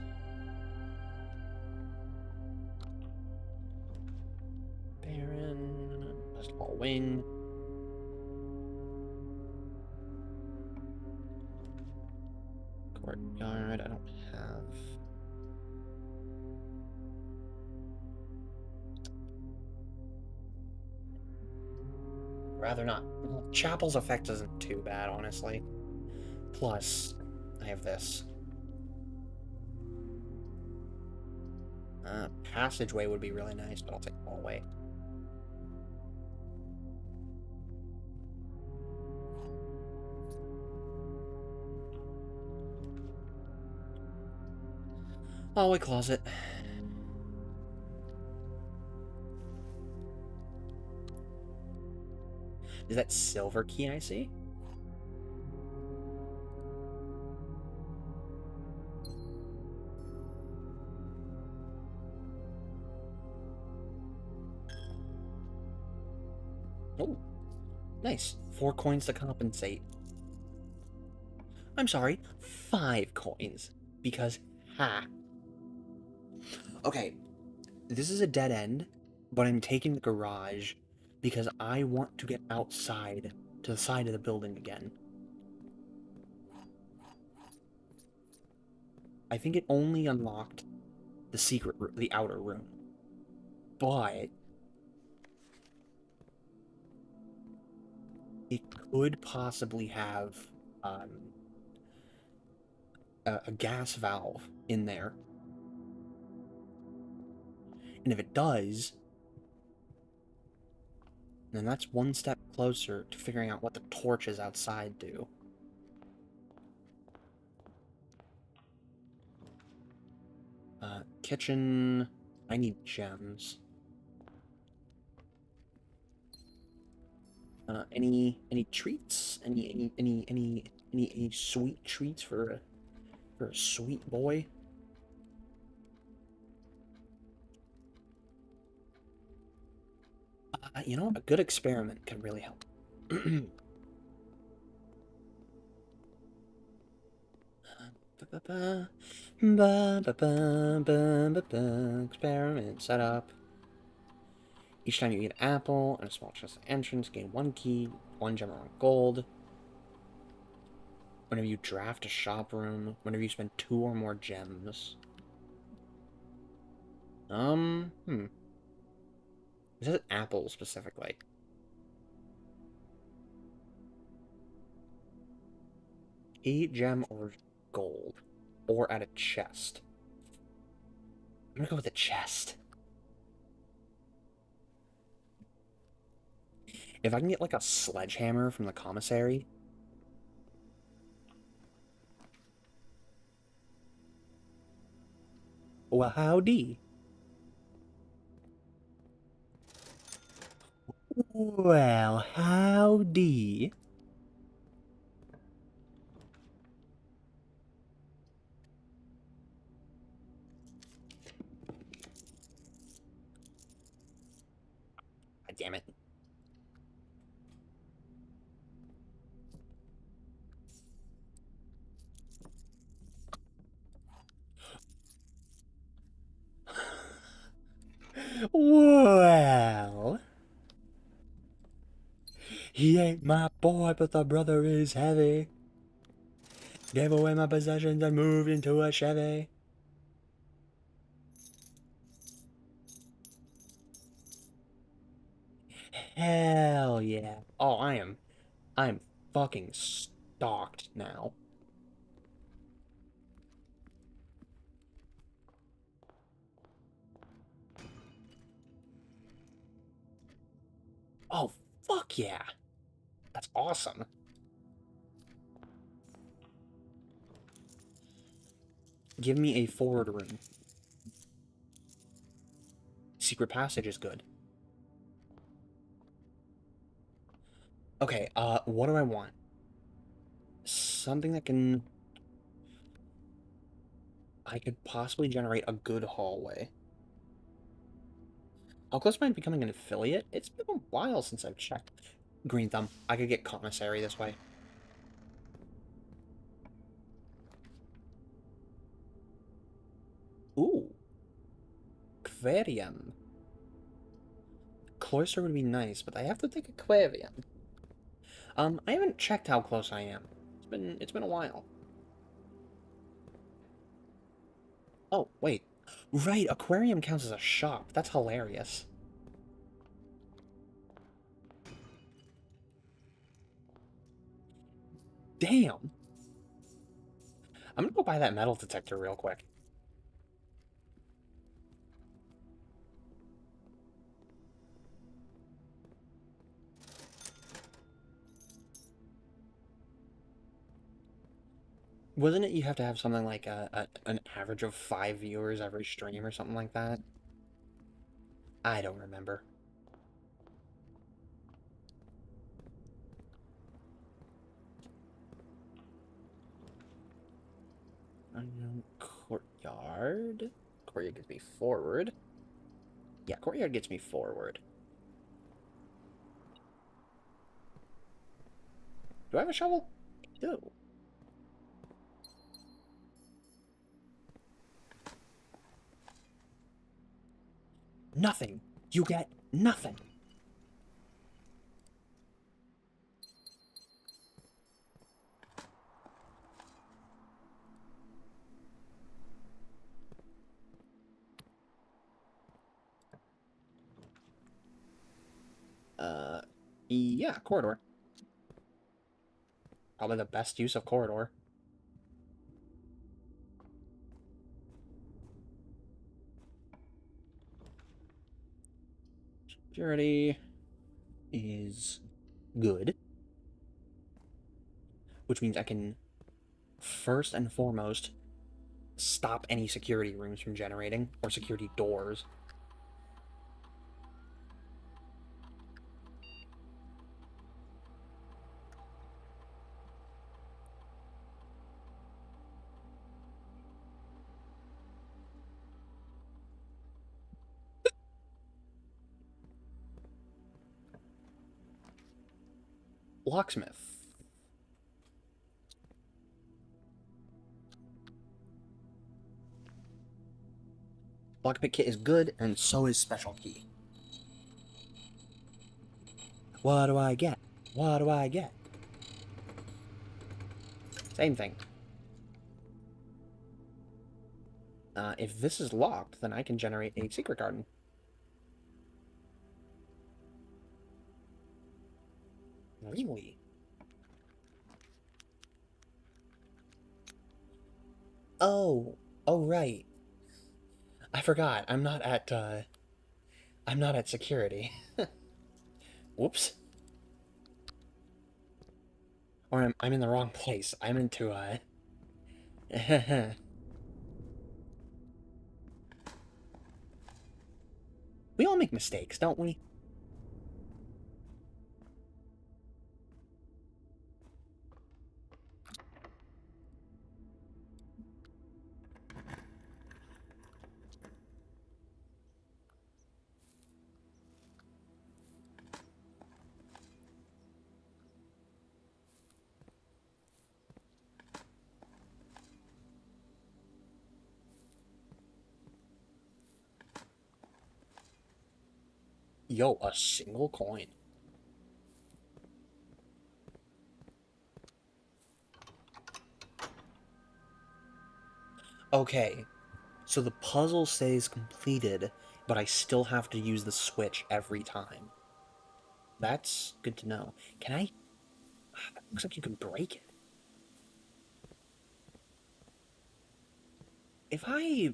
Baron. Basketball wing. Courtyard. I don't have. Rather not. Chapel's effect isn't too bad, honestly. Plus, I have this. Passageway would be really nice, but I'll take the hallway. Hallway closet. Is that silver key I see? Oh, nice. 4 coins to compensate. I'm sorry, 5 coins. Because, ha. Okay, this is a dead end, but I'm taking the garage because I want to get outside to the side of the building again. I think it only unlocked the secret room, the outer room. But it could possibly have a gas valve in there. And if it does, then that's one step closer to figuring out what the torches outside do. kitchen. I need gems. Any treats? Any sweet treats for a sweet boy? You know, a good experiment can really help. Experiment set up. Each time you eat an apple and a small chest of entrance, gain 1 key, 1 gem or gold. Whenever you draft a shop room, whenever you spend 2 or more gems. It says apple specifically. Eat gem or gold. Or at a chest. I'm gonna go with the chest. If I can get like a sledgehammer from the commissary. Well, howdy. Well, howdy. God damn it. Well, he ain't my boy, but the brother is heavy. Gave away my possessions and moved into a Chevy. Hell yeah. Oh, I'm fucking stalked now. Oh, fuck yeah. That's awesome. Give me a forward room. Secret passage is good. Okay, what do I want? Something that can... I could possibly generate a good hallway. How close am I becoming an affiliate? It's been a while since I've checked. Green Thumb. I could get commissary this way. Ooh. Aquarium. Cloister would be nice, but I have to take aquarium. I haven't checked how close I am. It's been a while. Oh, wait. Right, aquarium counts as a shop. That's hilarious. Damn. I'm gonna go buy that metal detector real quick. Wasn't it you have to have something like an average of 5 viewers every stream or something like that? I don't remember. Courtyard? Courtyard gets me forward. Yeah, courtyard gets me forward. Do I have a shovel? I do. Nothing. You get nothing. Yeah, corridor. Probably the best use of corridor. Security is good. Which means I can, first and foremost, stop any security rooms from generating, or security doors. Locksmith. Lockpick kit is good, and so is special key. What do I get? What do I get? Same thing. If this is locked, then I can generate a secret garden. Really? Oh, oh right. I forgot. I'm not at security. Whoops. Or I'm in the wrong place. I'm into We all make mistakes, don't we? Yo, a single coin. Okay, so the puzzle says completed, but I still have to use the switch every time. That's good to know. Can I... Looks like you can break it. If I...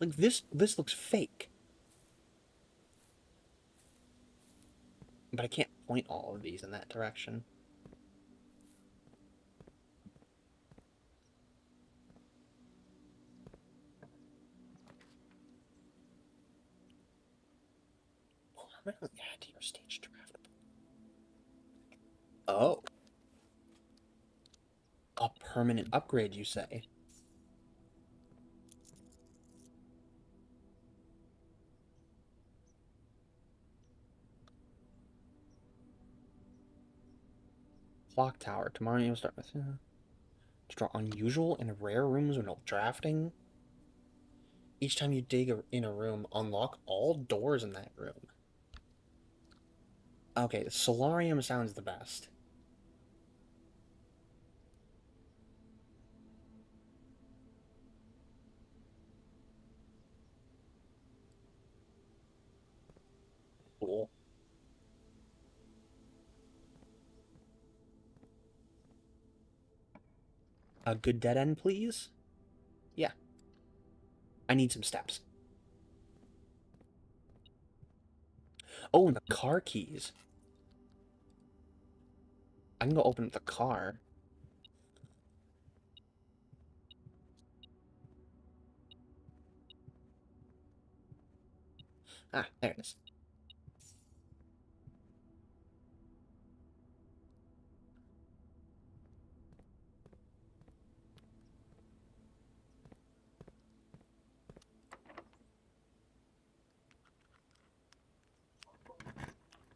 Like, this looks fake. But I can't point all of these in that direction. Permanently add to your stage draft. Oh. A permanent upgrade, you say? Clock tower. Tomorrow you'll start with... to draw unusual and rare rooms when drafting. Each time you dig in a room, unlock all doors in that room. Okay, Solarium sounds the best. Cool. A good dead end, please? Yeah. I need some steps. Oh, and the car keys. I can go open the car. Ah, there it is.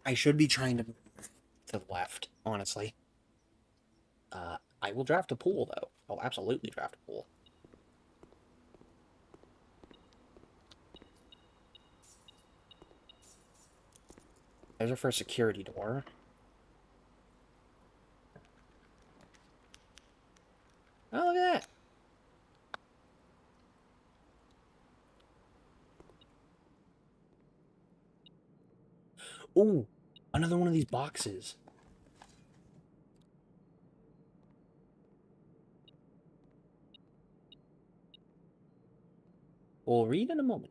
I should be trying to move to the left, honestly. I will draft a pool, though. I'll absolutely draft a pool. There's our first security door. Oh, look at that. Ooh, another one of these boxes. We'll read in a moment.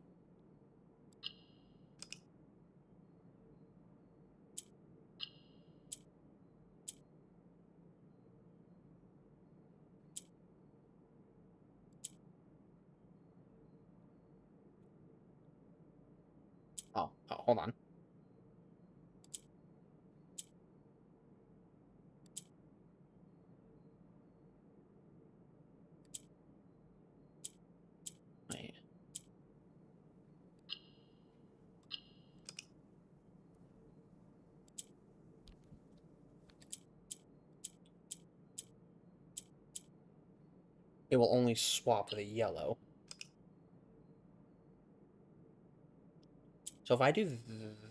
Oh, hold on. Wait. It will only swap with a yellow. So if I do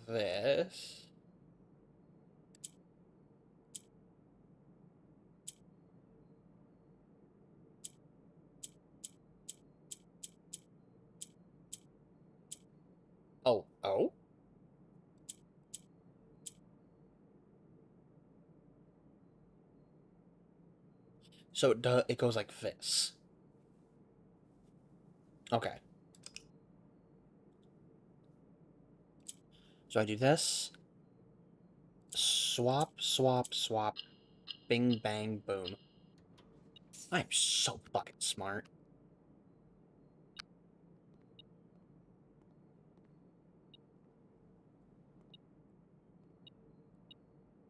this... Oh? So it goes like this. Okay. So I do this. Swap, swap, swap. Bing, bang, boom. I'm so fucking smart.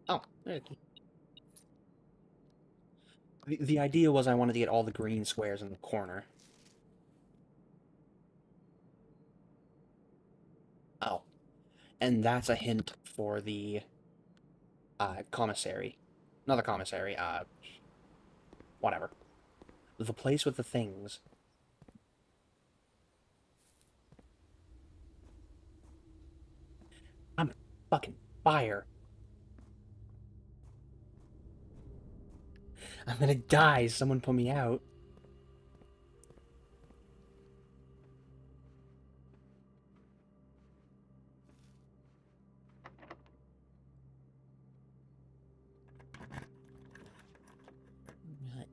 Oh. The idea was I wanted to get all the green squares in the corner. Oh. And that's a hint for the commissary. Not the commissary, whatever. The place with the things. I'm fucking fire. I'm gonna die. Someone put me out.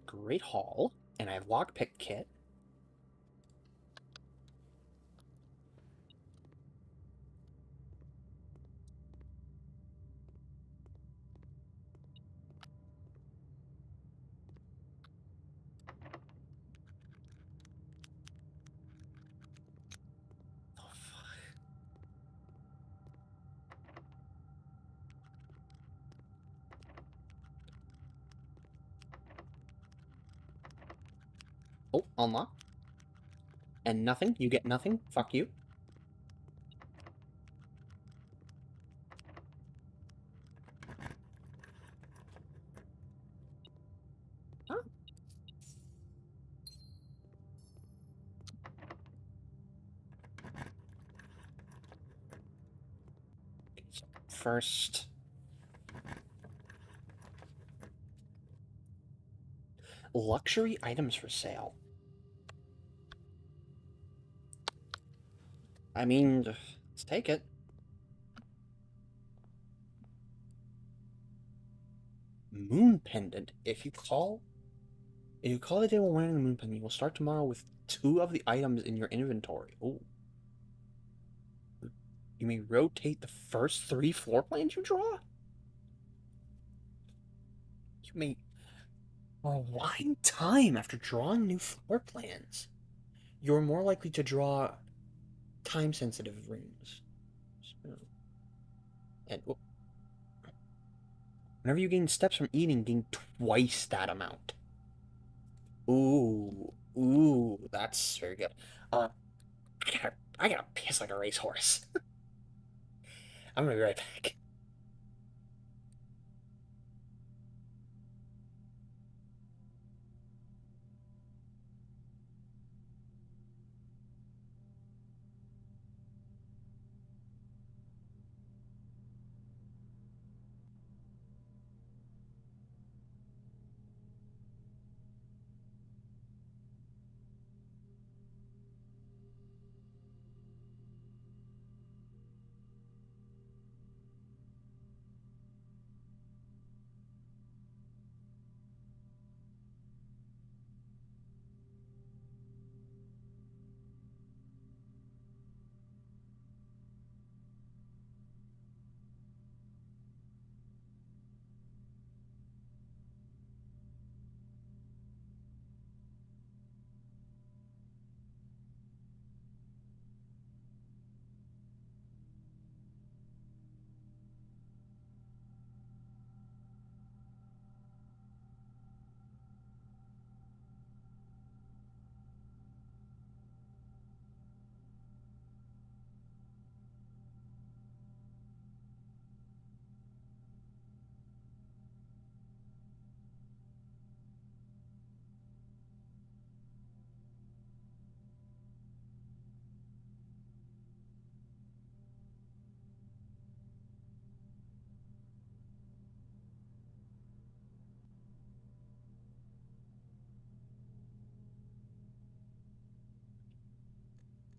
Great Hall. And I have lockpick kit. Oh, fuck. Oh, unlock. And nothing. You get nothing. Fuck you. Huh? So first... Luxury items for sale. I mean, let's take it. Moon pendant. If you call the day while wearing the moon pendant, you will start tomorrow with 2 of the items in your inventory. Oh. You may rotate the first 3 floor plans you draw? You may rewind time after drawing new floor plans. You're more likely to draw time-sensitive rooms. And whenever you gain steps from eating, gain twice that amount. Ooh, that's very good. I gotta piss like a racehorse. I'm gonna be right back.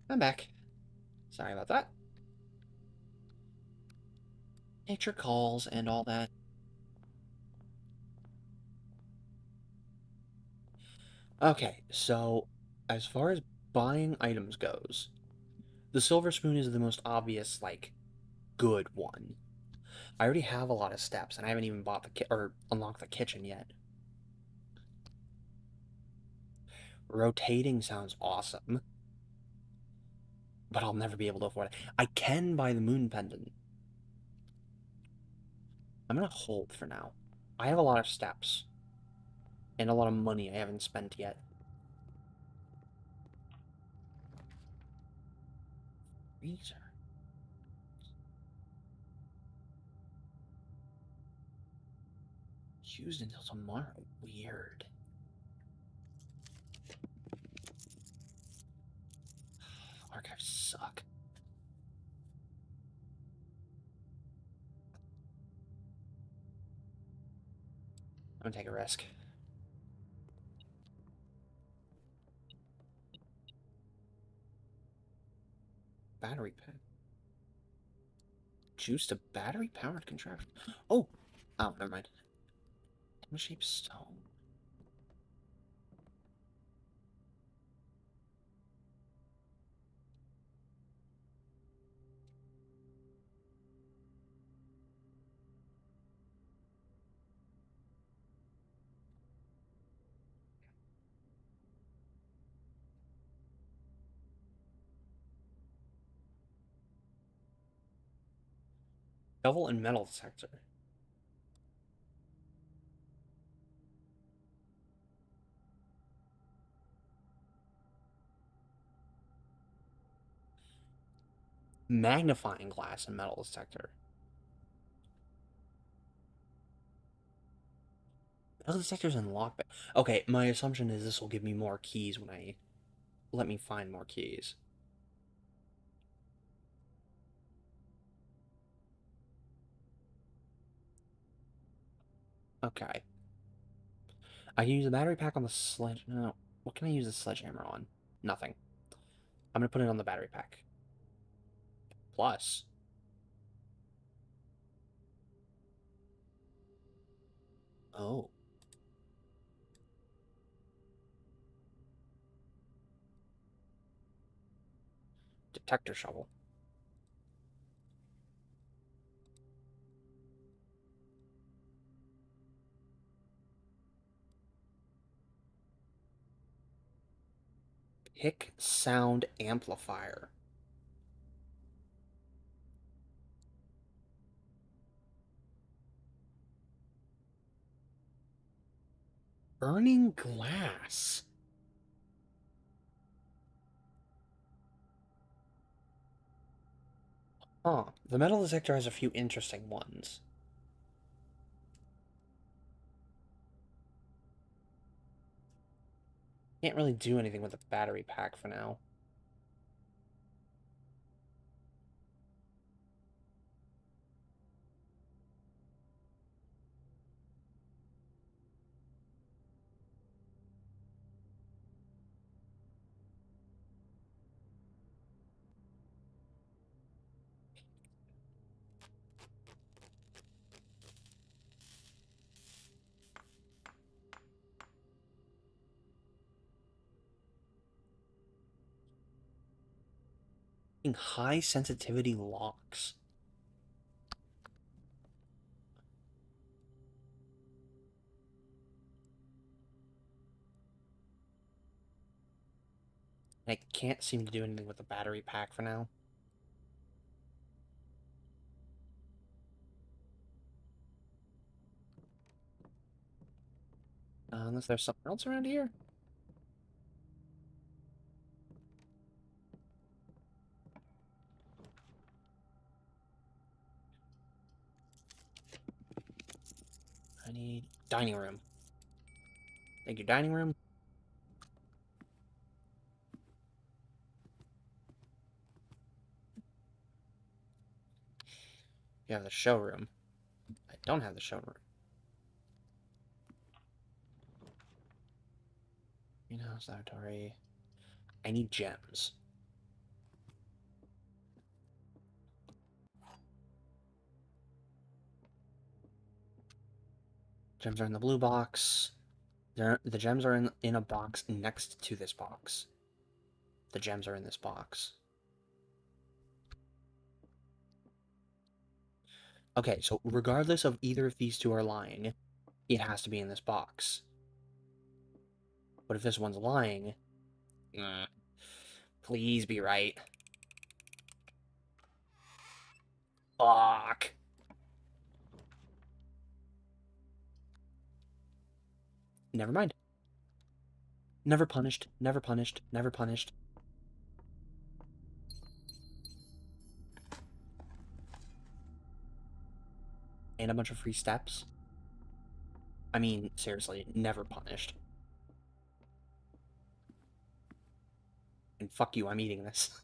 I'm back. Sorry about that. Nature calls and all that. Okay, so as far as buying items goes, the silver spoon is the most obvious, like, good one. I already have a lot of steps, and I haven't even bought or unlocked the kitchen yet. Rotating sounds awesome, but I'll never be able to afford it. I can buy the moon pendant. I'm gonna hold for now. I have a lot of steps, and a lot of money I haven't spent yet. Freezer. Used until tomorrow. Weird. Archives suck. I'm gonna take a risk. Battery pack. Juice to battery powered contraption. Oh! Oh, never mind. M-shaped stone. Shovel and metal detector. Magnifying glass and metal detector. Metal detectors and lockpick. Okay, my assumption is this will give me more keys when I let me find more keys. Okay. I can use the battery pack on the sledge. No. What can I use the sledgehammer on? Nothing. I'm gonna put it on the battery pack. Plus. Oh. Detector shovel. Pick sound amplifier. Burning glass. Huh. The metal detector has a few interesting ones. Can't really do anything with the battery pack for now. High sensitivity locks. I can't seem to do anything with the battery pack for now. Unless there's something else around here. I need dining room. Thank you, dining room. You have the showroom. I don't have the showroom. Greenhouse laboratory. I need gems. Gems are in the blue box. The gems are in a box next to this box. The gems are in this box. Okay, so regardless of either of these two are lying, it has to be in this box. But if this one's lying, please be right. Fuck. Never mind. Never punished, never punished, never punished. And a bunch of free steps. I mean, seriously, never punished. And fuck you, I'm eating this.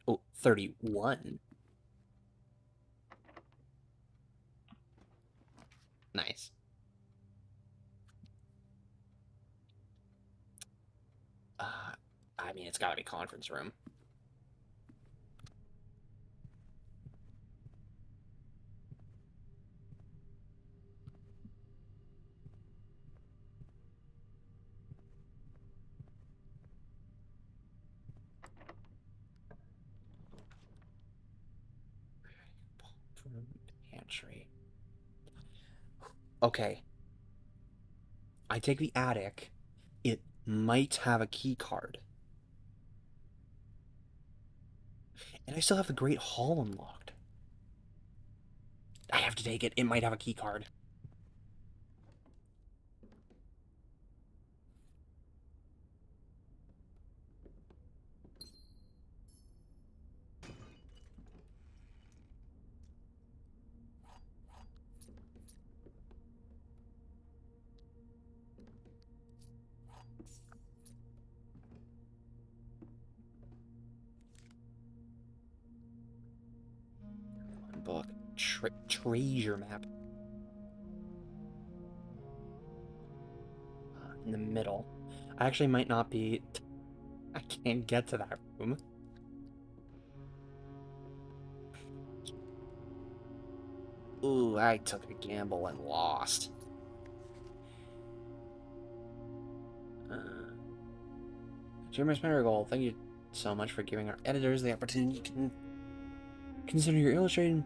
Oh, 31. Nice. I mean, it's gotta be conference room. Pantry. Okay. I take the attic. It might have a key card. And I still have the Great Hall unlocked. I have to take it. It might have a key card. One book. Treasure map. In the middle. I actually might not be... I can't get to that room. Ooh, I took a gamble and lost. Dear Miss Marigold, thank you so much for giving our editors the opportunity to consider your illustrated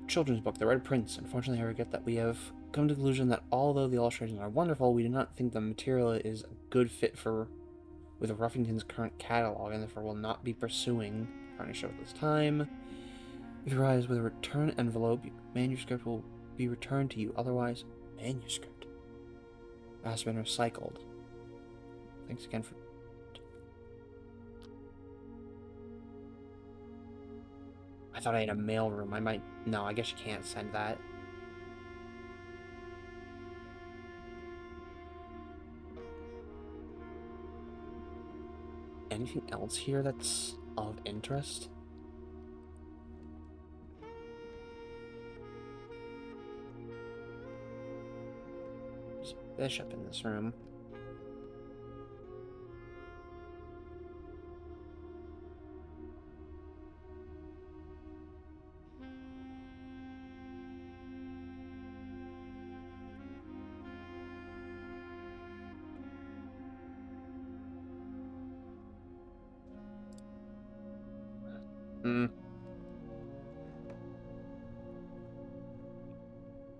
children's book, The Red Prince. Unfortunately, I regret that we have come to the conclusion that although the illustrations are wonderful, we do not think the material is a good fit with Ruffington's current catalog, and therefore will not be pursuing partnership at this time. If you rise with a return envelope, manuscript will be returned to you. Otherwise, manuscript has been recycled. Thanks again for... I thought I had a mail room. I might... No, I guess you can't send that. Anything else here that's of interest? There's a bishop in this room.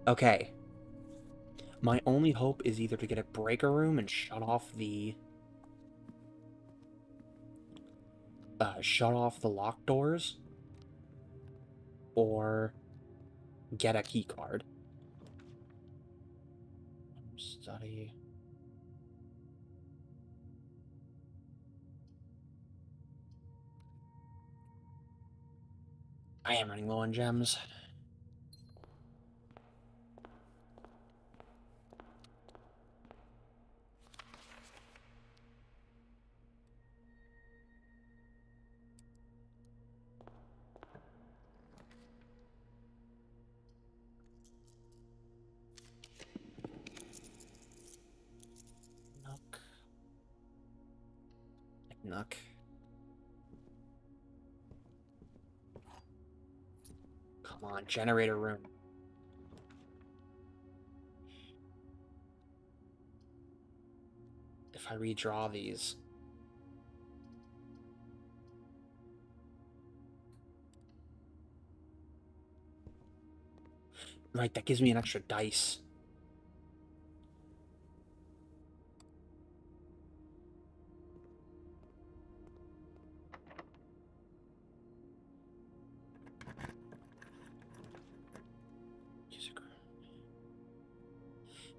Okay. My only hope is either to get a breaker room and shut off the locked doors, or get a key card. Study. I am running low on gems. Nook. Come on, generator room. If I redraw these. Right, that gives me an extra dice.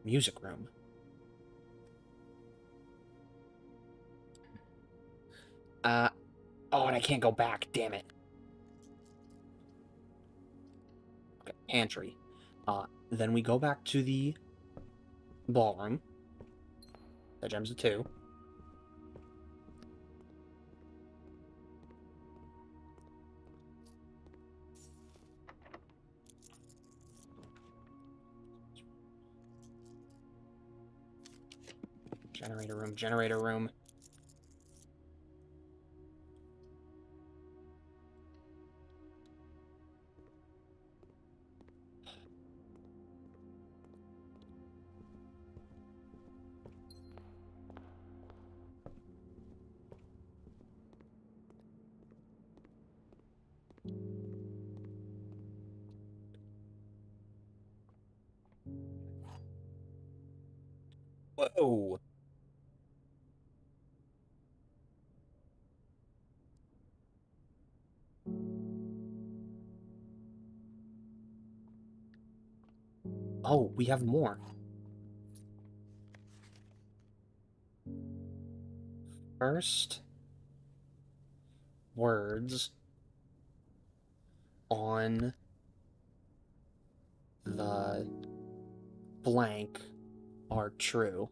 Music room. Oh, and I can't go back, damn it. Okay, pantry. Then we go back to the ballroom. The gems of 2. Generator room, generator room. Whoa. Oh, we have more. First words on the blank are true.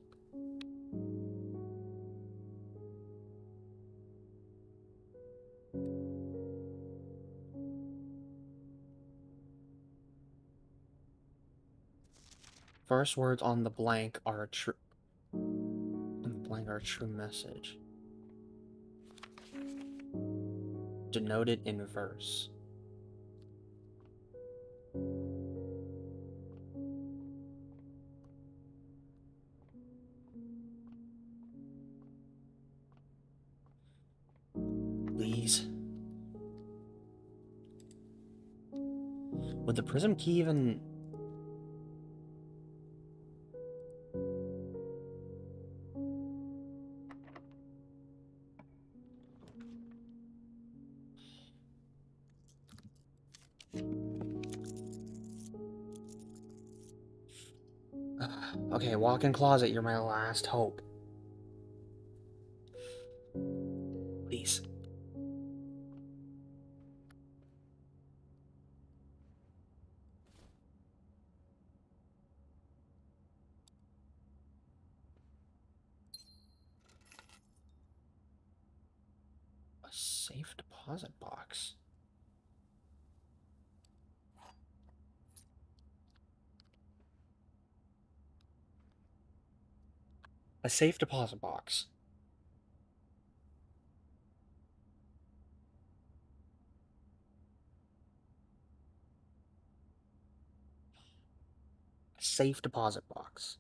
First words on the blank are a true. On the blank are a true message. Denoted in verse. Please. Would the prism key even... Okay, walk-in closet, you're my last hope. Please. A safe deposit box. A safe deposit box. A safe deposit box.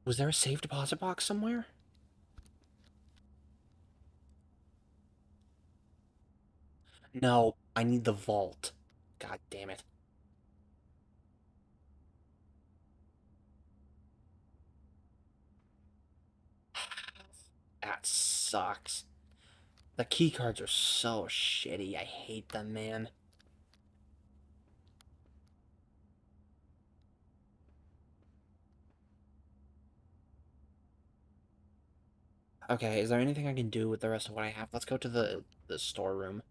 Was there a safe deposit box somewhere? No, I need the vault. God damn it. That sucks. The key cards are so shitty. I hate them, man. Okay, is there anything I can do with the rest of what I have? Let's go to the storeroom.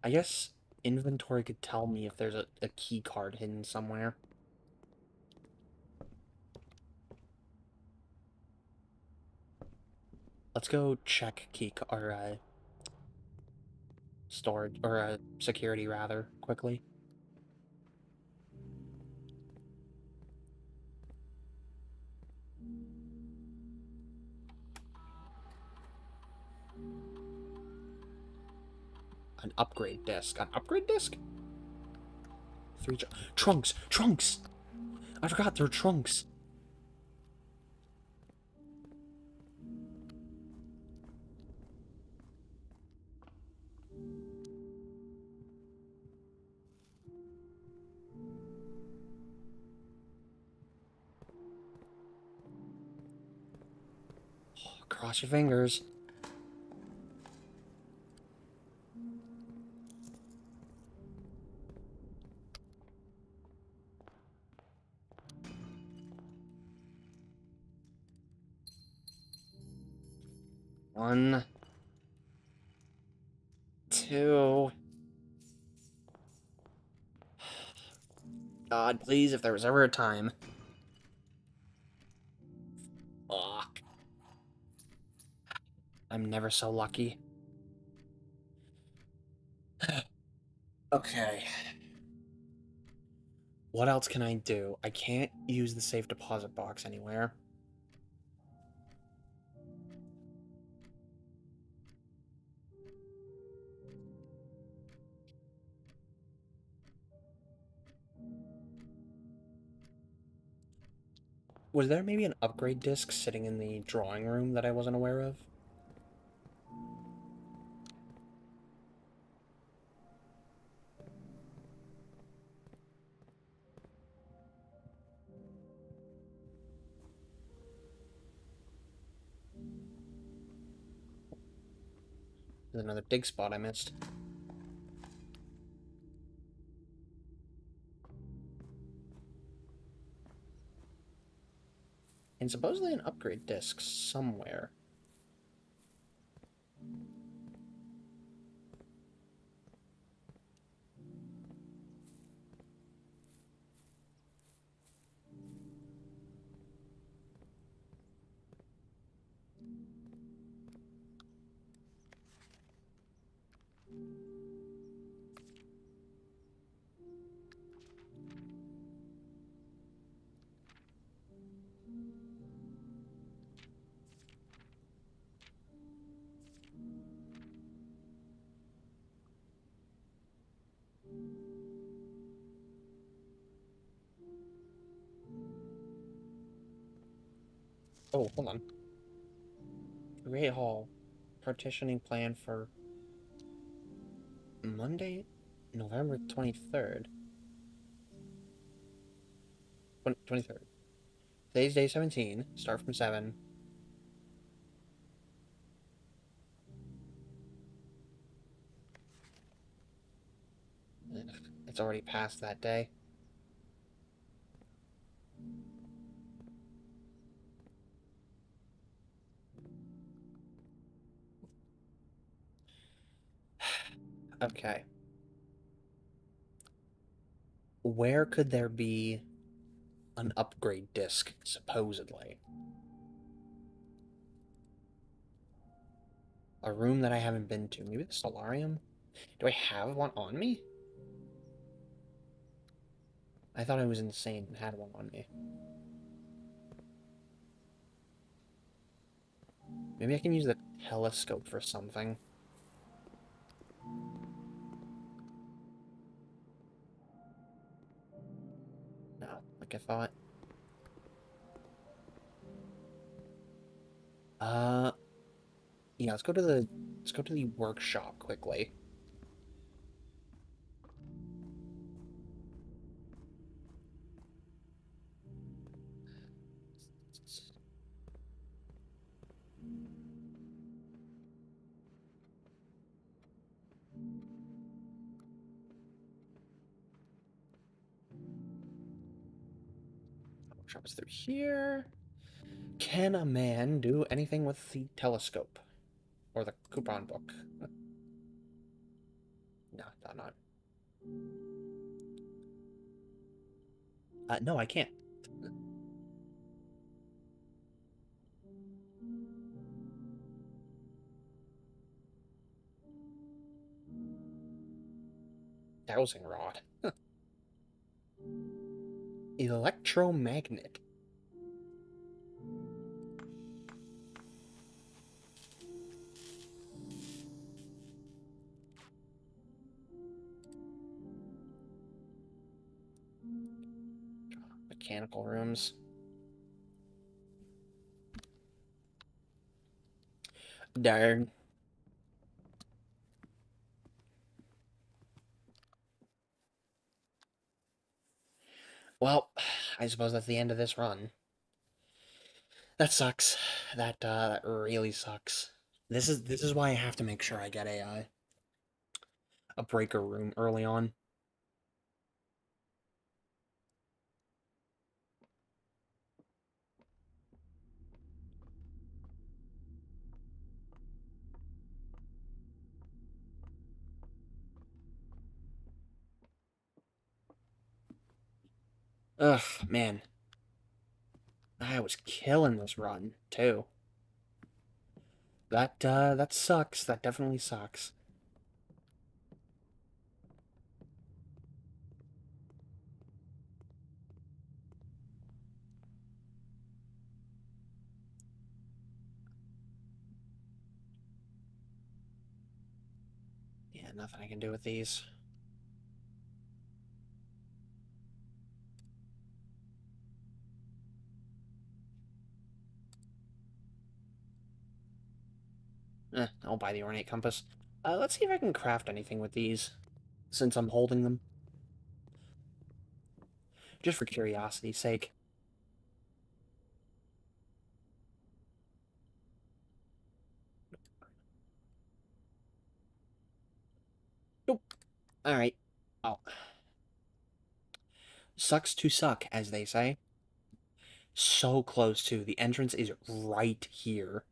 I guess inventory could tell me if there's a key card hidden somewhere. Let's go check or storage, or security rather, quickly. An upgrade disc. An upgrade disc? Trunks! Trunks! I forgot they're trunks. Cross your fingers. One. Two. God, please, if there was ever a time. Fuck. I'm never so lucky. Okay. What else can I do? I can't use the safe deposit box anywhere. Was there maybe an upgrade disc sitting in the drawing room that I wasn't aware of? There's another dig spot I missed. And supposedly an upgrade disc somewhere. Oh, hold on. Great Hall. Partitioning plan for Monday, November 23rd. 23rd. Today's day 17. Start from 7. Ugh, it's already past that day. Okay. Where could there be an upgrade disc, supposedly? A room that I haven't been to. Maybe the solarium? Do I have one on me? I thought I was insane and had one on me. Maybe I can use the telescope for something. No, like I thought. Yeah, let's go to the workshop quickly. Workshop is through here. Can a man do anything with the telescope? Or the coupon book? No, thought not. No, I can't. Dowsing rod. Electromagnet. mechanical rooms. Darn. Well, I suppose that's the end of this run. That sucks. That really sucks. This is why I have to make sure I get a breaker room early on. Ugh, man. I was killing this run, too. That sucks. That definitely sucks. Yeah, nothing I can do with these. I'll buy the ornate compass. Let's see if I can craft anything with these, since I'm holding them. Just for curiosity's sake. Nope. Alright. Oh. Sucks to suck, as they say. So close, too. The entrance is right here.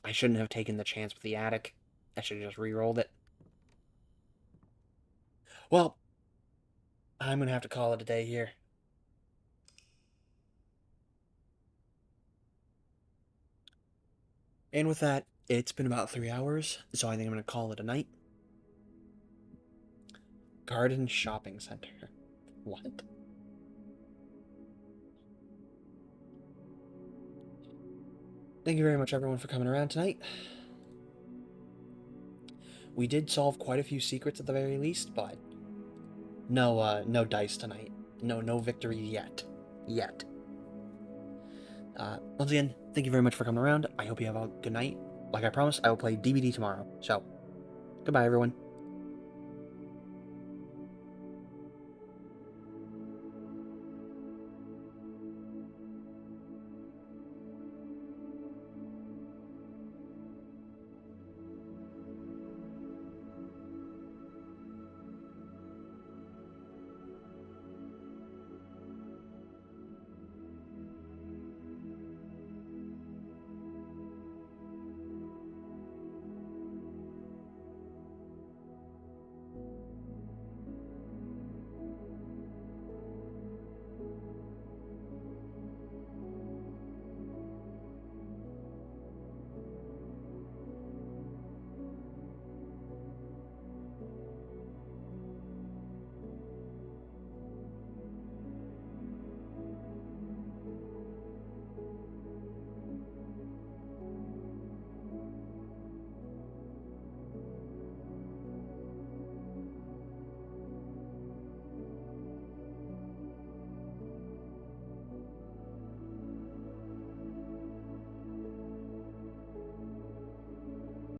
I shouldn't have taken the chance with the attic. I should have just re-rolled it. Well, I'm gonna have to call it a day here. And with that, it's been about 3 hours, so I think I'm gonna call it a night. Garden Shopping Center. What? Thank you very much, everyone, for coming around tonight. We did solve quite a few secrets at the very least, but no dice tonight. No victory yet. Once again, thank you very much for coming around. I hope you have a good night. Like I promised, I will play DBD tomorrow. So, goodbye, everyone.